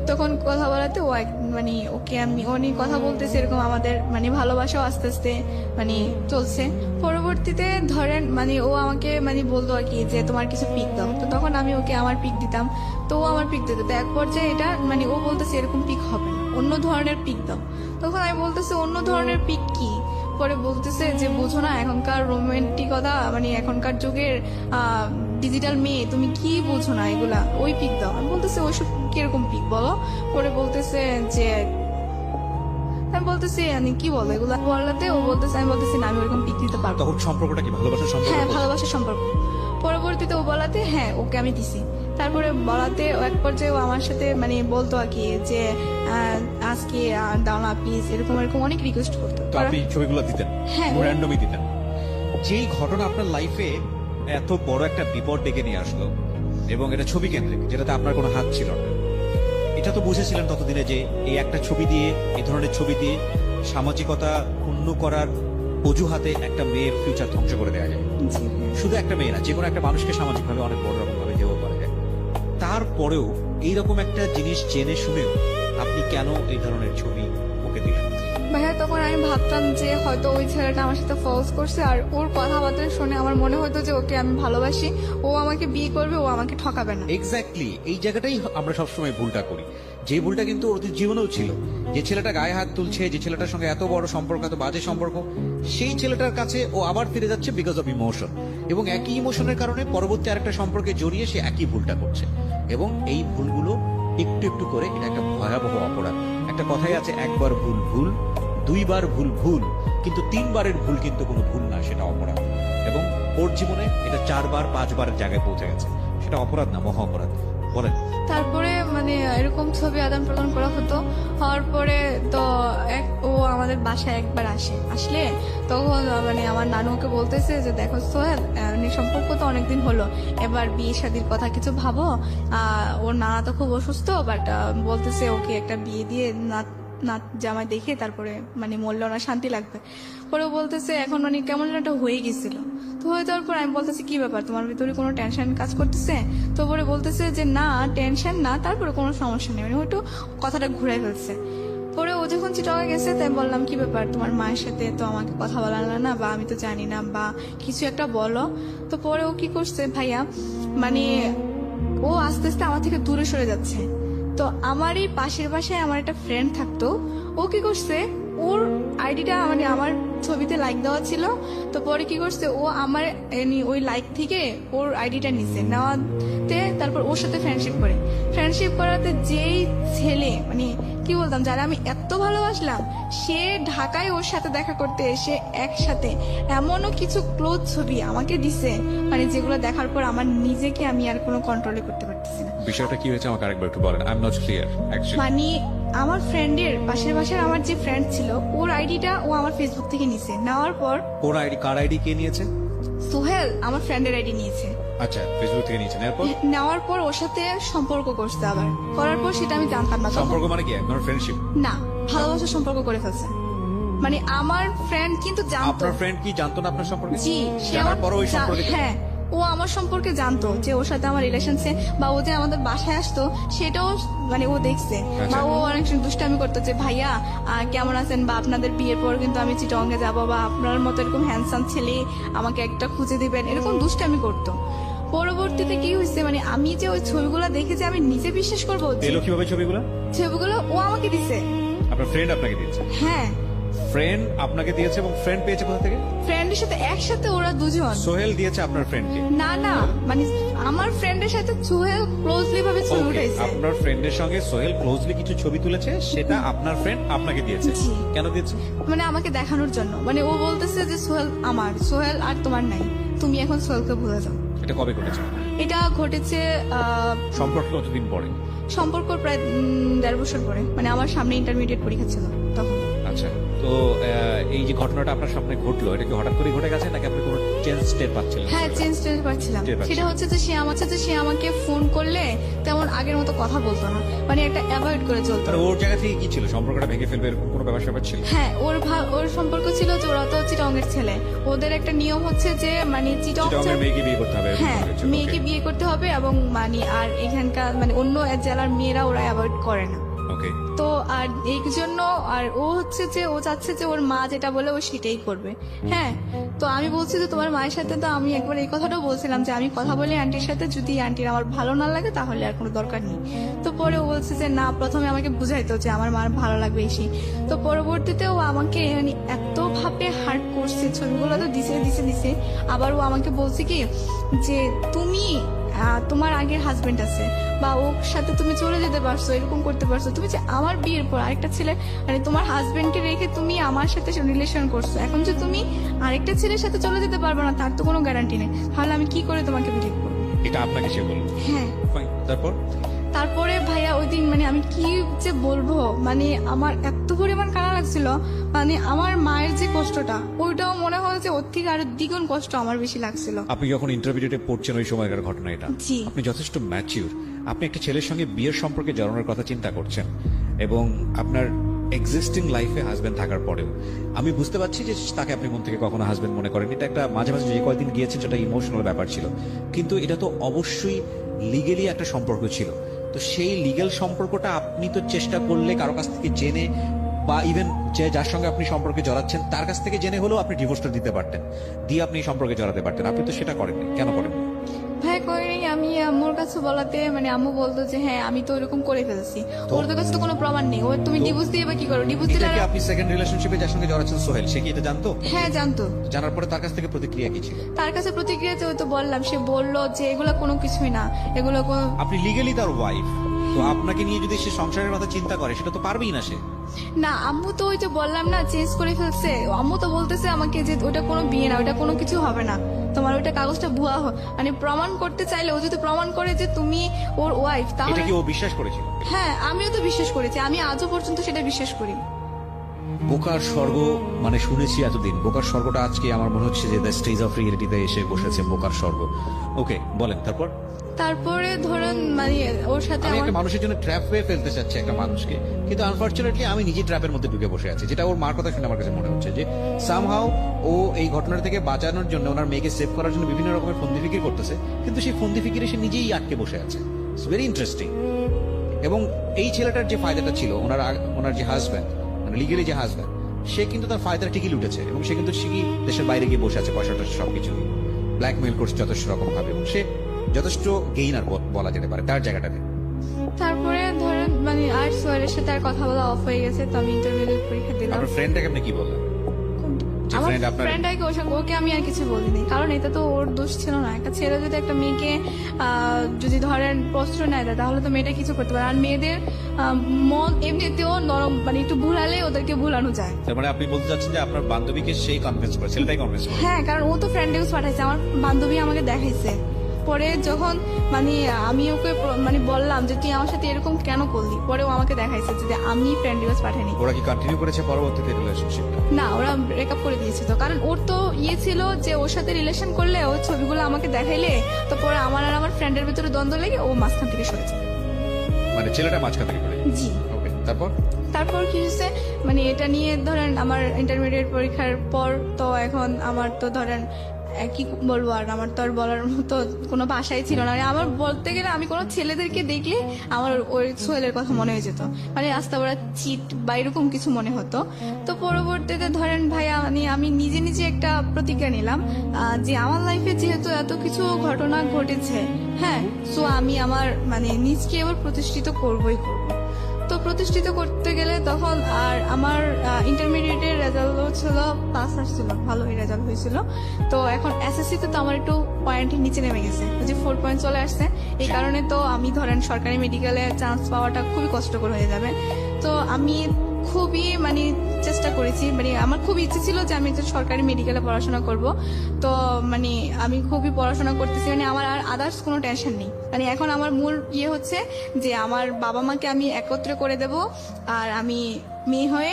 তখন কথা বলাতে ও মানে ওকে আমি অনেক কথা বলতেছে, এরকম আমাদের মানে ভালোবাসাও আস্তে আস্তে মানে চলছে। পরবর্তীতে ধরেন মানে ও আমাকে মানে বলতো আর কি যে তোমার কিছু পিক দাও, তো তখন আমি ওকে আমার পিক দিতাম, তো ও আমার পিক দিত। তো এক পর্যায়ে এটা মানে ও বলতেছে এরকম পিক হবে না, অন্য ধরনের পিক দাও। তখন আমি বলতেছি অন্য ধরনের পিক কি? পরে বলতেছে যে বুঝো না এখনকার রোমান্টিকতা, মানে এখনকার যুগের ডিজিটাল মেয়ে, তুমি কি বুঝো না এগুলা, ওই পিক দাও। আমি বলতেছে ওইসব কিরকম পিক বলো? পরে বলতেছে যে আমি বলতেছি আমি কি বলো এগুলা বলাতে ও বলতেছে, আমি বলতেছি না আমি ওরকম পিক দিতে পারবো। তখন সম্পর্কটা কি ভালোবাসার সম্পর্ক? হ্যাঁ, ভালোবাসার সম্পর্ক। পরবর্তীতে ও বলাতে হ্যাঁ ওকে আমি দিছি। তারপরে বলাতে ও এক পর্যায়ে ও আমার সাথে মানে বলতো আর কি যে আজকে দাও না প্লিজ, এরকম এরকম অনেক রিকোয়েস্ট করতো। তো আপনি ছবিগুলো দিতেন? হ্যাঁ। র্যান্ডমই দিতেন? যেই ঘটনা আপনার লাইফে এত বড় একটা বিপদ ডেকে নিয়ে আসলো এবং এটা ছবি কেন্দ্রিক, যেটাতে আপনার কোনো হাত ছিল না, এটা তো বুঝেছিলেন ততদিনে যে এই একটা ছবি দিয়ে, এই ধরনের ছবি দিয়ে সামাজিকতা ক্ষুণ্ণ করার অজুহাতে একটা মেয়ের ফিউচার ধ্বংস করে দেওয়া যায়। জি। শুধু একটা মেয়ে না, যে কোনো একটা মানুষকে সামাজিকভাবে অনেক বড় রকম ভাবে হেয় করা যায়। তারপরেও এইরকম একটা জিনিস জেনে শুনেও আপনি কেন এই ধরনের ছবি ওকে দিলেন? ভাইয়া তখন আমি ভাবতাম যে হয়তো ওই ছেলেটা আমার সাথে ফলস করছে, আর ওর কথাবার্তা শুনে আমার মনে হতো যে ওকে আমি ভালোবাসি, ও আমাকে বিয়ে করবে, ও আমাকে ঠকাবে না। এক্স্যাক্টলি, এই জায়গাটাই আমরা সবসময় ভুলটা করি। যে ভুলটা কিন্তু ওদের জীবনেও ছিল, যে ছেলেটা গায়ে হাত তুলছে, যে ছেলেটার সঙ্গে এত বড় সম্পর্ক, এত বাজে সম্পর্ক, সেই ছেলেটার কাছে ও আবার ফিরে যাচ্ছে বিকজ অফ ইমোশন, এবং একই ইমোশনের কারণে পরবর্তী আরেকটা সম্পর্কে জড়িয়ে সে একই ভুলটা করছে। এবং এই ভুলগুলো একটু একটু করে এটা একটা ভয়াবহ অপরাধ। একটা কথাই আছে, একবার ভুল ভুল, দুইবার ভুল ভুল, কিন্তু তিনবারের ভুল কিন্তু কোনো ভুল না, সেটা অপরাধ। এবং ওর জীবনে এটা 4বার 5বারের জায়গায় পৌঁছে গেছে, সেটা অপরাধ না, মহা অপরাধ। বলেন। তারপরে মানে এরকম ছবি আদান প্রদান করা হতো। হওয়ার পরে তো ও আমাদের বাসায় একবার আসলে তখন মানে আমার নানু ওকে বলতেছে যে দেখো সোহেল, সম্পর্ক তো অনেকদিন হলো, এবার বিয়ে শাদীর কথা কিছু ভাবো। ওর নানা তো খুব অসুস্থ, বাট বলতেছে ওকে একটা বিয়ে দিয়ে নাত জামাই দেখে তারপরে মানে মরলে ওনার শান্তি লাগবে। পরে বলতেছে এখন মানে কেমন যেন একটা হয়ে গেছিল। তো হয়ে যাওয়ার পর আমি বলতেছি কি ব্যাপার, তোমার ভিতরে কোনো টেনশন কাজ করতেছে? তো পরে বলতেছে যে না টেনশন না, তারপরে কোনো সমস্যা নেই, মানে ওইটু কথাটা ঘুরে ফেলছে। পরে ও যখন চিটাগাং গেছে তাই বললাম কি ব্যাপার, তোমার মায়ের সাথে তো আমাকে কথা বলালো না, বা আমি তো জানি না, বা কিছু একটা বলো। তো পরে ও কি করছে ভাইয়া, মানে ও আস্তে আস্তে আমার থেকে দূরে সরে যাচ্ছে। তো আমার এই পাশের বাসায় আমার একটা ফ্রেন্ড থাকতো, ও কি করছে ওর আইডিটা মানে আমার ছবিতে লাইক দেওয়া ছিল। তো পরে কি করছে ও আমার ওই লাইক থেকে ওর আইডিটা নিছে, নেওয়াতে তারপর ওর সাথে ফ্রেন্ডশিপ করাতে যেই ছেলে মানে কি বলতাম যারা আমি এত ভালোবাসলাম, সে ঢাকায় ওর সাথে দেখা করতে এসে একসাথে এমনও কিছু ক্লোজ ছবি আমাকে দিছে, মানে যেগুলো দেখার পর আমার নিজেকে আমি আর কোনো কন্ট্রোলে করতে পারতেছি না। বিষয়টা কি হয়েছে আমাকে আরেকবার একটু বলেন, I am not clear actually. মানে আমার ফ্রেন্ডের পাশের বাসার আমার যে ফ্রেন্ড ছিল, ওর আইডিটা ও আমার ফেসবুক থেকে নিছে। নেওয়ার পর ওর আইডি, কার আইডি কে নিয়েছে? সোহেল আমার ফ্রেন্ডের আইডি নিয়েছে। আচ্ছা, ফেসবুক থেকে নিয়েছেন, এরপর? নেওয়ার পর ওর সাথে সম্পর্ক করছে, আবার করার পর সেটা আমি জানতাম না। তখন সম্পর্ক মানে কি, এক ধরনের ফ্রেন্ডশিপ? না, ভালোবাসার সম্পর্ক করে ফেলছে। মানে আমার ফ্রেন্ড কিন্তু জানতো। আপনার ফ্রেন্ড কি জানতো না আপনার সম্পর্কে? জি, সে জানার আমার পরও ওই সম্পর্কে? হ্যাঁ, ও আমার সম্পর্কে জানতো যে ওর সাথে আমার রিলেশনশিপ, বা ও যে আমাদের বাসায় আসতো সেটাও মানে ও দেখছে। বা ও অনেক সময় দুষ্টামি করতো যে ভাইয়া কেমন আছেন, বা আপনাদের বিয়ের পর কিন্তু আমি চিটংয়ে যাব, বা আপনার মতো এরকম হ্যান্ডসাম ছেলে আমাকে একটা খুঁজে দিবেন, এরকম দুষ্টামি করতো। পরবর্তীতে কি হয়েছে, মানে আমি যে ওই ছবিগুলো দেখেছি আমি নিজে বিশ্বাস করবো এলো কিভাবে ছবিগুলো? ছবিগুলো ও আমাকে দিছে। আপনার ফ্রেন্ড আপনাকে দিয়েছে? হ্যাঁ, ফ্রেন্ড আপনাকে দিয়েছে, এবং ফ্রেন্ড পেয়েছে কোথা থেকে? ফ্রেন্ডের সাথে একসাথে ওরা দুজন। সোহেল দিয়েছে আপনার ফ্রেন্ডকে? না না, মানে আমার ফ্রেন্ডের সাথে সোহেল ক্লোজলি ভাবে ছবি ওকে, উঠাইছে। আপনার ফ্রেন্ডের সঙ্গে সোহেল ক্লোজলি কিছু ছবি তুলেছে, সেটা আপনার ফ্রেন্ড আপনাকে দিয়েছে। জি। কেন দিয়েছে? মানে আমাকে দেখানোর জন্য, মানে ও বলতেছে যে সোহেল আমার, সোহেল আর তোমার নাই, তুমি এখন সোহেলকে ভুলে যাও। এটা কবে ঘটেছে? এটা ঘটেছে সম্পর্কে কতদিন পরে? সম্পর্ক প্রায় 1.5 বছর পরে, মানে আমার সামনে ইন্টারমিডিয়েট পরীক্ষা ছিল তখন। আচ্ছা, তো এই যে ঘটনাটা আপনার সামনে ঘটলো, এটা কি হঠাৎ করে ঘটে গেছে নাকি আপনি কোনো চেঞ্জ টের পাচ্ছিলেন? হ্যাঁ, চেঞ্জ পাচ্ছিলাম। টের পাচ্ছিলেন। সেটা হচ্ছে যে সে আমাকে ফোন করলে তেমন আগের মতো কথা বলতো না, মানে একটা অ্যাভয়েড করে চলতো। মানে ওর জায়গা থেকে কি ছিল, সম্পর্কটা ভেঙে ফেলবে এরকম কোনো ব্যাপার ছিল? হ্যাঁ, ওর সম্পর্ক ছিল যে ওরা তো চিটংয়ের ছেলে, ওদের একটা নিয়ম হচ্ছে যে মানে চিটংয়ের মেয়েকে বিয়ে করতে হবে এরকম হ্যাঁ, কিছু, মেয়েকে okay. বিয়ে করতে হবে এবং মানে আর এখানকার মানে অন্য জেলার মেয়েরা ওরা অ্যাভয়েড করে না। ওকে, তো আর এই জন্য আর ও হচ্ছে যে ও চাচ্ছে যে ওর মা যেটা বলে ও সেটাই করবে। হ্যাঁ, তো আমি বলছি যে তোমার মায়ের সাথে তো আমি একবার এই কথাটাও বলছিলাম যে আমি কথা বলি আন্টির সাথে, যদি আন্টির আমার ভালো না লাগে তাহলে আর কোনো দরকার নেই। তো পরে ও বলছে যে না, প্রথমে আমাকে বুঝাইতো যে আমার মার ভালো লাগবে এসে। তো পরবর্তীতে ও আমাকে মানে এত ভাবে হার্ট করছে, ছবিগুলো তো দিছে। আবার ও আমাকে বলছে কি যে তুমি তোমার আগের হাজবেন্ড আছে বা ওর সাথে তুমি চলে যেতে পারছো, এরকম করতে পারছো, তুমি যে আমার বিয়ের পর আরেকটা ছেলে মানে তোমার হাজবেন্ডকে রেখে তুমি আমার সাথে রিলেশন করছো, এখন যে তুমি আরেকটা ছেলের সাথে চলে যেতে পারবে না তার তো কোনো গ্যারান্টি নেই, তাহলে আমি কি করে তোমাকে বিলিভ করবো? এটা আপনাকে সে বলল? হ্যাঁ। Fine, তারপরে ভাইয়া ওই দিন মানে আমি কি যে বলবো, মানে আমার এত পরিমাণ কান্না লাগছিল, মানে আমার মায়ের যে কষ্টটা ওইটাও মনে হয় যে ওর থেকে আরো দ্বিগুণ কষ্ট আমার বেশি লাগছিল। আপনি যখন ইন্টারভিউতে পড়ছেন ওই সময়কার ঘটনা এটা, জি। আপনি যথেষ্ট ম্যাচিউর, আপনি একটা ছেলের সঙ্গে বিয়ের সম্পর্কে জড়ানোর কথা চিন্তা করছেন এবং আপনার এক্সিস্টিং লাইফে হাজবেন্ড থাকার পরেও আমি বুঝতে পারছি যে তাকে আপনি মন থেকে কখনো হাজবেন্ড মনে করেন। এটা একটা মাঝে মাঝে যে কয়েকদিন গিয়েছেন সেটা ইমোশনাল ব্যাপার ছিল, কিন্তু এটা তো অবশ্যই লিগেলি একটা সম্পর্ক ছিল। তো সেই লিগ্যাল সম্পর্কটা আপনি তো চেষ্টা করলে কারো কাছ থেকে জেনে বা ইভেন যে যার সঙ্গে আপনি সম্পর্কে জড়াচ্ছেন তার কাছ থেকে জেনে হলেও আপনি ডিভোর্সটা দিতে পারতেন, দিয়ে আপনি সম্পর্কে জড়াতে পারতেন। আপনি তো সেটা করেননি, কেন করেননি? ভাই করিনি। আমি আম্মুর কাছে বলাতে মানে আম্মু বলতো যে হ্যাঁ আমি তো এরকম করে ফেলছি, ওর তো কাছে তো কোনো প্রমাণ নেই, ও তুমি ডিভোর্স দিয়ে বা কি করো? ডিভোর্স দিলে এটা কি আপনি সেকেন্ড রিলেশনশিপে যার সঙ্গে জড়াচ্ছেন সোহেল, সে কি এটা জানতো? হ্যাঁ, জানতো। জানার পরে তার কাছ থেকে প্রতিক্রিয়া কি ছিল? তার কাছে প্রতিক্রিয়াতে ওই তো বললাম, সে বললো যে এগুলো কোনো কিছুই না, এগুলো কোনো আপনি লিগ্যালি তার ওয়াইফ, তো আপনাকে নিয়ে যদি সে সংসারের কথা চিন্তা করে সেটা তো পারবেই না সে। না। আম্মু তো ওই যে বললাম না চেঞ্জ করে ফেলছে, আম্মু তো বলতেছে আমাকে যে ওটা কোনো বিয়ে না, ওটা কোনো কিছু হবে না, তোমার ওইটা কাগজটা ভুয়া মানে প্রমাণ করতে চাইলে ও যদি প্রমাণ করে যে তুমি ওর ওয়াইফ এটা তাহলে। কি ও বিশ্বাস করেছিল? হ্যাঁ, আমিও তো বিশ্বাস করেছি, আমি আজও পর্যন্ত সেটা বিশ্বাস করি। বোকার স্বর্গ মানে শুনেছি এতদিন, বোকার স্বর্গটা আজকে আমার মনে হচ্ছে যে দ্য স্টেজ অফ রিয়েলিটিতে এসে বসেছে বোকার স্বর্গ। ওকে, বলেন তারপরে ধরেন মানে ওর সাথে আমি আমার একটা মানুষের জন্য ট্র্যাপ হয়ে ফেলতে চাচ্ছি একটা মানুষকে, কিন্তু আনফরচুনেটলি আমি নিজে ট্র্যাপের মধ্যে ঢুকে বসে আছি। যেটা ওর মার কথা শুনে আমার কাছে মনে হচ্ছে যে সামহাউ ও এই ঘটনার থেকে বাঁচানোর জন্য ওনার মেয়েকে সেভ করার জন্য বিভিন্ন রকমের ফন্দি ফিকির করতেছে, কিন্তু সেই ফন্দি ফিকিরে সে নিজেই আটকে বসে আছে। It's very interesting. এবং এই ছেলেটার যে ফায়দাটা ছিল, ওনার যে হাজব্যান্ড মানে লিগেলি যে হাজব্যান্ড, সে কিন্তু তার ফায়দাটা ঠিকই লুটেছে এবং সে কিন্তু ঠিকই দেশের বাইরে গিয়ে বসে আছে, পয়সাটা সবকিছু ব্ল্যাকমেইল করছে যথেষ্ট রকম ভাবে, এবং সে যথেষ্ট গেইনার বলা যেতে পারে তার জায়গাটাতে। তারপরে ধরেন মানে আর সোহেলের সাথে আর কথা বলা অফ হয়ে গেছে, তো আমি ইন্টারভিউ পরীক্ষা দিলাম। আপনার ফ্রেন্ডটাকে আপনি কি বললেন? যে আমার friend আপনার- ফ্রেন্ডটাকে ওকে আমি আর কিছু বলিনি, কারণ এটা তো ওর দোষ ছিল না। একটা ছেলে যদি একটা মেয়েকে যদি ধরেন প্রশ্রয় নেয় দেয় তাহলে তো মেয়েটা কিছু করতে পারে, আর মেয়েদের মন এমনিতেও নরম, মানে একটু ভুলালে ওদেরকে ভুলানো যায়। তার মানে আপনি বলতে চাচ্ছেন যে আপনার বান্ধবীকে সেই কনভিন্স করে, ছেলেটাই কনভিন্স করে? হ্যাঁ, কারণ ও তো ফ্রেন্ড রিকোয়েস্ট পাঠাইছে, আমার বান্ধবী আমাকে দেখাইছে। পরে যখন মানে আমি ওকে মানে বললাম যে তুই আমার সাথে এরকম কেন করলি, পরে ও আমাকে দেখাইছে যে আমি ফ্রেন্ড রিকোয়েস্ট পাঠাইনি। ওরা কি কন্টিনিউ করেছে পরবর্তীতে রিলেশনশিপটা? না, ওরা ব্রেকআপ করে দিয়েছে। তো কারণ ওর তো ছিল যে ওর সাথে রিলেশন করলে ওর ছবিগুলো আমাকে দেখাইলে তো পরে আমার আর আমার ফ্রেন্ডের ভিতরে দ্বন্দ্ব লেগে ও মাঝখান থেকে সরে যায়। মানে ছেলেটা মাঝখান থেকে করে? জি। ওকে, তারপর কি হয়েছে মানে এটা নিয়ে ধরেন আমার ইন্টারমিডিয়েট পরীক্ষার পর তো এখন আমার তো ধরেন কি বলবো, আর আমার তো আর বলার মতো কোনো ভাষাই ছিল না। আমার বলতে গেলে আমি কোনো ছেলেদেরকে দেখলে আমার ওই সোহেলের কথা মনে হয়ে যেত, মানে রাস্তা ওরা চিট বা এরকম কিছু মনে হতো। তো পরবর্তীতে ধরেন ভাইয়া মানে আমি নিজে একটা প্রতিজ্ঞা নিলাম যে আমার লাইফে যেহেতু এত কিছু ঘটনা ঘটেছে, হ্যাঁ, সো আমি আমার মানে নিজকে এবার প্রতিষ্ঠিত করবই করবো। তো প্রতিষ্ঠিত করতে গেলে তখন আর আমার ইন্টারমিডিয়েটের রেজাল্ট ছিল পাস আসছিল, ভালোই রেজাল্ট হয়েছিল। তো এখন এসএসসি তে তো আমার একটু পয়েন্ট নিচে নেমে গেছে, যে 4 পয়েন্ট চলে আসছে। এই কারণে তো আমি ধরেন সরকারি মেডিকেলে চান্স পাওয়াটা খুবই কষ্টকর হয়ে যাবে। তো আমি খুবই মানে চেষ্টা করেছি, মানে আমার খুব ইচ্ছে ছিল যে আমি একজন সরকারি মেডিকেলে পড়াশোনা করব। তো মানে আমি খুবই পড়াশোনা করতেছি, মানে আমার আর আদার্স কোনো টেনশন নেই। মানে এখন আমার মূল ইয়ে হচ্ছে যে আমার বাবা মাকে আমি একত্রে করে দেব, আর আমি মেয়ে হয়ে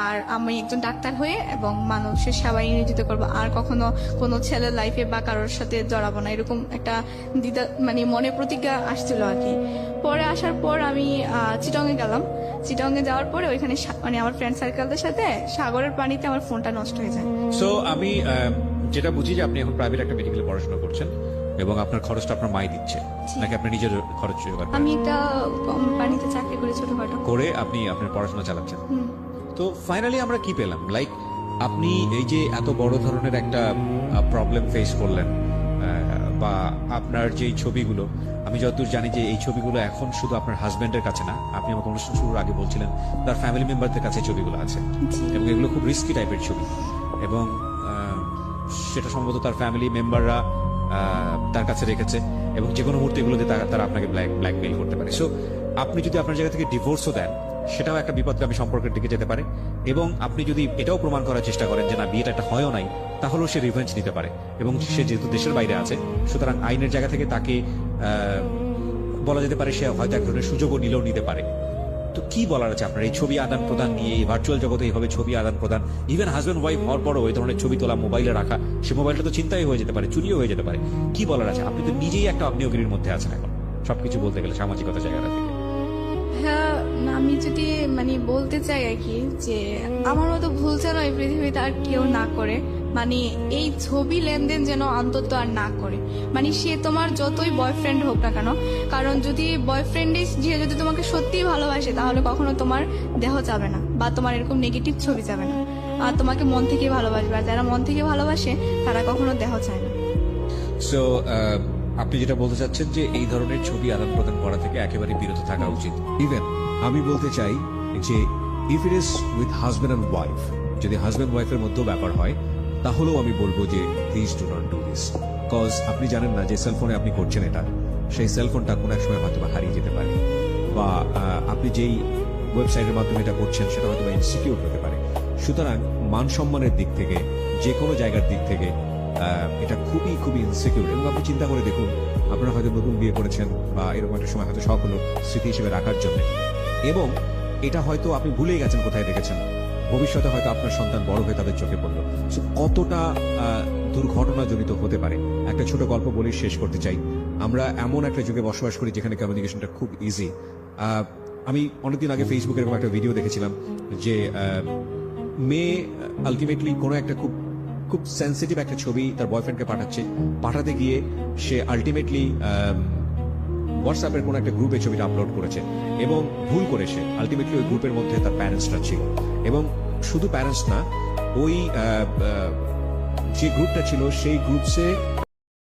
আর আমি একজন ডাক্তার হয়ে এবং মানুষের সেবায় নিয়োজিত করবো। আর কখনো কোনো ছেলের লাইফে বা কারোর সাথে জড়াবো না, এরকম একটা দ্বিধা মানে মনে প্রতিজ্ঞা আসছিল আর কি। পরে আসার পর আমি চিটংয়ে গেলাম। চিটংয়ে যাওয়ার পরে ওইখানে মানে আমার ফ্রেন্ড সার্কেলদের সাথে সাগরের পানিতে আমার ফোনটা নষ্ট হয়ে যায়। সো আমি যেটা বুঝি যে আপনি এখন প্রাইভেট একটা মেডিকেলে পড়াশোনা করছেন এবং আপনার খরচটা আপনার মাই দিচ্ছে, জি। নাকি আপনার নিজের খরচ জোগাড় করেন? আমি একটা কোম্পানিতে চাকরি করি ছোটখাটো। করে আপনি আপনার পড়াশোনা চালাচ্ছেন। হুম। তো ফাইনালি আমরা কি পেলাম? লাইক আপনি এই যে এত বড় ধরনের একটা প্রবলেম ফেস করলেন, বা আপনার যে ছবিগুলো, আমি যতদূর জানি যে এই ছবিগুলো এখন শুধু আপনার হাজবেন্ডের কাছে না, আপনি আমাকে অনুষ্ঠান শুরুর আগে বলছিলেন তার ফ্যামিলি মেম্বারদের কাছে ছবিগুলো আছে, জি। এবং এগুলো খুব রিস্কি টাইপের ছবি, এবং সেটা সম্ভবত তার ফ্যামিলি মেম্বাররা তার কাছে রেখেছে, এবং যে কোনো মুহূর্তে এগুলোতে তারা আপনাকে ব্ল্যাকমেইল করতে পারে। সো আপনি যদি আপনার জায়গা থেকে ডিভোর্সও দেন, সেটাও একটা বিপদগামী সম্পর্কের দিকে যেতে পারে। এবং আপনি যদি এটাও প্রমাণ করার চেষ্টা করেন যে না, বিয়েটা একটা হয়ও নাই, তাহলেও সে রিভেঞ্জ নিতে পারে। এবং সে যেহেতু দেশের বাইরে আছে, সুতরাং আইনের জায়গা থেকে তাকে বলা যেতে পারে সে হয়তো এক ধরনের সুযোগও নিতে পারে। তো কি বলার আছে আপনার এই ছবি আদান প্রদান নিয়ে, ভার্চুয়াল জগতে এইভাবে ছবি আদান প্রদান, ইভেন হাজব্যান্ড ওয়াইফ হওয়ার পরও ওই ধরনের ছবি তোলা মোবাইলে রাখা, সে মোবাইলটা তো চিন্তাই হয়ে যেতে পারে, চুরিও হয়ে যেতে পারে। কি বলার আছে? আপনি তো নিজেই একটা আগ্নেয়গিরির মধ্যে আছেন এখন, সবকিছু বলতে গেলে সামাজিকতা জায়গাটা থেকে। হ্যাঁ, না, আমি যদি মানে বলতে চাই আর কি যে আমার মতো ভুল যেন এই পৃথিবীতে আর কেউ না করে, মানে এই ছবি লেনদেন যেন অন্তত আর না করে। মানে সে তোমার যতই বয়ফ্রেন্ড হোক না কেন, কারণ যদি বয়ফ্রেন্ডে যদি তোমাকে সত্যিই ভালোবাসে, তাহলে কখনো তোমার দেহ যাবে না বা তোমার এরকম নেগেটিভ ছবি যাবে না, আর তোমাকে মন থেকে ভালোবাসবে। আর যারা মন থেকে ভালোবাসে তারা কখনো দেহ চায় না। সো আপনি যেটা বলতে চাচ্ছেন যে এই ধরনের ছবি আদান প্রদান করা থেকে একেবারে বিরত থাকা উচিত। ইভেন আমি বলতে চাই যে if it is with husband and wife, যদি হাজব্যান্ড ওয়াইফের মধ্যেও ব্যাপার হয়, তাহলেও আমি বলবো যে please do not do this. Cause আপনি জানেন না যে সেলফোনে আপনি করছেন এটা, সেই সেলফোনটা কোনো এক সময় হয়তো হারিয়ে যেতে পারে, বা আপনি যেই ওয়েবসাইটের মাধ্যমে এটা করছেন সেটা হয়তো ইনসিকিউর হতে পারে। সুতরাং মান সম্মানের দিক থেকে, যে কোনো জায়গার দিক থেকে এটা খুবই খুবই ইনসিকিউর। এবং আপনি চিন্তা করে দেখুন, আপনারা হয়তো নতুন বিয়ে করেছেন বা এরকম একটা সময় হয়তো শখ হলো স্মৃতি হিসেবে রাখার জন্য, এবং এটা হয়তো আপনি ভুলেই গেছেন কোথায় রেখেছেন। ভবিষ্যতে হয়তো আপনার সন্তান বড় হয়ে তাদের চোখে পড়লো। সো কতটা দুর্ঘটনাজনিত হতে পারে। একটা ছোট গল্প বলেই শেষ করতে চাই। আমরা এমন একটা যুগে বসবাস করি যেখানে কমিউনিকেশনটা খুব ইজি। আমি অনেকদিন আগে ফেসবুকে এরকম একটা ভিডিও দেখেছিলাম যে মেয়ে আলটিমেটলি কোনো একটা খুব খুব সেন্সিটিভ একটা ছবি তার বয়ফ্রেন্ডকে পাঠাতে গিয়ে সে আলটিমেটলি হোয়াটসঅ্যাপের কোনো একটা গ্রুপে ছবিটা আপলোড করেছে, এবং ভুল করে সে আলটিমেটলি ওই গ্রুপের মধ্যে তার প্যারেন্টসরা ছিল। এবং শুধু প্যারেন্টস না, ওই যে গ্রুপটা ছিল সেই গ্রুপসে